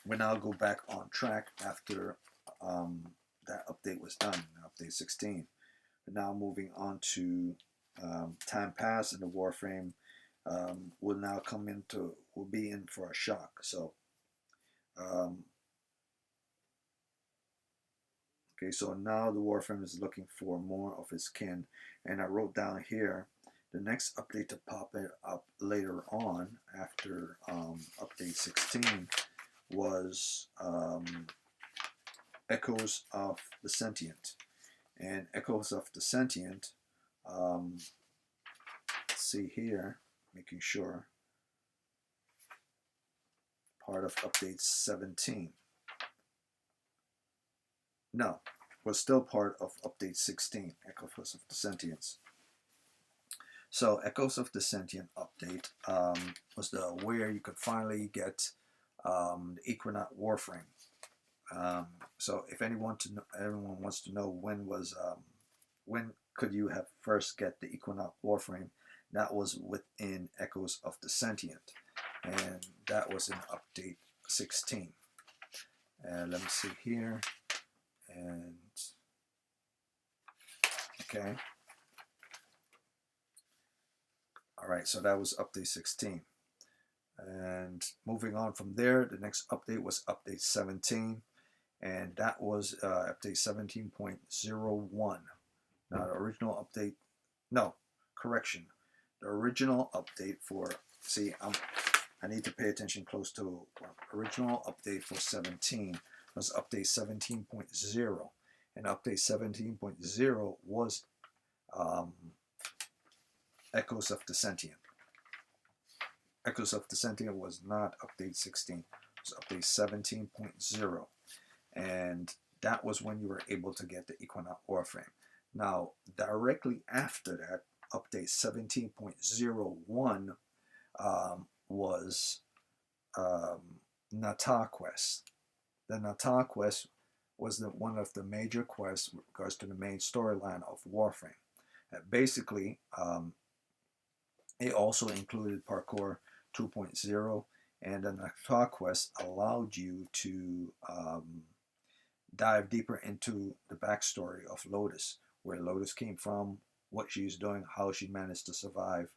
We now go back on track after that update was done, update 16. We're now moving on to time pass, and the Warframe will now will be in for a shock. So, okay, so now the Warframe is looking for more of his kin, and I wrote down here the next update to pop it up later on after update 16 was Echoes of the Sentient. And Echoes of the Sentient, let's see here, making sure, part of update 17. No, was still part of update 16, Echoes of the Sentience. So Echoes of the Sentient update was where you could finally get the Equinox Warframe. So if everyone wants to know when could you have first get the Equinox Warframe, that was within Echoes of the Sentient, and that was in update 16. And let me see here, and okay. Alright, so that was update 16. And moving on from there, the next update was update 17. And that was update 17.01. Now the original update, no, correction. The original update for, I need to pay attention close to original update for 17 was update 17.0. And update 17.0 was Echoes of the Sentient. Echoes of the Sentient was not update 16, it was update 17.0, and that was when you were able to get the Equinox Warframe. Now, directly after that, update 17.01 was Nata Quest. The Nata Quest was one of the major quests with regards to the main storyline of Warframe. Basically, it also included Parkour 2.0, and the Nata Quest allowed you to dive deeper into the backstory of Lotus, where Lotus came from, what she's doing, how she managed to survive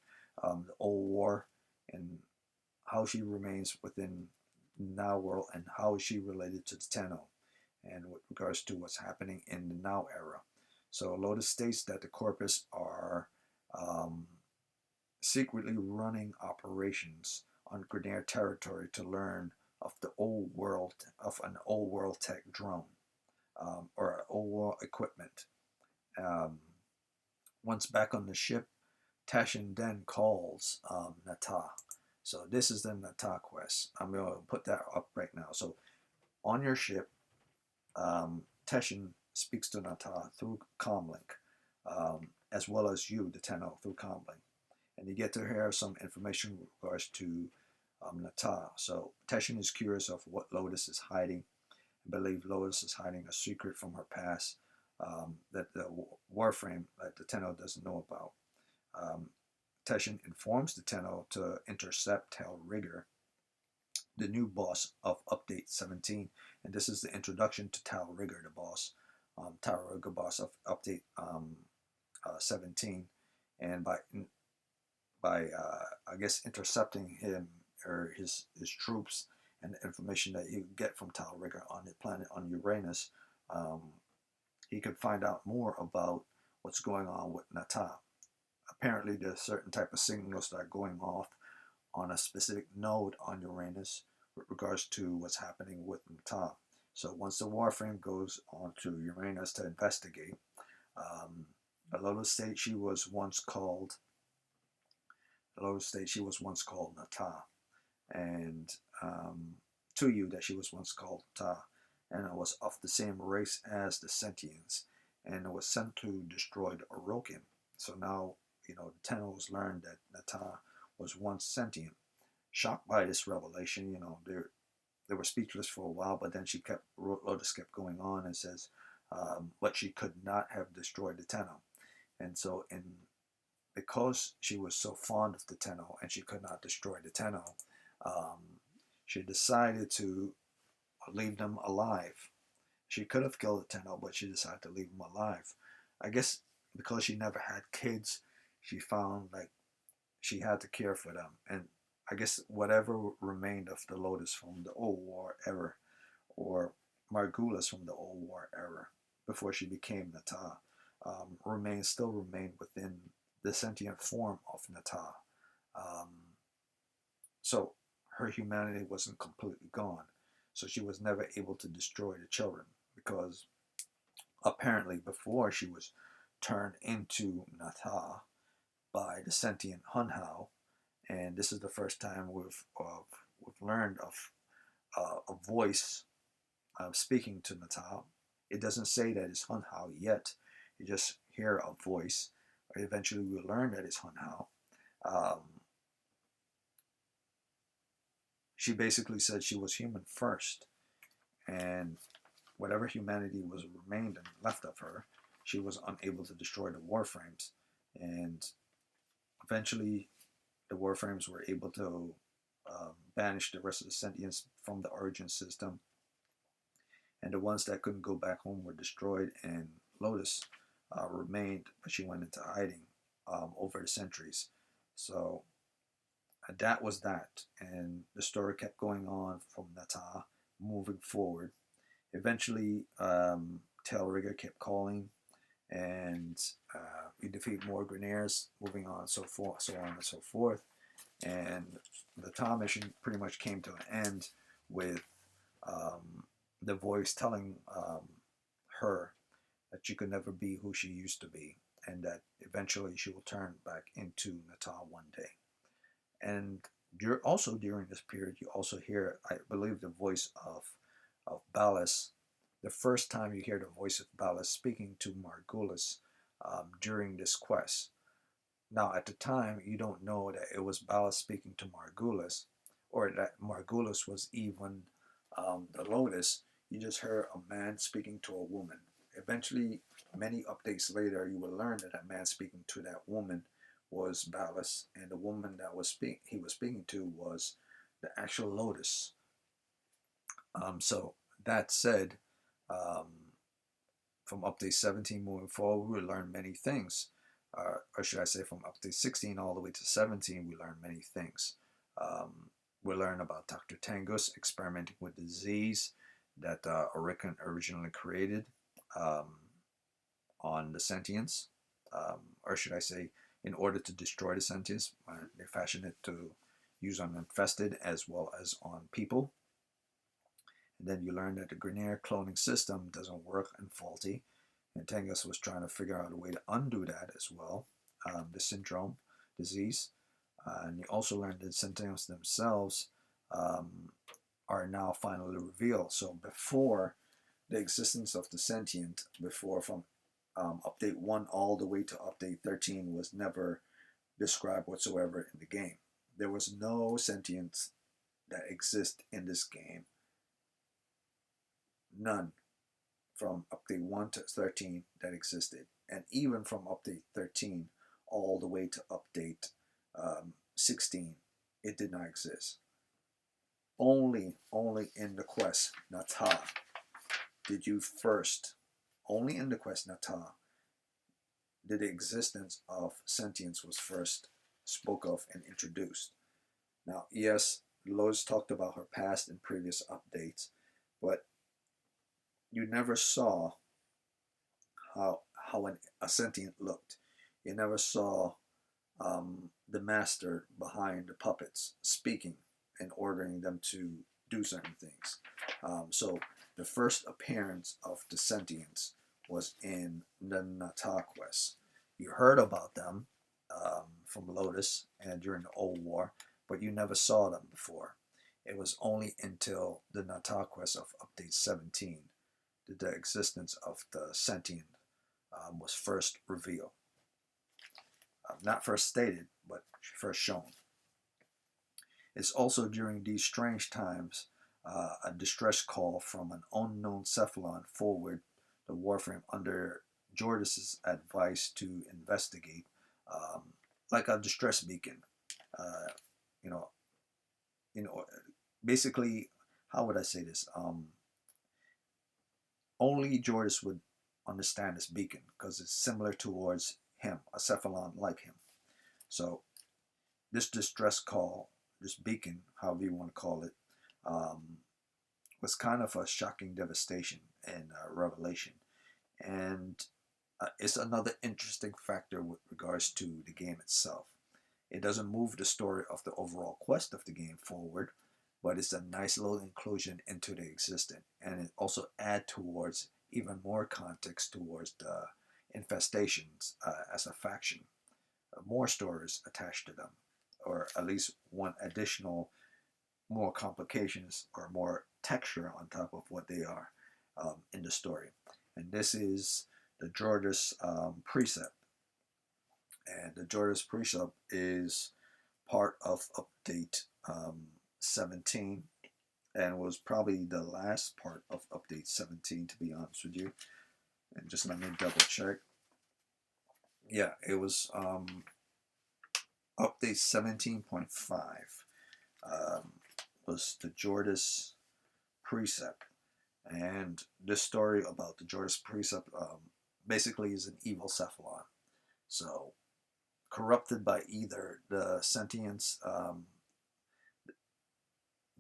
the old war, and how she remains within Now world, and how is she related to the Tenno, and with regards to what's happening in the Now era. So Lotus states that the Corpus are secretly running operations on Grineer territory to learn of the old world, of an old world tech drone, or old world equipment. Once back on the ship, Tashin then calls Nata. So this is the Nata quest. I'm going to put that up right now. So on your ship, Tashin speaks to Nata through comlink, as well as you, the Tenno, through comlink. And you get to hear some information with regards to Nata. So Tashin is curious of what Lotus is hiding. I believe Lotus is hiding a secret from her past that the Warframe that the Tenno doesn't know about. Tashin informs the Tenno to intercept Talrigger, the new boss of Update 17, and this is the introduction to Talrigger, the boss, Talrigger boss of Update 17, and by I guess intercepting him or his troops and the information that you get from Talrigger on the planet on Uranus, he could find out more about what's going on with Nata. Apparently, there's certain type of signals that are going off on a specific node on Uranus with regards to what's happening with Nata. So once the Warframe goes on to Uranus to investigate, the Lotus state she was once called Nata, and to you that she was once called Nata, and it was of the same race as the Sentients, and it was sent to destroy the Orokin. So now, the Tennos learned that Nata was once sentient. Shocked by this revelation, they were speechless for a while, but then Lotus kept going on and says, but she could not have destroyed the Tenno. And so because she was so fond of the Tenno and she could not destroy the Tenno, she decided to leave them alive. She could have killed the Tenno, but she decided to leave them alive. I guess because she never had kids, she found like she had to care for them. And I guess whatever remained of the Lotus from the old war era, or Margulis from the old war era, before she became Nata, still remained within the sentient form of Nata. So her humanity wasn't completely gone. So she was never able to destroy the children, because apparently before she was turned into Nata by the sentient Hunhao, and this is the first time we've learned of a voice speaking to Nata. It doesn't say that it's Hunhao yet. You just hear a voice. Eventually we'll learn that it's Hunhao. She basically said she was human first, and whatever humanity was remained and left of her, she was unable to destroy the Warframes. And eventually the Warframes were able to banish the rest of the sentients from the origin system, and the ones that couldn't go back home were destroyed, and Lotus remained, but she went into hiding over the centuries. So that was that, and the story kept going on from Nata, moving forward. Eventually, Talrigger kept calling, and we defeat more Grineers, moving on, so on and so forth. And the Nata mission pretty much came to an end with the voice telling her that she could never be who she used to be, and that eventually she will turn back into Nata one day. And Also during this period, you also hear, I believe, the voice of Ballas. The first time you hear the voice of Ballas speaking to Margulis during this quest. Now, at the time, you don't know that it was Ballas speaking to Margulis, or that Margulis was even the Lotus. You just heard a man speaking to a woman. Eventually, many updates later, you will learn that man speaking to that woman was Ballas, and the woman that he was speaking to was the actual Lotus. So that said, um, from update 17 moving forward, we learn many things. Or should I say, from update 16 all the way to 17, we learn many things. We learn about Dr. Tengus experimenting with disease that Orokin originally created on the sentients. Or should I say, in order to destroy the sentients, they fashioned it to use on infested as well as on people. And then you learn that the Grineer cloning system doesn't work and faulty. And Tengus was trying to figure out a way to undo that as well, the syndrome disease. And you also learn that sentients themselves are now finally revealed. So before the existence of the sentient, before from update 1 all the way to update 13 was never described whatsoever in the game. There was no sentience that exists in this game. None from update 1 to 13 that existed. And even from update 13 all the way to update 16, it did not exist. Only in the quest Nata did you first, only in the quest Nata did the existence of sentience was first spoke of and introduced. Now, yes, Lotus talked about her past in previous updates, but you never saw how a sentient looked. You never saw the master behind the puppets speaking and ordering them to do certain things. So the first appearance of the sentients was in the Nata quest. You heard about them from Lotus and during the Old War, but you never saw them before. It was only until the Nata quest of update 17 that the existence of the sentient was first revealed. Not first stated, but first shown. It's also during these strange times a distress call from an unknown Cephalon forward the Warframe under Jordas' advice to investigate, like a distress beacon. Uh, you know, basically, how would I say this? Only Jordas would understand this beacon because it's similar towards him, a Cephalon like him. So this distress call, this beacon, however you want to call it, was kind of a shocking devastation and revelation. And it's another interesting factor with regards to the game itself. It doesn't move the story of the overall quest of the game forward, but it's a nice little inclusion into the existing, and it also adds towards even more context towards the infestations as a faction. More stories attached to them, or at least one additional, more complications or more texture on top of what they are in the story. And this is the Jordas precept. And the Jordas precept is part of update 17 and was probably the last part of update 17, to be honest with you. And just let me double check. Yeah, it was update 17.5 was the Jordas precept. And this story about the Jordas precept basically is an evil Cephalon. So corrupted by either the sentience,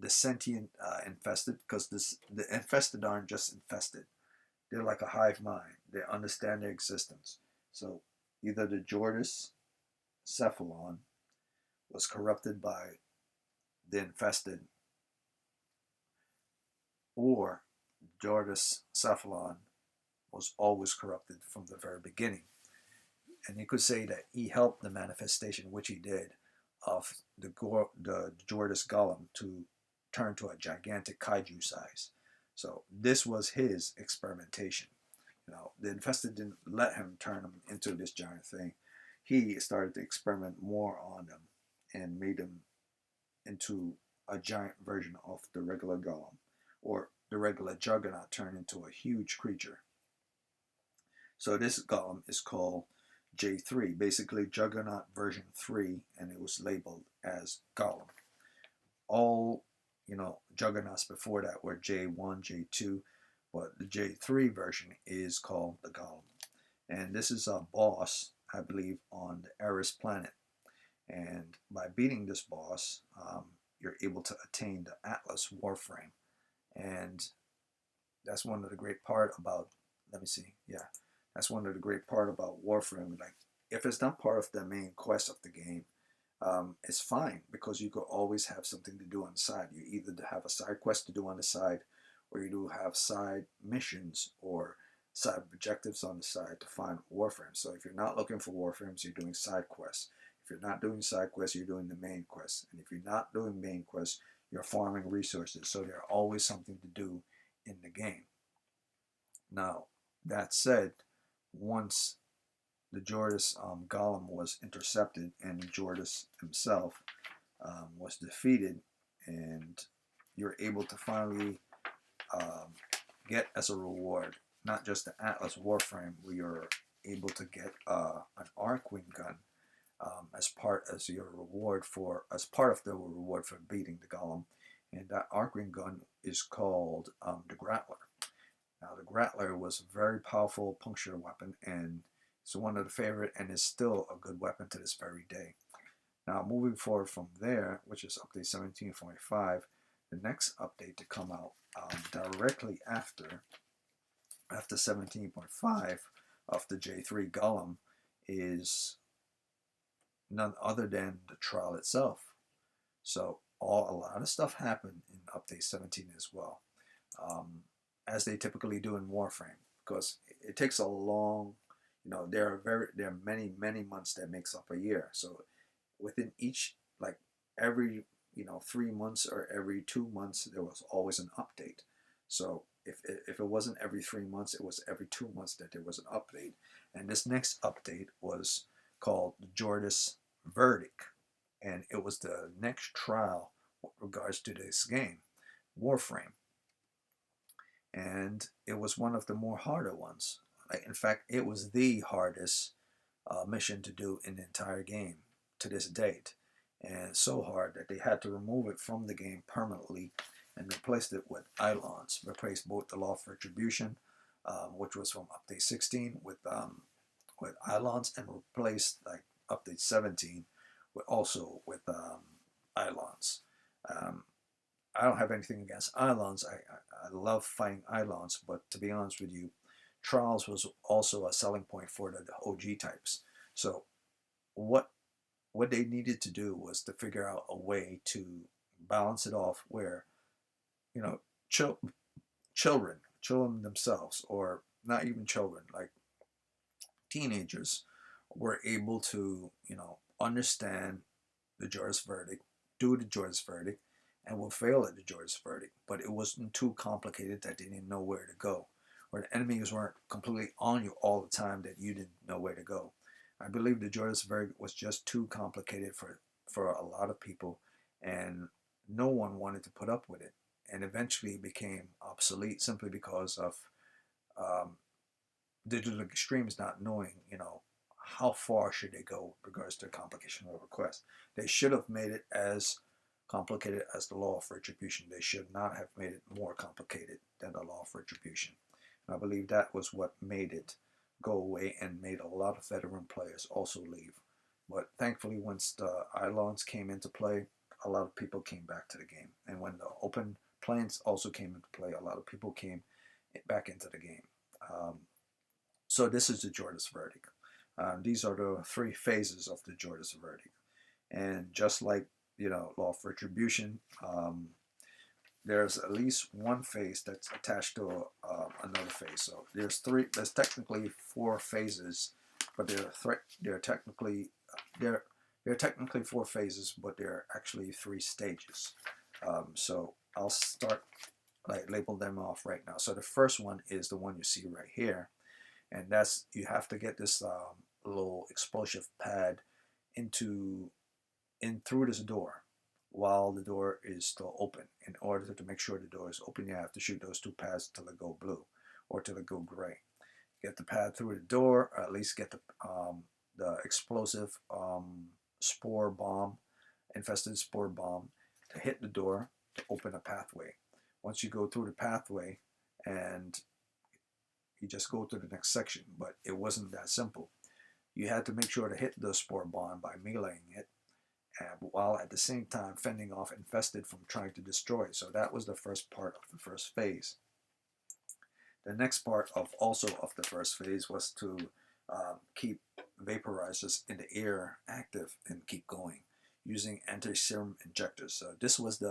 the sentient infested, because the infested aren't just infested. They're like a hive mind. They understand their existence. So either the Jordas Cephalon was corrupted by the infested, or Jordas Cephalon was always corrupted from the very beginning. And you could say that he helped the manifestation, which he did, of the Jordas Golem to turn to a gigantic kaiju size. So this was his experimentation. You know, the infested didn't let him turn him into this giant thing. He started to experiment more on them and made him into a giant version of the regular golem, or the regular juggernaut turned into a huge creature. So this golem is called J3, basically Juggernaut version 3, and it was labeled as Golem. All, you know, Juggernauts before that were J1, J2, but the J3 version is called the Golem. And this is a boss, I believe, on the Eris planet. And by beating this boss, you're able to attain the Atlas Warframe. And that's one of the great part about, let me see, yeah. That's one of the great part about Warframe. Like, if it's not part of the main quest of the game, it's fine, because you could always have something to do on the side. You either have a side quest to do on the side, or you do have side missions or side objectives on the side to find Warframes. So if you're not looking for Warframes, you're doing side quests. If you're not doing side quests, you're doing the main quest. And if you're not doing main quests, you're farming resources. So there's always something to do in the game. Now, that said, once the Jordas Golem was intercepted and Jordas himself was defeated, and you're able to finally get as a reward not just the Atlas Warframe, where you're able to get an Archwing gun as part of the reward for beating the Golem, and that Archwing gun is called the Grappler. Now, the Grappler was a very powerful puncture weapon, and it's one of the favorite, and is still a good weapon to this very day. Now, moving forward from there, which is update 17.5, the next update to come out directly after 17.5 of the J3 Golem is none other than the trial itself. So a lot of stuff happened in update 17 as well, as they typically do in Warframe, because it takes a long, you know, there are many months that makes up a year. So within each, like every 3 months or every 2 months, there was always an update. So if it wasn't every 3 months, it was every 2 months that there was an update. And this next update was called Jordas Verdict, and it was the next trial with regards to this game, Warframe. And it was one of the more harder ones. In fact, it was the hardest mission to do in the entire game to this date. And so hard that they had to remove it from the game permanently and replaced it with Eidolons. Replaced both the Law of Retribution, which was from update 16, with Eidolons, and replaced like update 17 with Eidolons. I don't have anything against Eidolons. I love fighting Eidolons, but to be honest with you, Trials was also a selling point for the OG types. So what they needed to do was to figure out a way to balance it off where, you know, children themselves, or not even children, like teenagers, were able to, you know, understand the Jordas Verdict, do the Jordas Verdict, and will fail at the Jordas Verdict. But it wasn't too complicated that they didn't know where to go, or the enemies weren't completely on you all the time that you didn't know where to go. I believe the Jordas Verdict was just too complicated for a lot of people, and no one wanted to put up with it. And eventually it became obsolete simply because of Digital Extremes not knowing, you know, how far should they go with regards to complication of request. They should have made it as complicated as the Law of Retribution. They should not have made it more complicated than the Law of Retribution. And I believe that was what made it go away and made a lot of veteran players also leave. But thankfully, once the Eidolons came into play, a lot of people came back to the game. And when the open planes also came into play, a lot of people came back into the game. So this is the Jordas Verdict. These are the 3 phases of the Jordas Verdict. And just like, you know, Law of Retribution, there's at least one phase that's attached to another phase. So there's technically 4 phases, but they're There are technically 4 phases, but there are actually 3 stages. So I'll start, like, label them off right now. So the first one is the one you see right here, and that's, you have to get this little explosive pad in through this door while the door is still open. In order to make sure the door is open, you have to shoot those 2 pads till they go blue or till they go gray. Get the pad through the door, or at least get the explosive spore bomb, infested spore bomb, to hit the door to open a pathway. Once you go through the pathway, and you just go to the next section, but it wasn't that simple. You had to make sure to hit the spore bomb by meleeing it, while at the same time fending off infested from trying to destroy it. So that was the first part of the first phase. The next part of the first phase was to keep vaporizers in the air active and keep going using anti-serum injectors. So this was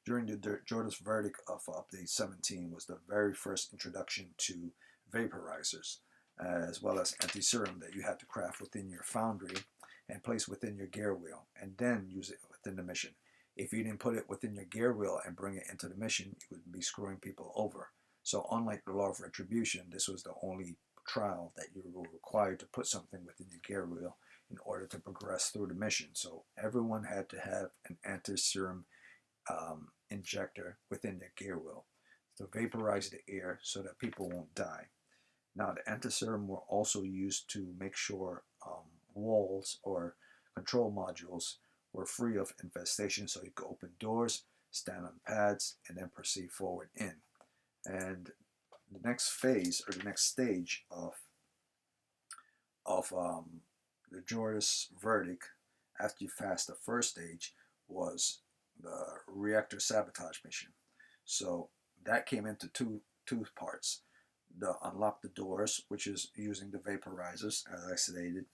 during the Jordas Verdict of update 17 was the very first introduction to vaporizers, as well as anti-serum that you had to craft within your foundry and place within your gear wheel, and then use it within the mission. If you didn't put it within your gear wheel and bring it into the mission, you would be screwing people over. So unlike the Law of Retribution, this was the only trial that you were required to put something within your gear wheel in order to progress through the mission. So everyone had to have an anti-serum injector within their gear wheel to vaporize the air so that people won't die. Now, the anti-serum were also used to make sure walls or control modules were free of infestation, so you could open doors, stand on pads, and then proceed forward in. And the next phase, or the next stage of the Jordas Verdict, after you passed the first stage, was the reactor sabotage mission. So that came into two parts. The unlock the doors, which is using the vaporizers, as I stated,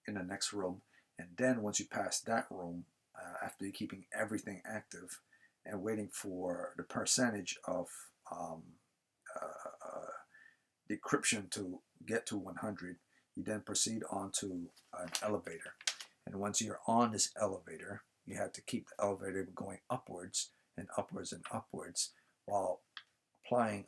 in the next room. And then once you pass that room, after you're keeping everything active and waiting for the percentage of decryption to get to 100, you then proceed on to an elevator. And once you're on this elevator, you have to keep the elevator going upwards and upwards and upwards while applying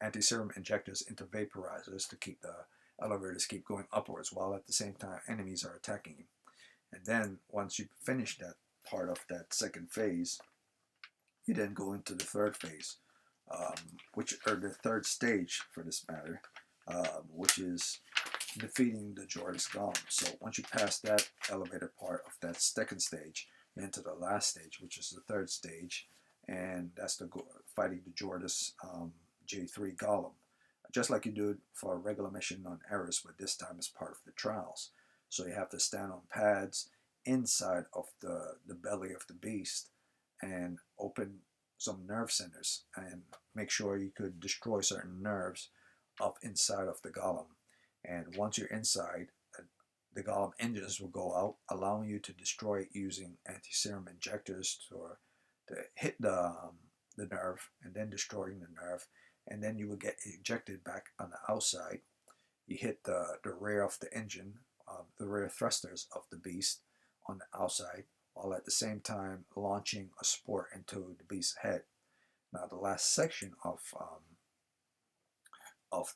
anti-serum injectors into vaporizers to keep the elevators keep going upwards, while at the same time enemies are attacking you. And then once you finish that part of that second phase, you then go into the third phase, or the third stage for this matter, which is defeating the Jordas Golem. So once you pass that elevator part of that second stage, you're into the last stage, which is the third stage, and that's fighting the Jordas J3 Golem, just like you do for a regular mission on Eris, but this time as part of the trials. So you have to stand on pads inside of the belly of the beast and open some nerve centers and make sure you could destroy certain nerves up inside of the golem. And once you're inside, the golem engines will go out, allowing you to destroy it using anti-serum injectors to hit the nerve and then destroying the nerve. And then you will get ejected back on the outside. You hit the rear of the engine, the rear thrusters of the beast on the outside, while at the same time launching a spore into the beast's head. Now, the last section of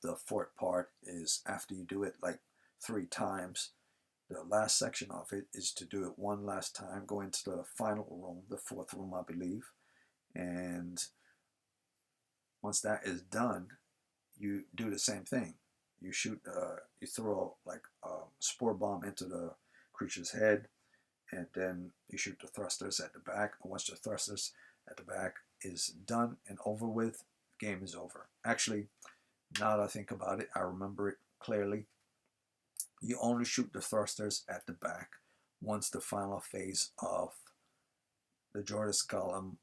the fourth part is after you do it like 3 times. The last section of it is to do it one last time, go into the final room, the 4th room, I believe. And once that is done, you do the same thing. You you throw like a spore bomb into the creature's head, and then you shoot the thrusters at the back. And once the thrusters at the back is done and over with, the game is over. Actually, now that I think about it, I remember it clearly. You only shoot the thrusters at the back once the final phase of the Jordas Golem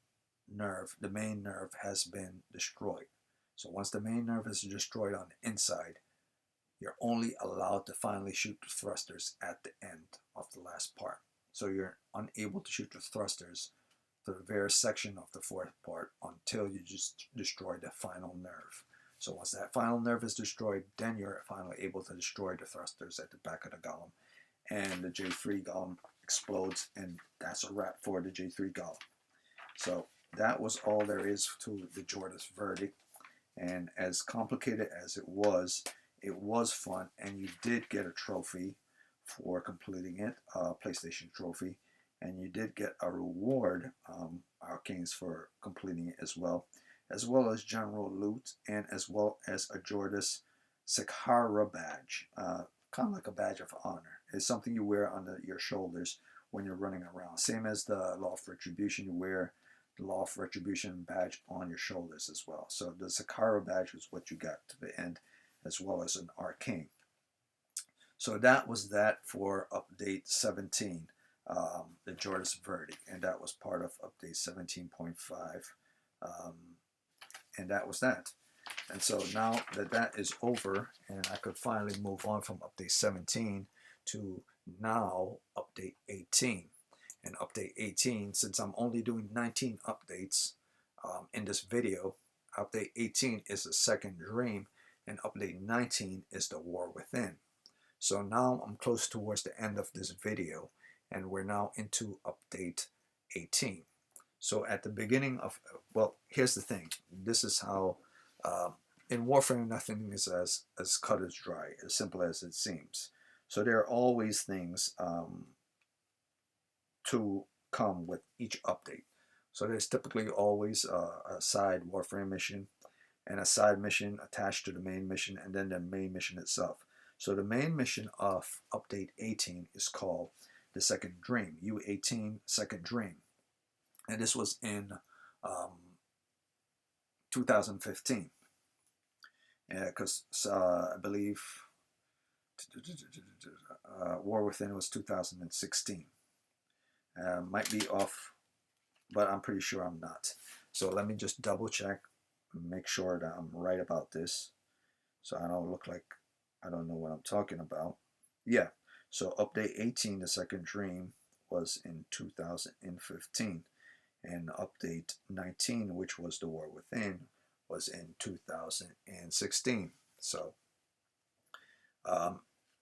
nerve, the main nerve, has been destroyed. So once the main nerve is destroyed on the inside, you're only allowed to finally shoot the thrusters at the end of the last part. So you're unable to shoot the thrusters to the very section of the fourth part until you just destroy the final nerve. So once that final nerve is destroyed, then you're finally able to destroy the thrusters at the back of the golem. And the J3 golem explodes, and that's a wrap for the J3 golem. So that was all there is to the Jordas Verdict. And as complicated as it was fun, and you did get a trophy for completing it, a PlayStation trophy, and you did get a reward, arcanes, for completing it as well as general loot, and as well as a Jordas Sakara badge, kind of like a badge of honor. It's something you wear on your shoulders when you're running around. Same as the Law of Retribution, you wear the Law of Retribution badge on your shoulders as well. So the Sakara badge was what you got to the end, as well as an arcane. So that was that for update 17, the Jordas Verdict, and that was part of update 17.5, and that was that. And so now that that is over, and I could finally move on from update 17 to now update 18. And update 18, since I'm only doing 19 updates in this video, update 18 is the Second Dream, and update 19 is the War Within. So now I'm close towards the end of this video, and we're now into update 18. So at the beginning of, well, here's the thing. This is how, in Warframe, nothing is as cut as dry, as simple as it seems. So there are always things to come with each update. So there's typically always a side Warframe mission and a side mission attached to the main mission, and then the main mission itself. So the main mission of update 18 is called the Second Dream, U18 Second Dream. And this was in 2015. Because I believe War Within was 2016. Might be off, but I'm pretty sure I'm not. So let me just double check and make sure that I'm right about this, so I don't look like I don't know what I'm talking about. Yeah, so update 18, the Second Dream, was in 2015, and update 19, which was the War Within, was in 2016. So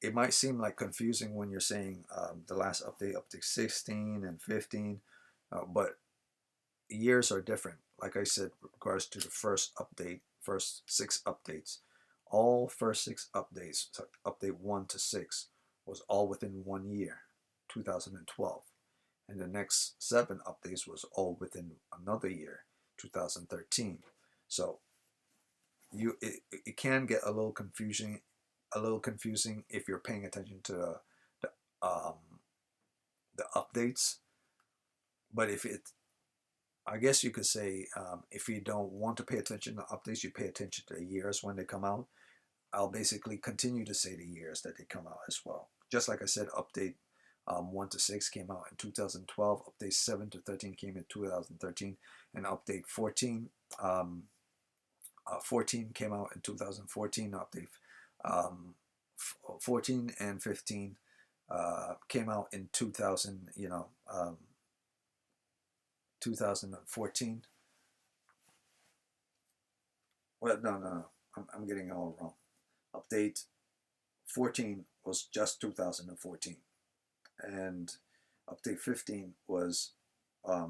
it might seem like confusing when you're saying the last update, update 16 and 15, but years are different. Like I said, with regards to the first update, first 6 updates, all first 6 updates, so update 1 to 6, was all within 1 year, 2012. And the next 7 updates was all within another year, 2013. So it can get a little confusing if you're paying attention to the updates. But I guess you could say, if you don't want to pay attention to updates, you pay attention to the years when they come out. I'll basically continue to say the years that they come out as well. Just like I said, update 1 to 6 came out in 2012, update 7 to 13 came in 2013, and update 14 came out in 2014. Update 14 and 15 came out in 2014. Well, no, I'm getting it all wrong. Update 14 was just 2014, and update 15 was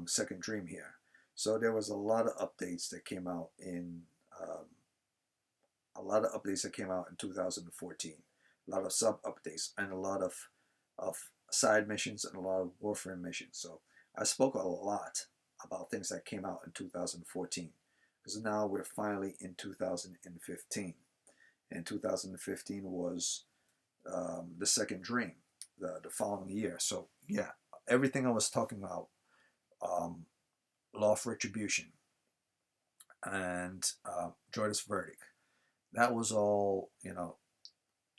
Second Dream here. So there was a lot of updates that came out in 2014. A lot of sub updates and a lot of side missions and a lot of Warframe missions. So I spoke a lot about things that came out in 2014, because now we're finally in 2015. And 2015 was the Second Dream, the following year. So yeah, everything I was talking about, Law of Retribution and Jordas Verdict, that was all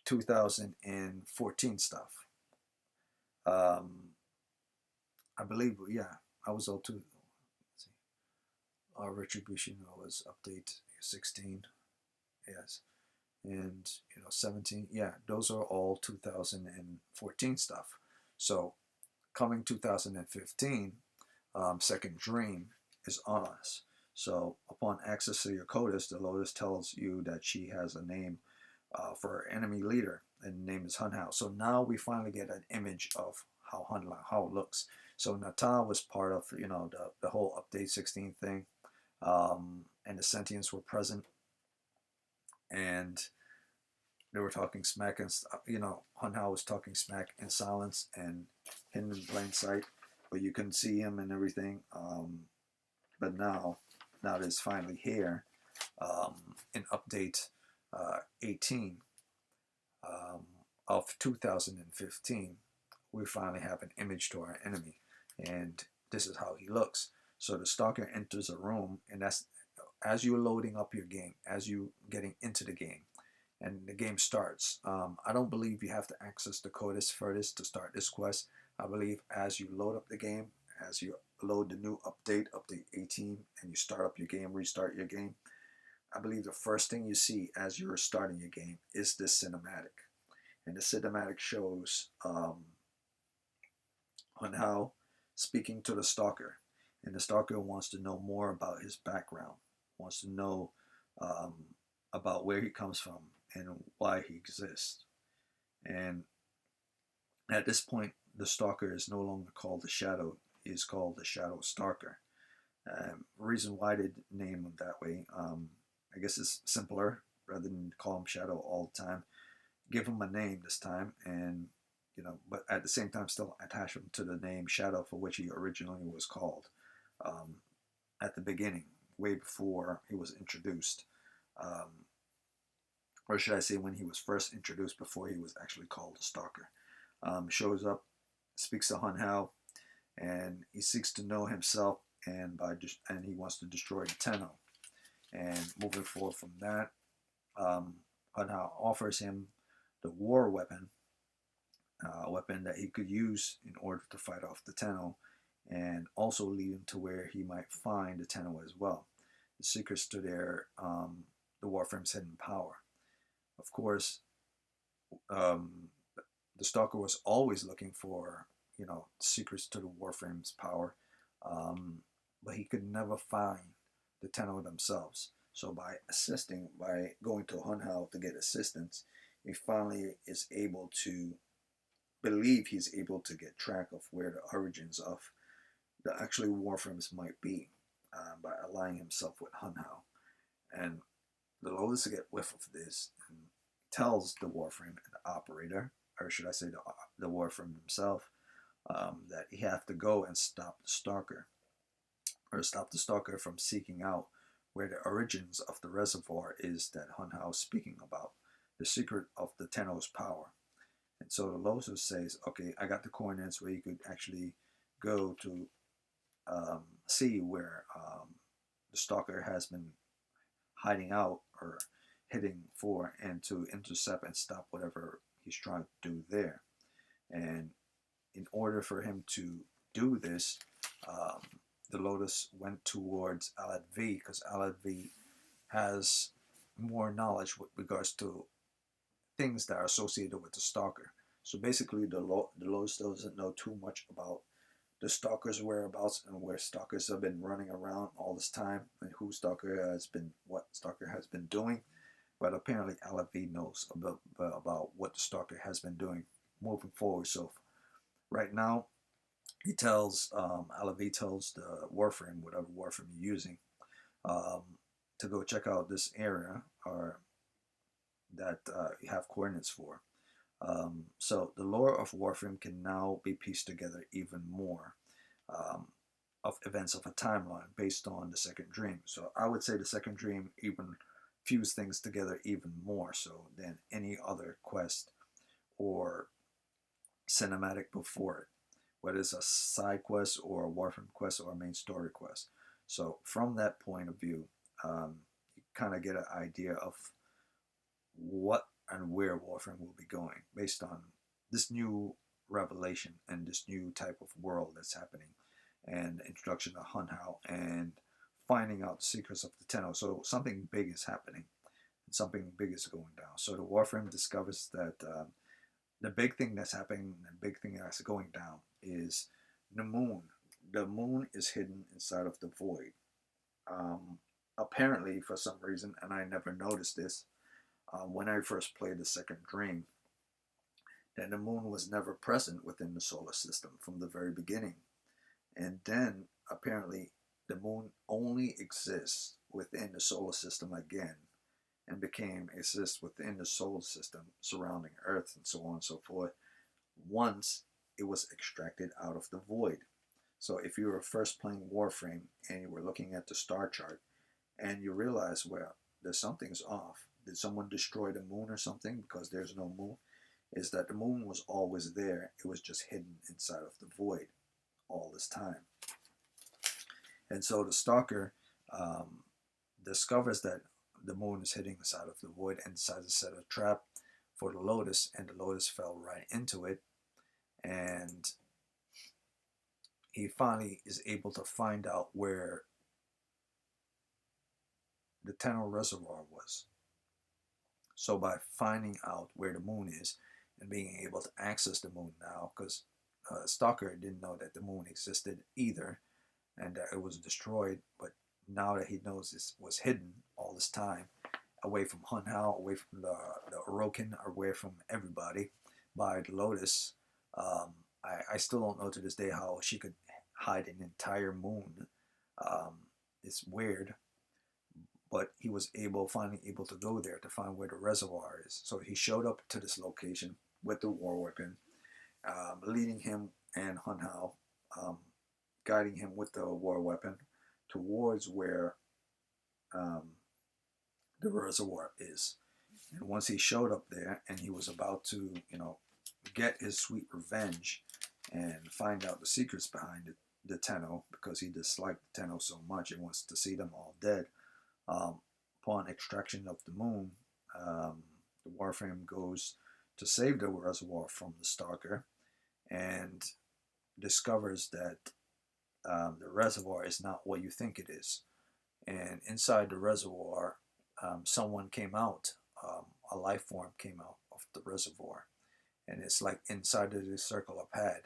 2014 stuff. I believe, yeah, I was all too. Law of Retribution was update 16, yes, and 17, yeah, those are all 2014 stuff. So coming 2015, Second Dream is on us. So upon access to your Codis, the Lotus tells you that she has a name for her enemy leader, and the name is Hunhao. So now we finally get an image of how it looks. So Nata was part of the whole update 16 thing, and the sentients were present, and they were talking smack, and Hunhao was talking smack in silence and hidden in plain sight, but you couldn't see him and everything. But now that it's finally here, in update 18 of 2015, we finally have an image to our enemy, and this is how he looks. So the Stalker enters a room, and that's as you're loading up your game, as you getting into the game, and the game starts. I don't believe you have to access the Codis for this to start this quest. I believe as you load up the game, as you load the new update 18, and you start up your game, restart your game, I believe the first thing you see as you're starting your game is this cinematic. And the cinematic shows Hunhao speaking to the Stalker. And the Stalker wants to know more about his background, wants to know about where he comes from and why he exists. And at this point, the Stalker is no longer called the Shadow, he is called the Shadow Stalker. Reason why they name him that way, I guess it's simpler rather than call him Shadow all the time. Give him a name this time, and but at the same time still attach him to the name Shadow, for which he originally was called at the beginning, way before he was introduced. Or should I say when he was first introduced, before he was actually called the Stalker. Shows up, speaks to Hunhao, and he seeks to know himself, and he wants to destroy the Tenno. And moving forward from that, Hunhao offers him the war weapon, a weapon that he could use in order to fight off the Tenno, and also lead him to where he might find the Tenno as well. The secrets to the Warframe's hidden power. Of course, the Stalker was always looking for, secrets to the Warframe's power, but he could never find the Tenno themselves. So by going to Hunhao to get assistance, he finally is able to believe he's able to get track of where the origins of the actual Warframes might be, by aligning himself with Hunhao. And the Lotus get whiff of this and tells the Warframe and the operator, or should I say the Warframe himself, that he have to go and stop the Stalker, or stop the Stalker from seeking out where the origins of the reservoir is that Hunhao is speaking about, the secret of the Tenno's power. And so the Lotus says, okay, I got the coordinates where you could actually go to see where the Stalker has been hiding out or hitting for, and to intercept and stop whatever he's trying to do there. And in order for him to do this, the Lotus went towards Alad V, because Alad V has more knowledge with regards to things that are associated with the Stalker. So basically, the Lotus doesn't know too much about the Stalker's whereabouts and where Stalkers have been running around all this time, and what Stalker has been doing. But apparently, Alad V knows about what the Stalker has been doing moving forward. So right now, he tells Alad V tells the Warframe, whatever Warframe you're using, to go check out this area or that you have coordinates for. So the lore of Warframe can now be pieced together even more, of events of a timeline based on the second dream. So I would say the second dream even fuse things together even more so than any other quest or cinematic before it, whether it's a side quest or a Warframe quest or a main story quest. So from that point of view, you kind of get an idea of what and where Warframe will be going based on this new revelation and this new type of world that's happening, and the introduction of Hunhao and finding out the secrets of the Tenno. So something big is happening, and something big is going down. So the Warframe discovers that the big thing that's happening, the big thing that's going down is the moon. The moon is hidden inside of the void. apparently, for some reason, and I never noticed this, when I first played the second Dream, that the moon was never present within the solar system from the very beginning. And then, apparently, the moon only exists within the solar system again and exists within the solar system surrounding Earth and so on and so forth once it was extracted out of the void. So if you were first playing Warframe and you were looking at the star chart and you realize, well, there's something's off. Did someone destroy the moon or something because there's no moon? Is that the moon was always there. It was just hidden inside of the void all this time. And so the Stalker discovers that the moon is hidden inside of the void and decides to set a trap for the Lotus, and the Lotus fell right into it. And he finally is able to find out where the Tenno reservoir was. So by finding out where the moon is and being able to access the moon now, because Stalker didn't know that the moon existed either and that it was destroyed, but now that he knows this was hidden all this time, away from Hun Hao, away from the Orokin, away from everybody, by the Lotus, I still don't know to this day how she could hide an entire moon. It's weird, but he was finally able to go there to find where the reservoir is. So he showed up to this location with the war weapon, leading him and Hun Hao, guiding him with the war weapon towards where the reservoir is. And once he showed up there and he was about to, get his sweet revenge and find out the secrets behind the Tenno, because he disliked the Tenno so much and wants to see them all dead. Upon extraction of the moon, the Warframe goes to save the reservoir from the Stalker and discovers that the reservoir is not what you think it is. And inside the reservoir, someone came out, a life form came out of the reservoir. And it's like inside of this circular pad.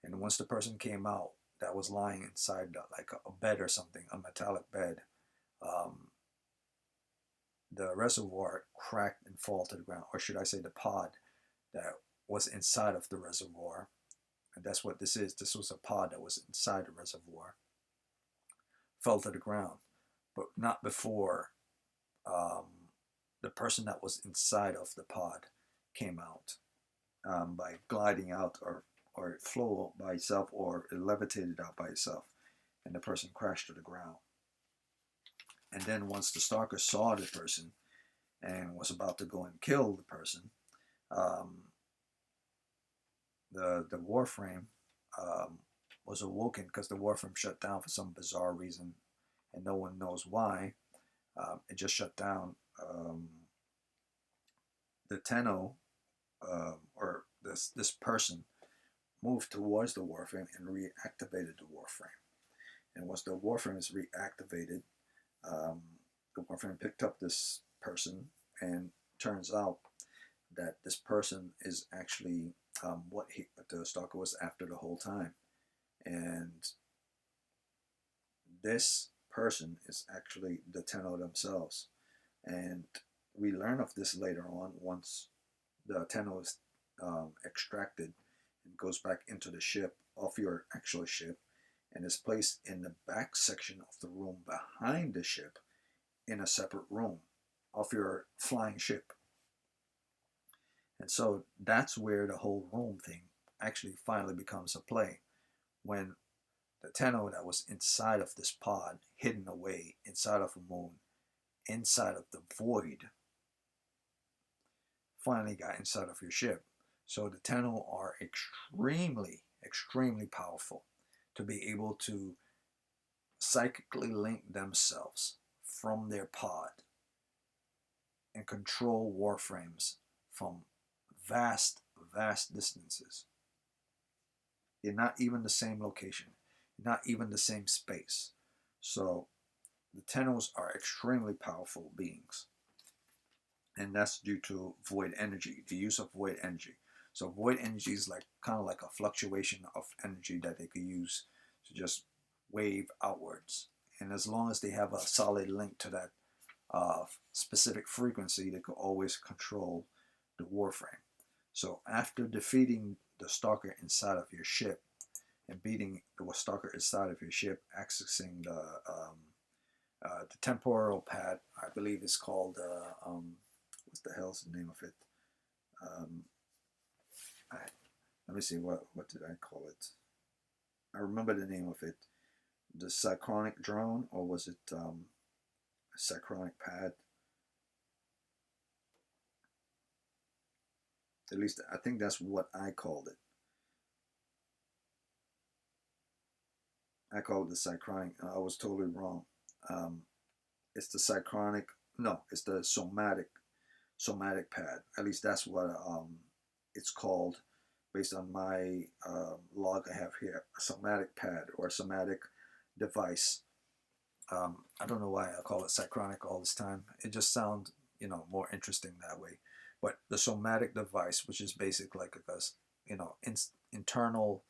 And once the person came out, that was lying inside like a bed or something, a metallic bed, the reservoir cracked and fell to the ground, or should I say the pod that was inside of the reservoir. And that's what this is. This was a pod that was inside the reservoir. Fell to the ground, but not before the person that was inside of the pod came out by gliding out, or it flew by itself, or it levitated out by itself, and the person crashed to the ground. And then once the Stalker saw the person and was about to go and kill the person, the Warframe was awoken, because the Warframe shut down for some bizarre reason, and no one knows why. It just shut down. The Tenno, or this person, moved towards the Warframe and reactivated the Warframe. And once the Warframe is reactivated, the Warframe picked up this person, and turns out that this person is actually what the Stalker was after the whole time. And this person is actually the Tenno themselves. And we learn of this later on, once the Tenno is extracted and goes back into the ship, off your actual ship, and is placed in the back section of the room behind the ship, in a separate room of your flying ship. And so that's where the whole room thing actually finally becomes a play, when the Tenno that was inside of this pod, hidden away inside of a moon, inside of the void, finally got inside of your ship. So the Tenno are extremely, extremely powerful to be able to psychically link themselves from their pod and control Warframes from vast, vast distances. They're not even the same location, not even the same space. So the Tennos are extremely powerful beings. And that's due to void energy, the use of void energy. So void energy is like kind of like a fluctuation of energy that they could use to just wave outwards. And as long as they have a solid link to that specific frequency, they could always control the Warframe. So after defeating the Stalker inside of your ship and beating the Stalker inside of your ship, accessing the temporal pad, I believe it's called, what's the hell's the name of it? Let me see, what did I call it? I remember the name of it. The Cyclonic Drone, or was it Cyclonic Pad? At least I think that's what I called it. I called it the Cyclonic. I was totally wrong. It's the Cyclonic. No, it's the somatic pad. At least that's what it's called, based on my log I have here. A somatic pad or a somatic device. I don't know why I call it Cyclonic all this time. It just sounds, more interesting that way. But the somatic device, which is basically like a, internal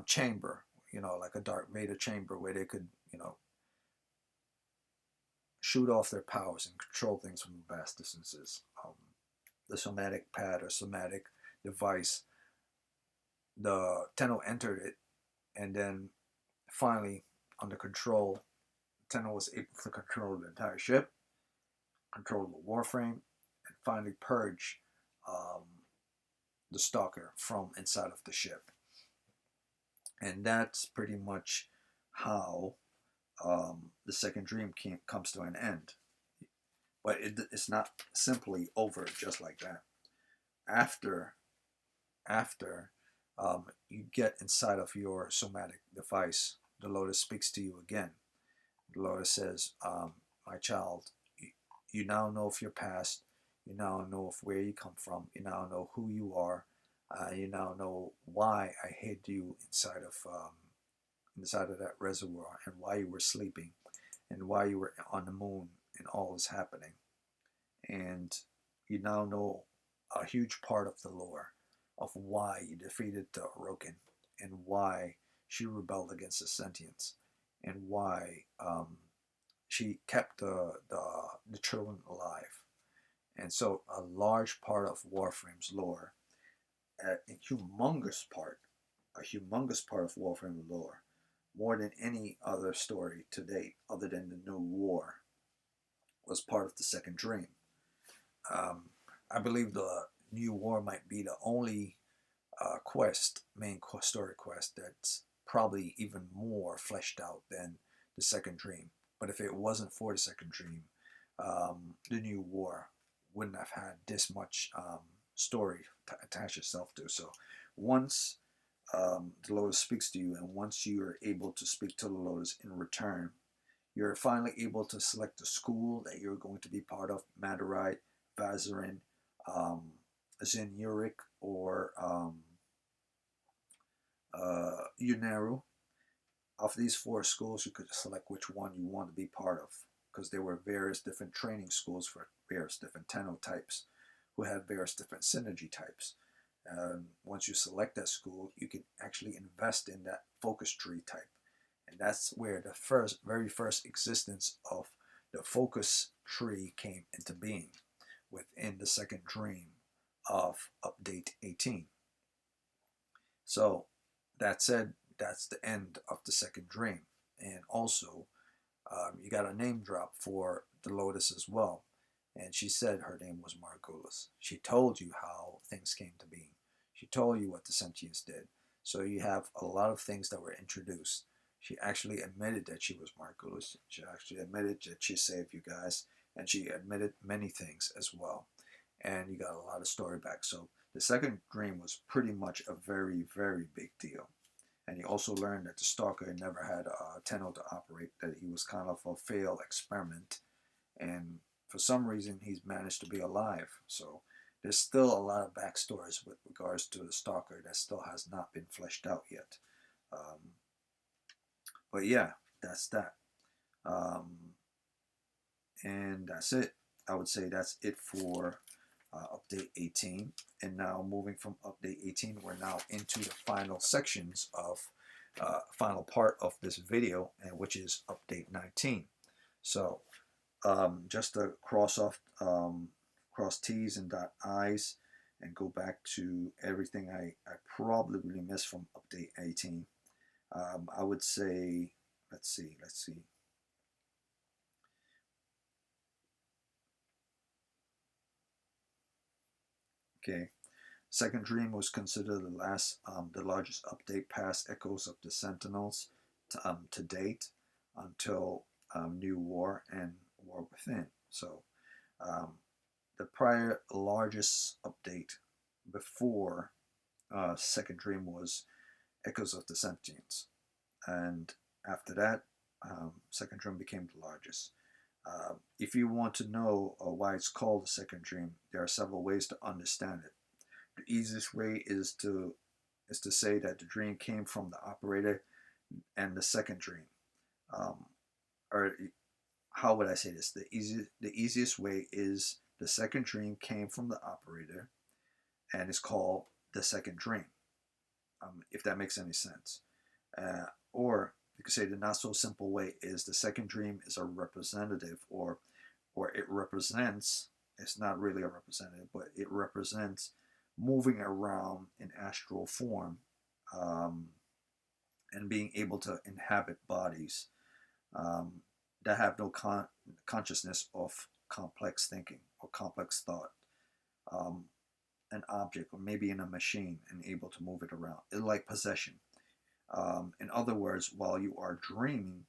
chamber, like a Darth Vader chamber where they could, shoot off their powers and control things from vast distances. The somatic pad or somatic device, the Tenno entered it, and then finally, under control, Tenno was able to control the entire ship, control the Warframe, and finally purge the Stalker from inside of the ship. And that's pretty much how the second dream comes to an end. But it's not simply over just like that. After you get inside of your somatic device, the Lotus speaks to you again. The Lotus says, my child, you now know of your past. You now know of where you come from. You now know who you are. You now know why I hid you inside of that reservoir, and why you were sleeping, and why you were on the moon, and all is happening. And you now know a huge part of the lore of why you defeated the Orokin, and why she rebelled against the sentients, and why she kept the children alive. And so a large part of Warframe's lore, a humongous part of Warframe lore, more than any other story to date, other than the New War, was part of the second dream. I believe the New War might be the only main story quest, that's probably even more fleshed out than the second dream. But if it wasn't for the second dream, the New War wouldn't have had this much story to attach itself to. So once the Lotus speaks to you, and once you're able to speak to the Lotus in return, you're finally able to select the school that you're going to be part of: Madurai, Vazarin, Zinuric, or Uneru. Of these 4 schools, you could select which one you want to be part of, because there were various different training schools for various different Tenno types, who had various different synergy types. Once you select that school, you can actually invest in that focus tree type. And that's where the very first existence of the focus tree came into being, within the second dream of update 18. So that said, that's the end of the second dream. And also, you got a name drop for the Lotus as well. And she said her name was Margulis. She told you how things came to being. She told you what the sentients did. So you have a lot of things that were introduced. She actually admitted that she was Margulis. She actually admitted that she saved you guys. And she admitted many things as well. And you got a lot of story back. So the second dream was pretty much a very, very big deal. And you also learned that the Stalker never had a Tenno to operate, that he was kind of a failed experiment. And for some reason, he's managed to be alive. So there's still a lot of backstories with regards to the Stalker that still has not been fleshed out yet. But yeah, that's that. And that's it. I would say that's it for update 18. And now moving from update 18, we're now into the final sections of final part of this video, and which is update 19. So just to cross T's and dot I's and go back to everything I probably missed from update 18. I would say, let's see. Okay, Second Dream was considered the largest update past Echoes of the Sentinels to date until New War and War Within. So the prior largest update before Second Dream was Echoes of the Sentience, and after that, Second Dream became the largest. If you want to know why it's called the Second Dream, there are several ways to understand it. The easiest way is to say that the dream came from the operator and the second dream. Or how would I say this? The easiest way is the second dream came from the operator and is called the second dream. If that makes any sense. Or you could say the not so simple way is the second dream is a representative, or it represents. It's not really a representative, but it represents moving around in astral form, and being able to inhabit bodies that have no consciousness of complex thinking or complex thought. An object, or maybe in a machine, and able to move it around. It's like possession. In other words, while you are dreaming,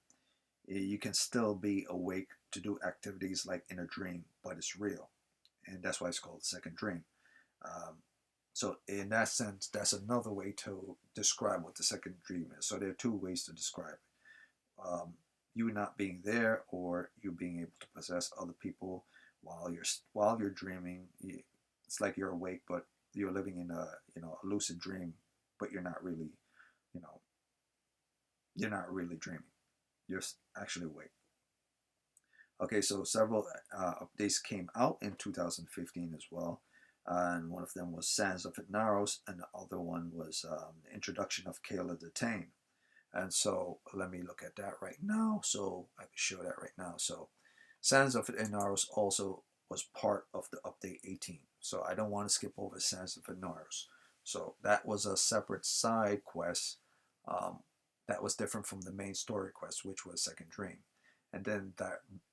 you can still be awake to do activities like in a dream, but it's real. And that's why it's called second dream. So in that sense, that's another way to describe what the second dream is. So there are two ways to describe it. You not being there, or you being able to possess other people while you're dreaming. It's like you're awake, but you're living in a lucid dream, but you're not really dreaming. You're actually awake. Okay, so several updates came out in 2015 as well, and one of them was Sands of Inaros, and the other one was the introduction of Kayla the Tame. And so let me look at that right now, so I can show that right now. So Sands of Inaros also was part of the update 18. So I don't want to skip over Sands of Inaros. So that was a separate side quest that was different from the main story quest, which was Second Dream. And then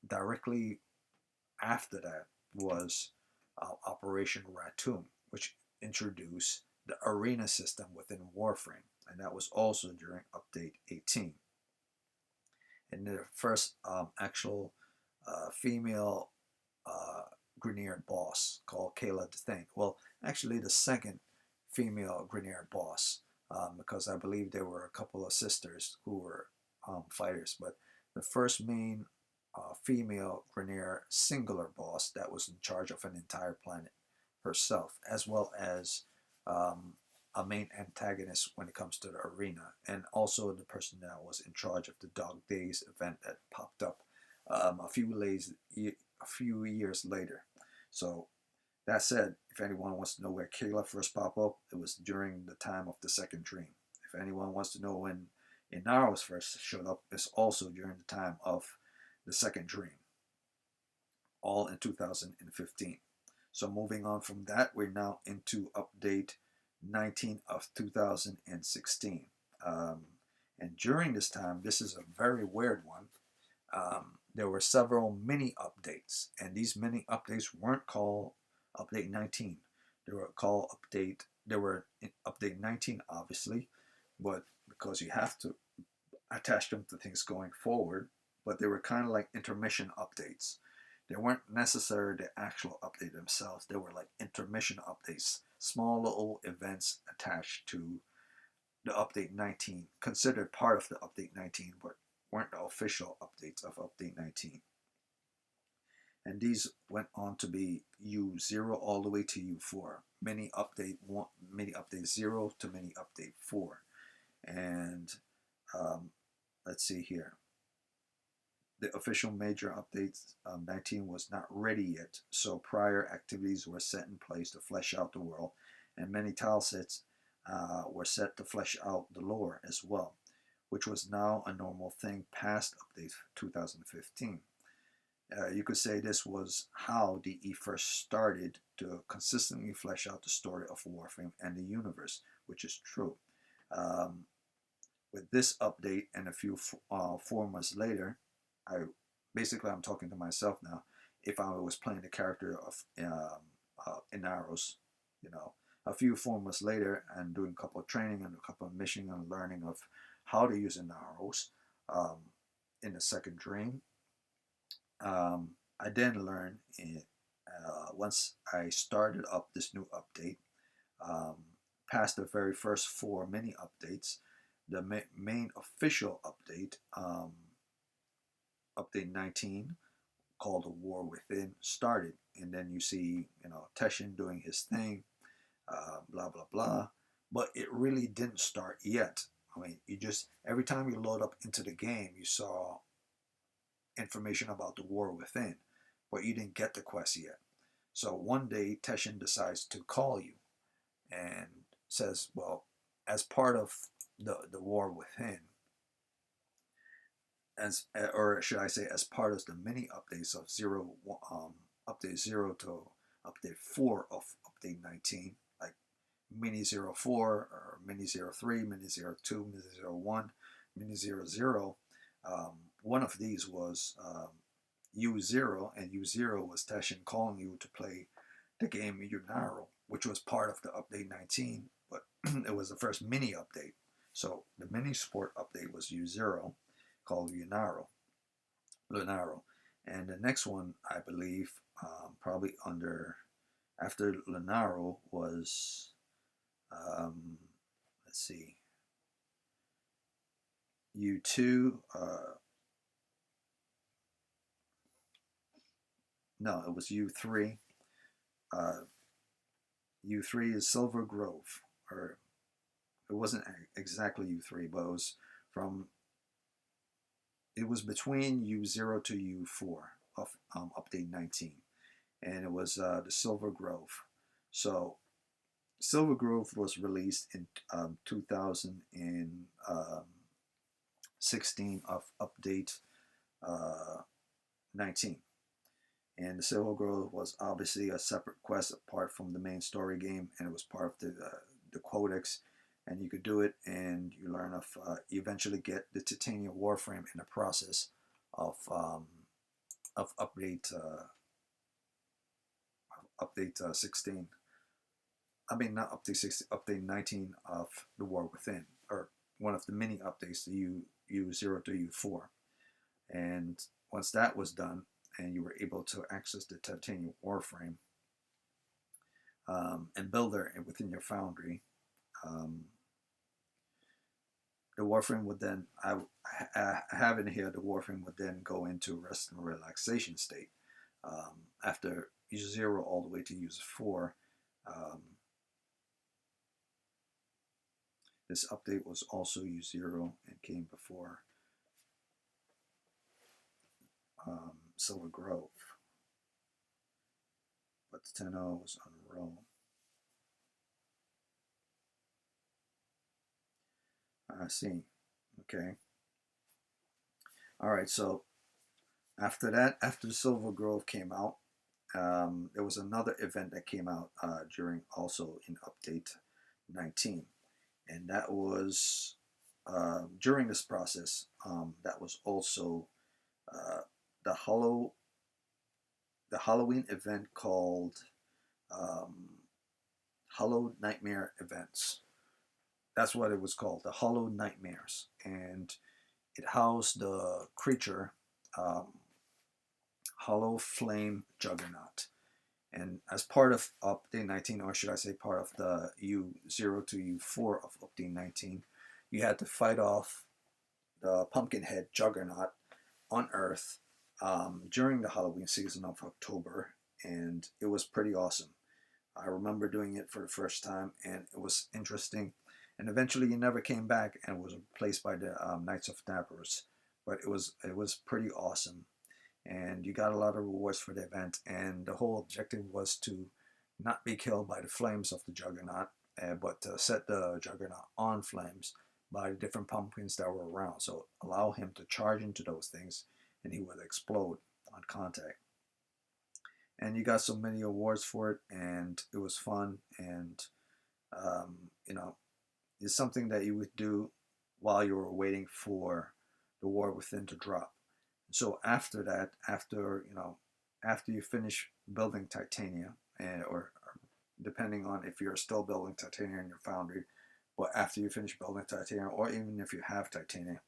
directly after that was Operation Ratum, which introduced the arena system within Warframe. And that was also during update 18. And the first actual female Grineer boss called Kayla the Thing. Well, actually the second female Grineer boss, because I believe there were a couple of sisters who were fighters, but the first main female Grineer singular boss that was in charge of an entire planet herself, as well as a main antagonist when it comes to the arena, and also the person that was in charge of the Dog Days event that popped up a few years later. So that said, if anyone wants to know where Kayla first popped up, it was during the time of the Second Dream. If anyone wants to know when Inaros first showed up, it's also during the time of the Second Dream, all in 2015. So moving on from that, we're now into update 19 of 2016. And during this time, this is a very weird one. There were several mini updates, and these mini updates weren't called update 19. They were called update. They were in update 19, obviously, but because you have to attach them to things going forward. But they were kind of like intermission updates. They weren't necessarily the actual update themselves. They were like intermission updates, small little events attached to the update 19, considered part of the update 19, but weren't the official updates of update 19. And these went on to be U0 all the way to U4. Mini update 1, mini update 0 to mini update 4. And let's see here. The official major updates 19 was not ready yet, so prior activities were set in place to flesh out the world, and many tile sets were set to flesh out the lore as well. which was now a normal thing past update 2015. You could say this was how DE first started to consistently flesh out the story of Warframe and the universe, which is true. Um, with this update and a few 4 months later, I'm talking to myself now. If I was playing the character of Inaros, you know, a few 4 months later, and doing a couple of training and a couple of mission and learning of how to use Inaros um, in the second dream, I then learned once I started up this new update, um, past the very first 4 mini updates, the main official update, update 19, called The War Within, started. And then you see, Teshin doing his thing, blah, blah, blah. But it really didn't start yet. I mean, every time you load up into the game, you saw information about the War Within, but you didn't get the quest yet. So one day, Teshin decides to call you and says, well, as part of the War Within, or should I say, as part of the mini updates of update 0 to update 4 of update 19, like mini 04 or mini 03, mini 02, mini 01, mini 00. One of these was U0, and U0 was Teshin calling you to play the game Unaro, which was part of the update 19, but it was the first mini update. So the mini sport update was U0, called Lunaro. And the next one, I believe, probably after Lunaro was, let's see, U2, no, it was U3. U3 is Silver Grove, or it wasn't exactly U3, but it was between U0 to U4 of update 19, and it was the Silver Grove. So Silver Grove was released in 2016 of update 19. And the Silver Grove was obviously a separate quest apart from the main story game, and it was part of the Codex. And you could do it, and you learn you eventually get the Titanium Warframe in the process of update 16. I mean, not update 16, update 19 of the War Within, or one of the mini updates, the U0 to U4. And once that was done, and you were able to access the Titanium Warframe and build there within your foundry, the Warframe would then, I have in here, the Warframe would then go into rest and relaxation state. After U0 all the way to U4, this update was also U0 and came before Silver Grove. But the tenno was on a roll. I see. Okay. All right. So after that, after Silver Grove came out, there was another event that came out also in update 19, and that was during this process. That was also the Halloween event called Hollow Nightmare Events. That's what it was called, the Hollow Nightmares, and it housed the creature Hollow Flame Juggernaut. And as part of update 19, or should I say part of the U0 to U4 of update 19, you had to fight off the Pumpkinhead Juggernaut on Earth during the Halloween season of October, and it was pretty awesome. I remember doing it for the first time, and it was interesting. And eventually, he never came back, and was replaced by the Knights of Napers. But it was pretty awesome, and you got a lot of rewards for the event. And the whole objective was to not be killed by the flames of the Juggernaut, but to set the Juggernaut on flames by the different pumpkins that were around. So allow him to charge into those things, and he would explode on contact. And you got so many awards for it, and it was fun. And you know, it's something that you would do while you were waiting for the War Within to drop. So after that, after you finish building Titania, or depending on if you're still building Titania in your foundry, but after you finish building Titania, or even if you have Titania,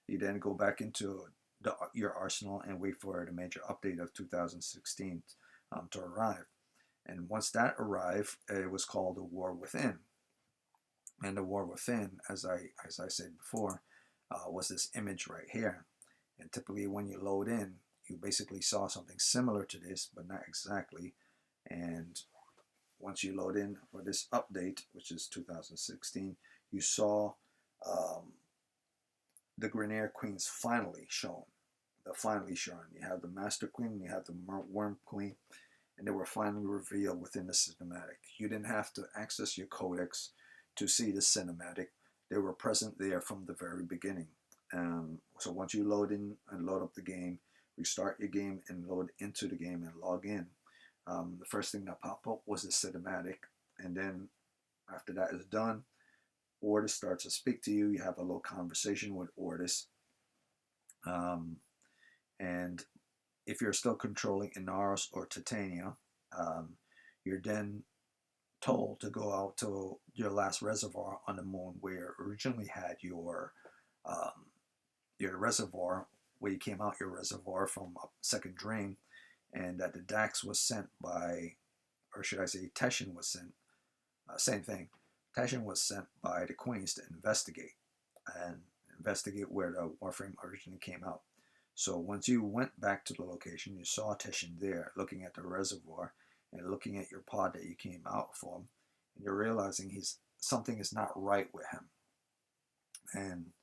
you then go back into your arsenal and wait for the major update of 2016 to arrive. And once that arrived, it was called the War Within. And the War Within, as I said before, was this image right here. And typically when you load in, you basically saw something similar to this, but not exactly. And once you load in for this update, which is 2016, you saw the Grineer Queens finally shown. You have the Master Queen, you have the Worm Queen, and they were finally revealed within the cinematic. You didn't have to access your codex to see the cinematic. They were present there from the very beginning. So once you load in and load up the game, restart your game and load into the game and log in, the first thing that popped up was the cinematic. And then after that is done, Ordis starts to speak to you. You have a little conversation with Ordis. And if you're still controlling Inaros or Titania, you're then told to go out to your last reservoir on the moon, where you originally had your reservoir, where you came out your reservoir from a second drain, and that the Dax was sent by, or should I say Teshin was sent, same thing, Teshin was sent by the Queens to investigate where the Warframe originally came out. So once you went back to the location, you saw Teshin there looking at the reservoir and looking at your pod that you came out from, and you're realizing something is not right with him. And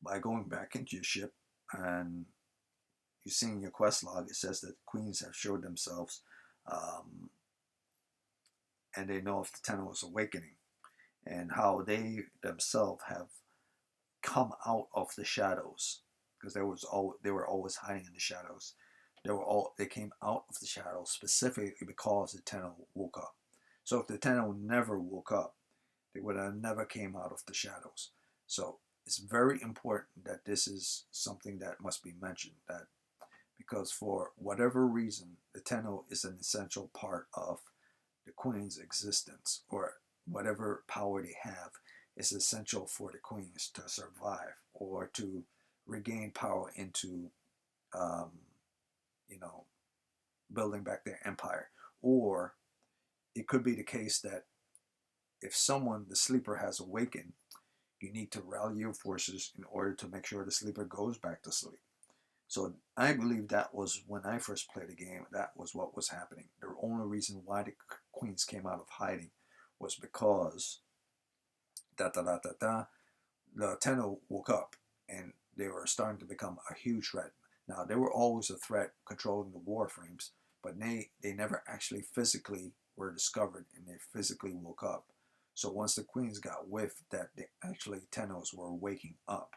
by going back into your ship and you seeing your quest log, it says that the Queens have showed themselves, and they know of the Tenno's awakening and how they themselves have come out of the shadows, because they were always hiding in the shadows. They came out of the shadows specifically because the Tenno woke up. So if the Tenno never woke up, they would have never came out of the shadows. So it's very important that this is something that must be mentioned, that because for whatever reason, the Tenno is an essential part of the Queen's existence, or whatever power they have is essential for the Queens to survive or to regain power into, building back their empire. Or it could be the case that if the sleeper has awakened, you need to rally your forces in order to make sure the sleeper goes back to sleep. So I believe that was when I first played the game, that was what was happening. The only reason why the Queens came out of hiding was because the Tenno woke up and they were starting to become a huge threat. Now, they were always a threat controlling the Warframes, but they never actually physically were discovered, and they physically woke up. So once the Queens got whiff that Tennos were waking up,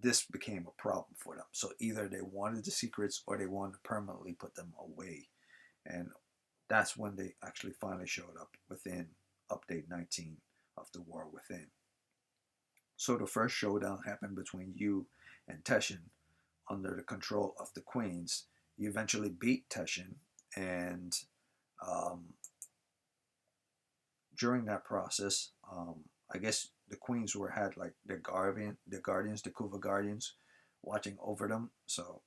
this became a problem for them. So either they wanted the secrets or they wanted to permanently put them away. And that's when they actually finally showed up within Update 19 of the War Within. So the first showdown happened between you and Teshin under the control of the Queens. You eventually beat Teshin, and during that process, I guess the Queens had like the Guardians, the Kuva Guardians, watching over them. So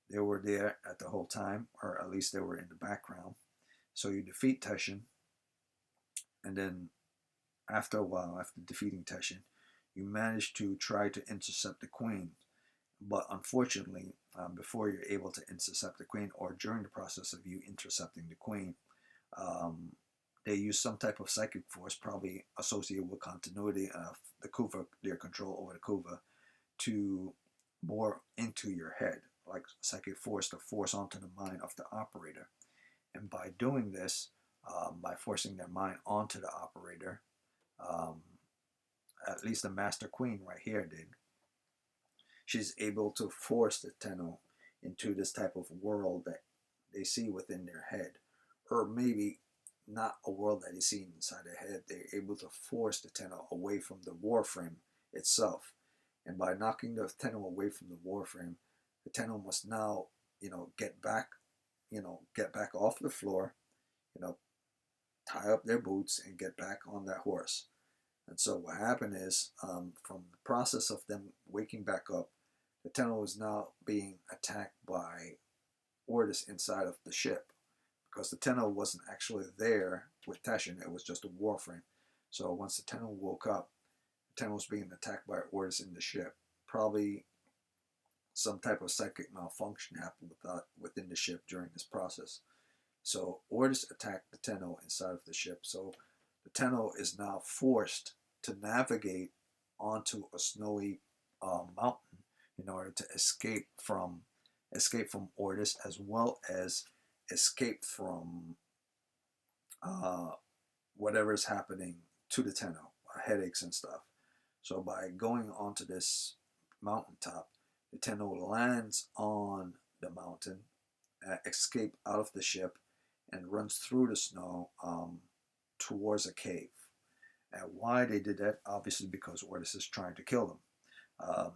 they were there at the whole time, or at least they were in the background. So you defeat Teshin, and then after a while, after defeating Teshin, you manage to try to intercept the Queen. But unfortunately, before you're able to intercept the Queen, or during the process of you intercepting the Queen, they use some type of psychic force, probably associated with continuity of the Kuva, their control over the Kuva, to bore into your head, like psychic force to force onto the mind of the operator. And by doing this, by forcing their mind onto the operator, at least the Master Queen right here did. She's able to force the Tenno into this type of world that they see within their head, or maybe not a world that they see inside their head. They're able to force the Tenno away from the Warframe itself, and by knocking the Tenno away from the Warframe, the Tenno must now, get back, get back off the floor, you know, tie up their boots and get back on that horse. And so what happened is, from the process of them waking back up, the Tenno is now being attacked by Jordas inside of the ship, because the Tenno wasn't actually there with Teshin, it was just a Warframe. So once the Tenno woke up, the Tenno was being attacked by Jordas in the ship. Probably some type of psychic malfunction happened within the ship during this process. So Jordas attacked the Tenno inside of the ship. So the Tenno is now forced to navigate onto a snowy mountain in order to escape from Jordas, as well as escape from whatever is happening to the Tenno, headaches and stuff. So by going onto this mountaintop, the Tenno lands on the mountain, escape out of the ship, and runs through the snow towards a cave. And why they did that? Obviously because Jordas is trying to kill them.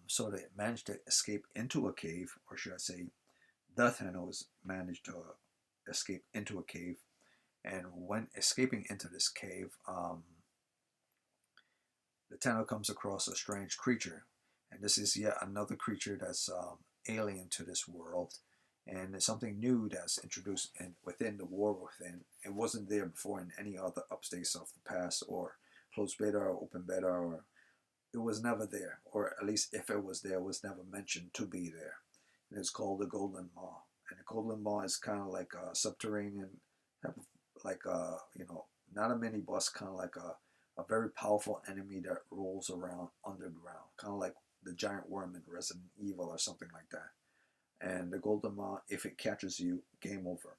So they managed to escape into a cave, or should I say, the Tennos managed to escape into a cave. And when escaping into this cave, the Tenno comes across a strange creature. And this is yet another creature that's alien to this world. And it's something new that's introduced within the War Within. It wasn't there before in any other updates of the past, or closed beta or open beta, or it was never there. Or at least if it was there, it was never mentioned to be there. And it's called the Golden Maw. And the Golden Maw is kind of like a subterranean, like a, not a mini boss, kind of like a very powerful enemy that rolls around underground, kind of like the giant worm in Resident Evil or something like that. And the Golden Maw, if it catches you, game over.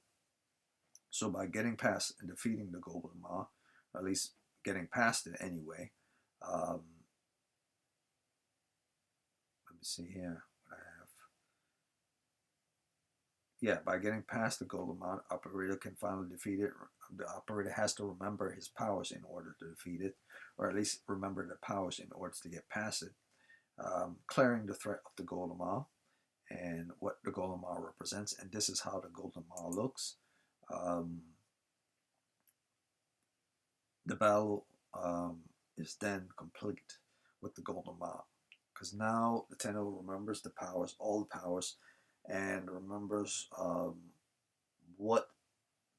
So by getting past and defeating the Golden Maw, or at least getting past it anyway, let me see here what I have. Yeah, by getting past the Golden Maw, the operator can finally defeat it. The operator has to remember his powers in order to defeat it, or at least remember the powers in order to get past it. Clearing the threat of the Golden Maw and what the Golden Maw represents, and this is how the Golden Maw looks. The battle is then complete with the Golden Maw, because now the Tenno remembers the powers, all the powers, and remembers what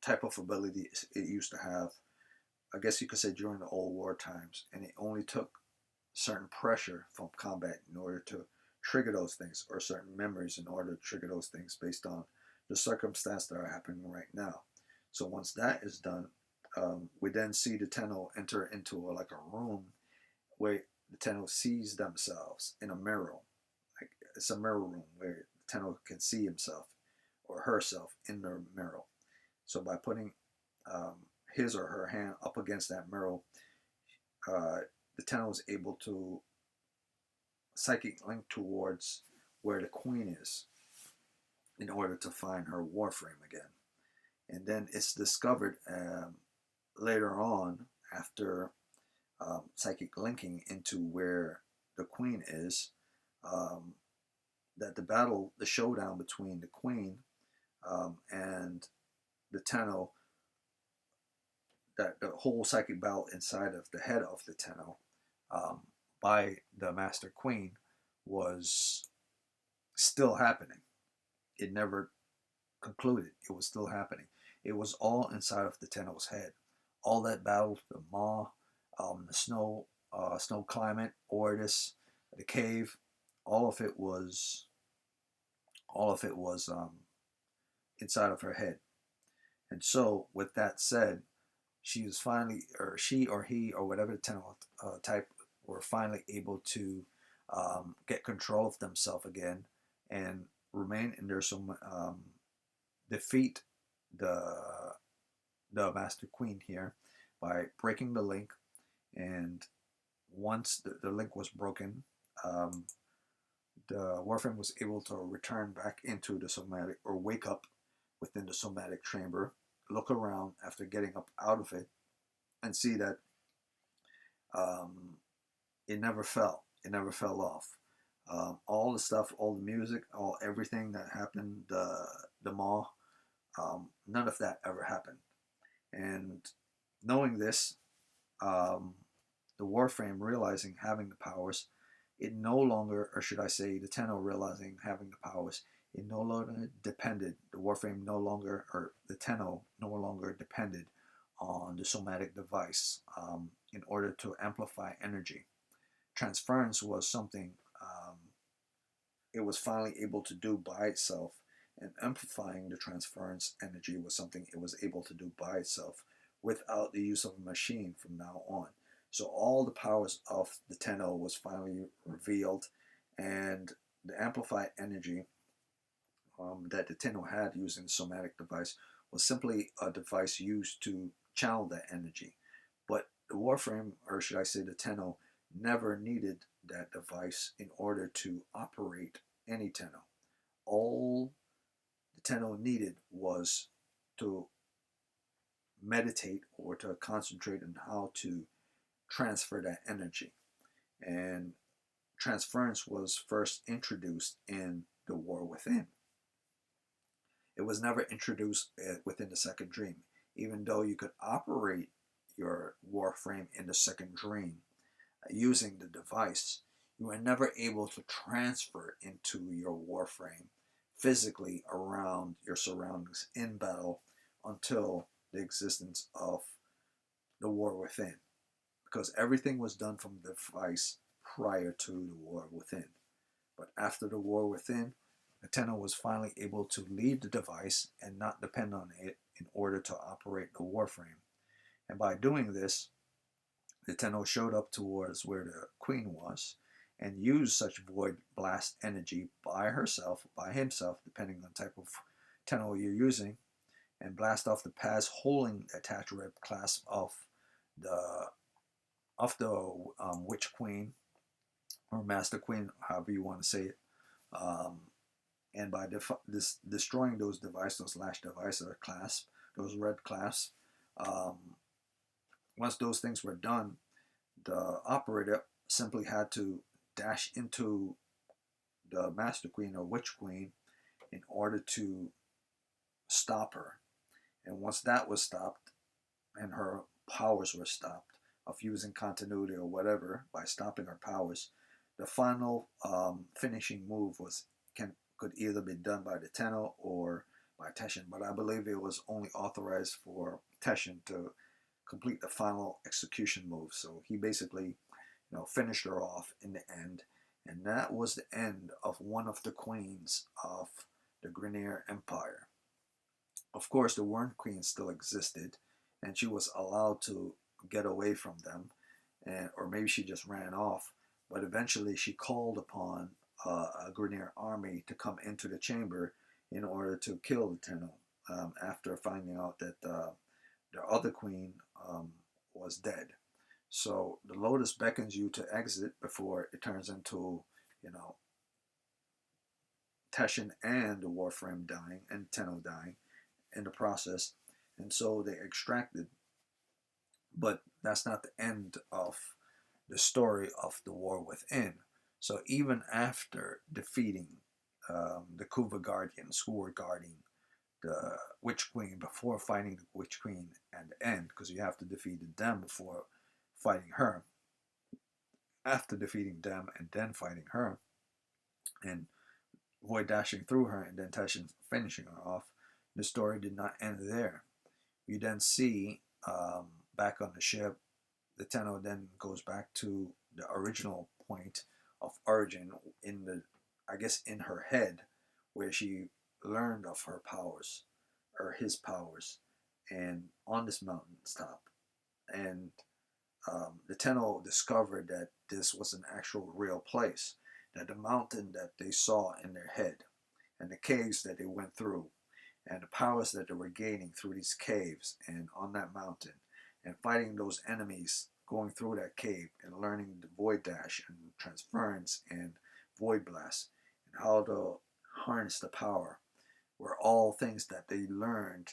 type of ability it used to have. I guess you could say during the old war times, and it only took certain pressure from combat in order to trigger those things, or certain memories in order to trigger those things based on the circumstance that are happening right now. So once that is done, we then see the Tenno enter into like a room where the Tenno sees themselves in a mirror. Like it's a mirror room where the Tenno can see himself or herself in the mirror. So by putting his or her hand up against that mirror, the Tenno is able to psychic link towards where the Queen is in order to find her Warframe again. And then it's discovered later on, after psychic linking into where the Queen is, that the showdown between the Queen and the Tenno, that the whole psychic battle inside of the head of the Tenno by the Master Queen was still happening. It never concluded. It was still happening. It was all inside of the Tenno's head. All that battle, the Maw, the snow climate, Jordas, the cave, all of it was inside of her head. And so, with that said, she was finally, or she or he or whatever the Tenno type, were finally able to get control of themselves again and remain in there. So defeat the Master Queen here by breaking the link and once the link was broken, um, the Warframe was able to return back into the somatic, or wake up within the somatic chamber, look around after getting up out of it, and see that um, it never fell. It never fell off. All the stuff, all the music, everything that happened, the Maw, none of that ever happened. And knowing this, um, the Warframe realizing having the powers, it no longer, or should I say, the Tenno realizing having the powers, it no longer depended, the Warframe no longer, or the Tenno no longer depended on the somatic device in order to amplify energy. Transference was something it was finally able to do by itself, and amplifying the transference energy was something it was able to do by itself without the use of a machine from now on. So all the powers of the Tenno was finally revealed, and the amplified energy that the Tenno had using the somatic device was simply a device used to channel that energy. But the Warframe, or should I say the Tenno, never needed that device in order to operate any Tenno. All the Tenno needed was to meditate or to concentrate on how to transfer that energy. And transference was first introduced in the War Within. It was never introduced within the second dream. Even though you could operate your Warframe in the second dream using the device, you were never able to transfer into your Warframe physically around your surroundings in battle until the existence of the War Within, because everything was done from the device prior to the War Within. But after the War Within, the Tenno was finally able to leave the device and not depend on it in order to operate the Warframe. And by doing this, the Tenno showed up towards where the Queen was and used such void blast energy by herself, by himself, depending on the type of Tenno you're using, and blast off the paths holding attached red clasp the Witch Queen or Master Queen, however you want to say it. And by destroying those devices, those lash devices or clasp, those red clasps, once those things were done, the operator simply had to dash into the Master Queen or Witch Queen in order to stop her. And once that was stopped and her powers were stopped of using continuity or whatever by stopping her powers, the final finishing move could either be done by the Tenno or by Teshin, but I believe it was only authorized for Teshin to complete the final execution move. So he basically, finished her off in the end, and that was the end of one of the queens of the Grineer Empire. Of course, the Worm Queen still existed, and she was allowed to get away from them, or maybe she just ran off. But eventually, she called upon a Grineer army to come into the chamber in order to kill the Tenno. After finding out that the other queen was dead. So the Lotus beckons you to exit before it turns into, Teshin and the Warframe dying and Tenno dying in the process. And so they extracted. But that's not the end of the story of the War Within. So even after defeating the Kuva Guardians who were guarding the Witch Queen before fighting the Witch Queen at the end, because you have to defeat them before fighting her. After defeating them and then fighting her, and Void dashing through her and then Teshin finishing her off, the story did not end there. You then see back on the ship, the Tenno then goes back to the original point of origin in her head, where she learned of her powers, or his powers, and on this mountaintop. And the Tenno discovered that this was an actual real place, that the mountain that they saw in their head, and the caves that they went through, and the powers that they were gaining through these caves and on that mountain, and fighting those enemies going through that cave and learning the Void Dash and Transference and Void Blast and how to harness the power were all things that they learned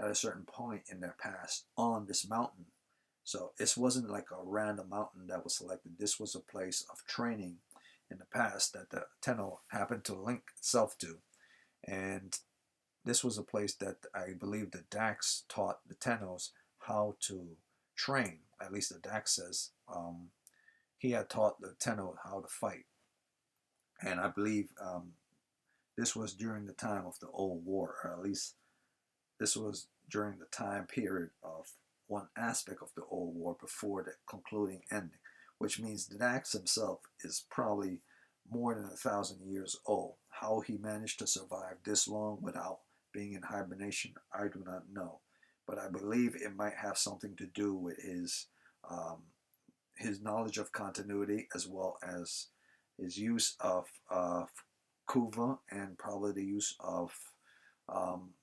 at a certain point in their past on this mountain. So this wasn't like a random mountain that was selected. This was a place of training in the past that the Tenno happened to link itself to. And this was a place that I believe the Dax taught the Tennos how to train. At least the Dax says he had taught the Tenno how to fight. And I believe this was during the time of the Old War, or at least this was during the time period of one aspect of the Old War before the concluding ending, which means the Dax himself is probably more than 1,000 years old. How he managed to survive this long without being in hibernation, I do not know. But I believe it might have something to do with his knowledge of continuity, as well as his use of Kuva, and probably the use of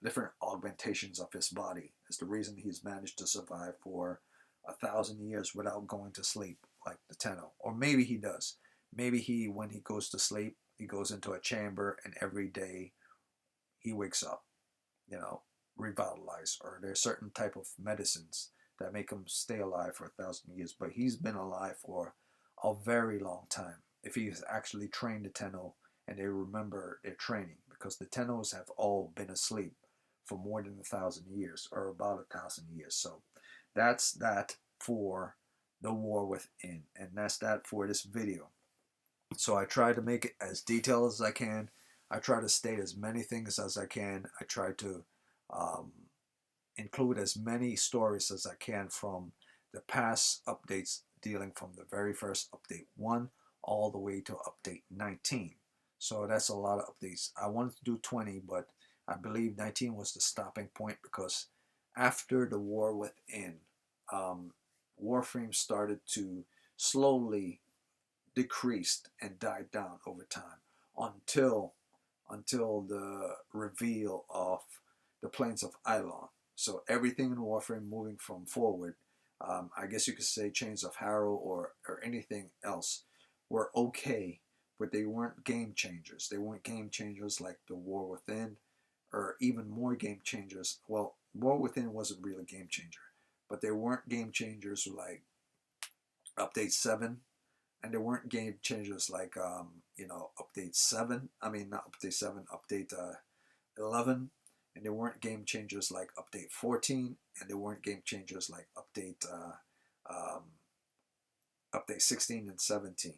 different augmentations of his body. Is the reason he's managed to survive for 1,000 years without going to sleep like the Tenno. Or maybe he does. Maybe when he goes to sleep, he goes into a chamber and every day he wakes up, revitalized. Or there's certain type of medicines that make him stay alive for 1,000 years. But he's been alive for a very long time. If he's actually trained the Tenno and they remember their training, because the Tennos have all been asleep for more than 1,000 years, or about 1,000 years. So that's that for the War Within, and that's that for this video. So I try to make it as detailed as I can. I try to state as many things as I can. I try to include as many stories as I can from the past updates, dealing from the very first update 1 all the way to update 19. So that's a lot of updates. I wanted to do 20, but I believe 19 was the stopping point, because after the War Within, Warframe started to slowly decrease and die down over time until the reveal of the Plains of Ilon. So everything in Warframe moving from forward, I guess you could say Chains of Harrow or anything else, were okay, but they weren't game changers. They weren't game changers like the War Within, or even more game changers. Well, War Within wasn't really a game changer, but they weren't game changers like Update 7, and they weren't game changers like Update 7. I mean, not Update 7, Update 11, and they weren't game changers like Update 14, and they weren't game changers like Update 16 and 17.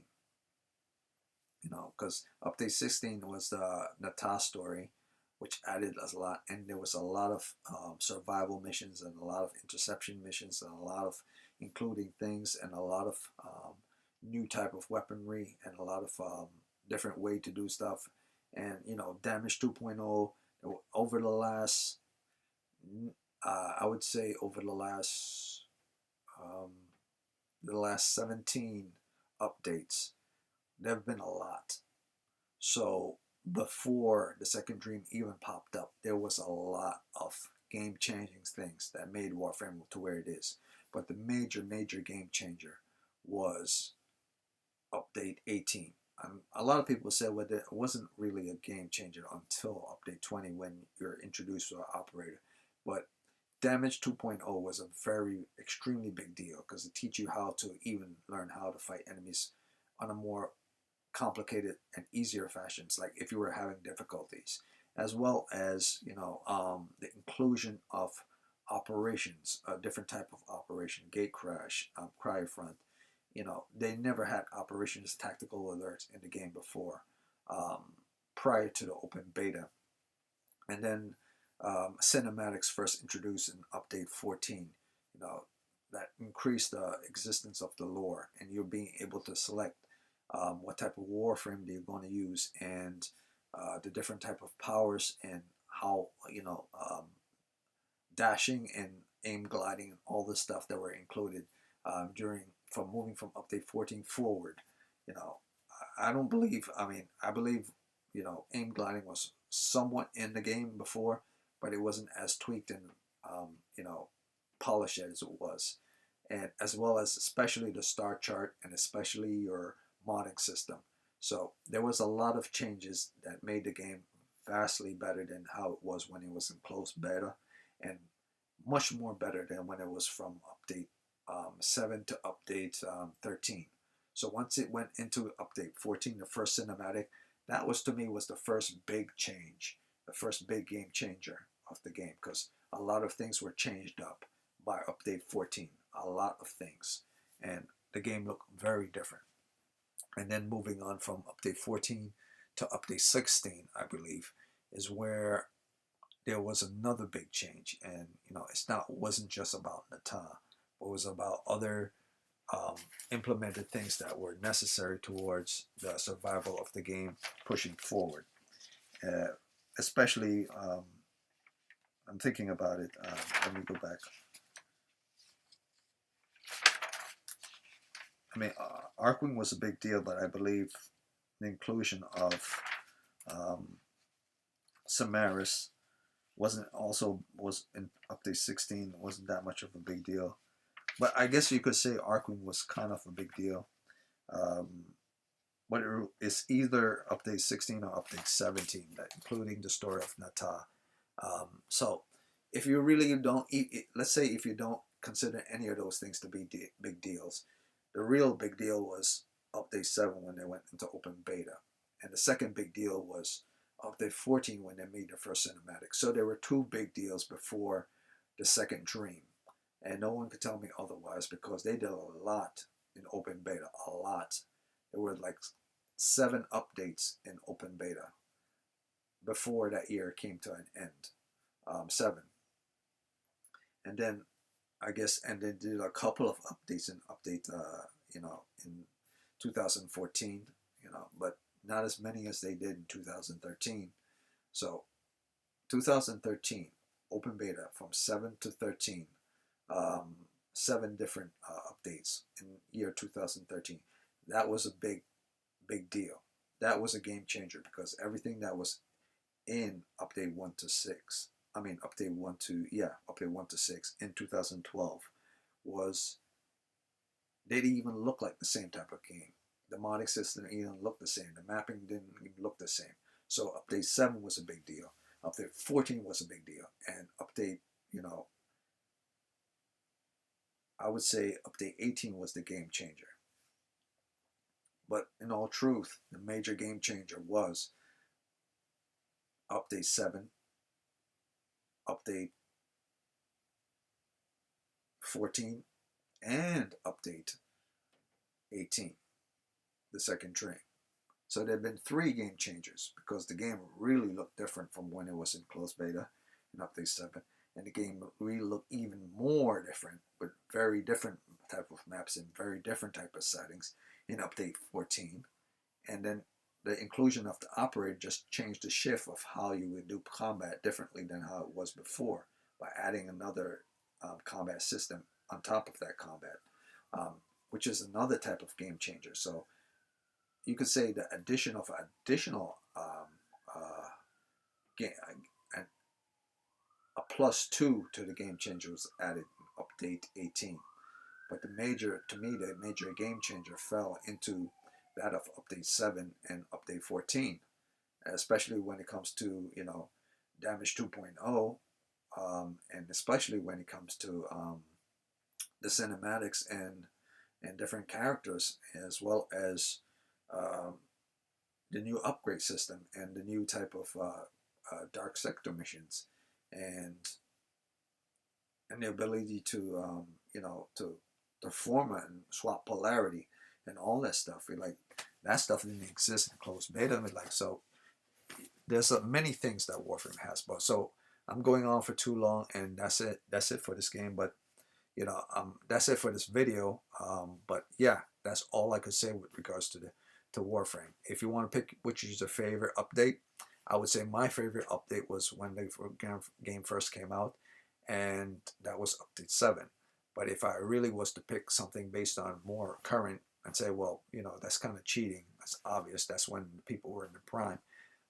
Because Update 16 was the Nata story, which added a lot, and there was a lot of survival missions and a lot of interception missions and a lot of including things and a lot of new type of weaponry and a lot of different way to do stuff. And damage 2.0 over the last I would say over the last 17 updates, there have been a lot. So before the second dream even popped up, there was a lot of game-changing things that made Warframe to where it is. But the major game changer was Update 18. A lot of people said, well, it wasn't really a game changer until Update 20 when you're introduced to an operator. But Damage 2.0 was a very extremely big deal, because it teaches you how to even learn how to fight enemies on a more complicated and easier fashions, like if you were having difficulties, as well as the inclusion of operations, a different type of operation, gate crash, cryo front. They never had operations tactical alerts in the game before, prior to the open beta. And then cinematics first introduced in Update 14, that increased the existence of the lore, and you're being able to select what type of warframe you're going to use, and the different type of powers, and how dashing and aim gliding and all this stuff that were included from moving from Update 14 forward. I don't believe, I believe aim gliding was somewhat in the game before, but it wasn't as tweaked and polished as it was. and as well as especially the star chart and especially your modding system. So there was a lot of changes that made the game vastly better than how it was when it was in closed beta, and much more better than when it was from update 7 to update 13. So once it went into update 14, the first cinematic, that was to me was the first big change, the first big game changer of the game, because a lot of things were changed up by update 14, a lot of things, and the game looked very different. And then moving on from update 14 to update 16, I believe, is where there was another big change. And wasn't just about Nata, but it was about other um, implemented things that were necessary towards the survival of the game pushing forward. Uh, Especially, I'm thinking about it. Let me go back. I mean, Archwing was a big deal, but I believe the inclusion of um, Simaris was in update 16 wasn't that much of a big deal. But I guess you could say Archwing was kind of a big deal. Um, but it's either update 16 or update 17, that including the story of Nata. So if you really don't let's say if you don't consider any of those things to be big deals, the real big deal was update 7 when they went into open beta, and the second big deal was update 14 when they made the first cinematic. So there were two big deals before the second dream, and no one could tell me otherwise, because they did a lot in open beta, a lot. There were like 7 updates in open beta before that year came to an end. 7, and then I guess, and they did a couple of updates in update, in 2014, but not as many as they did in 2013. So 2013 open beta from 7 to 13, 7 different updates in year 2013. That was a big deal. That was a game changer, because everything that was in update 1 to 6, I mean update 1 to 6 in 2012 was, they didn't even look like the same type of game. The modding system didn't even look the same. The mapping didn't even look the same. So update 7 was a big deal. Update 14 was a big deal. And update, I would say update 18 was the game changer. But in all truth, the major game changer was update 7, update 14, and update 18, the second dream. So there have been 3 game changers, because the game really looked different from when it was in closed beta in update 7, and the game really looked even more different, with very different type of maps and very different type of settings in update 14. And then the inclusion of the operator just changed the shift of how you would do combat differently than how it was before, by adding another combat system on top of that combat, which is another type of game changer. So you could say the addition of additional game, a +2 to the game changer was added in update 18. But the major game changer fell into that of update 7 and update 14, especially when it comes to, damage 2.0, and especially when it comes to the cinematics and different characters, as well as um, the new upgrade system and the new type of dark sector missions, and the ability to to format and swap polarity and all that stuff. That stuff didn't exist in closed beta. So there's many things that Warframe has. But so I'm going on for too long, and that's it. That's it for this game. But that's it for this video. But yeah, that's all I could say with regards to Warframe. If you want to pick which is your favorite update, I would say my favorite update was when the game first came out, and that was update 7. But if I really was to pick something based on more current and say, well, that's kind of cheating, that's obvious, that's when people were in the prime,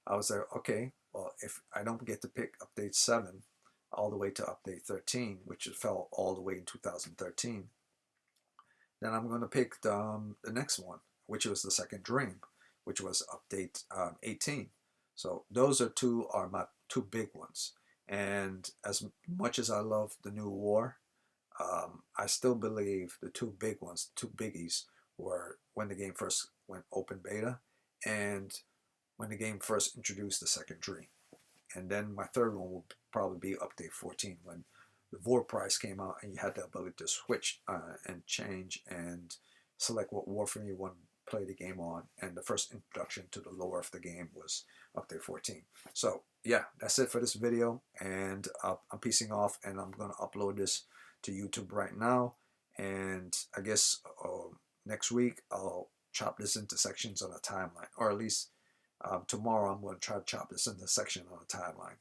I was like, okay, well, if I don't get to pick update 7 all the way to update 13, which fell all the way in 2013, Then I'm going to pick the next one, which was the second dream, which was update 18. So those are my two big ones. And as much as I love the new war, I still believe the two big ones, two biggies, were when the game first went open beta and when the game first introduced the second dream. And then my third one will probably be update 14 when the Vor price came out and you had the ability to switch and change and select what Warframe you want to play the game on. And the first introduction to the lore of the game was update 14. So yeah, that's it for this video. And I'm peacing off, and I'm going to upload this to YouTube right now. And I guess next week I'll chop this into sections on a timeline, or at least tomorrow I'm going to try to chop this into section on a timeline.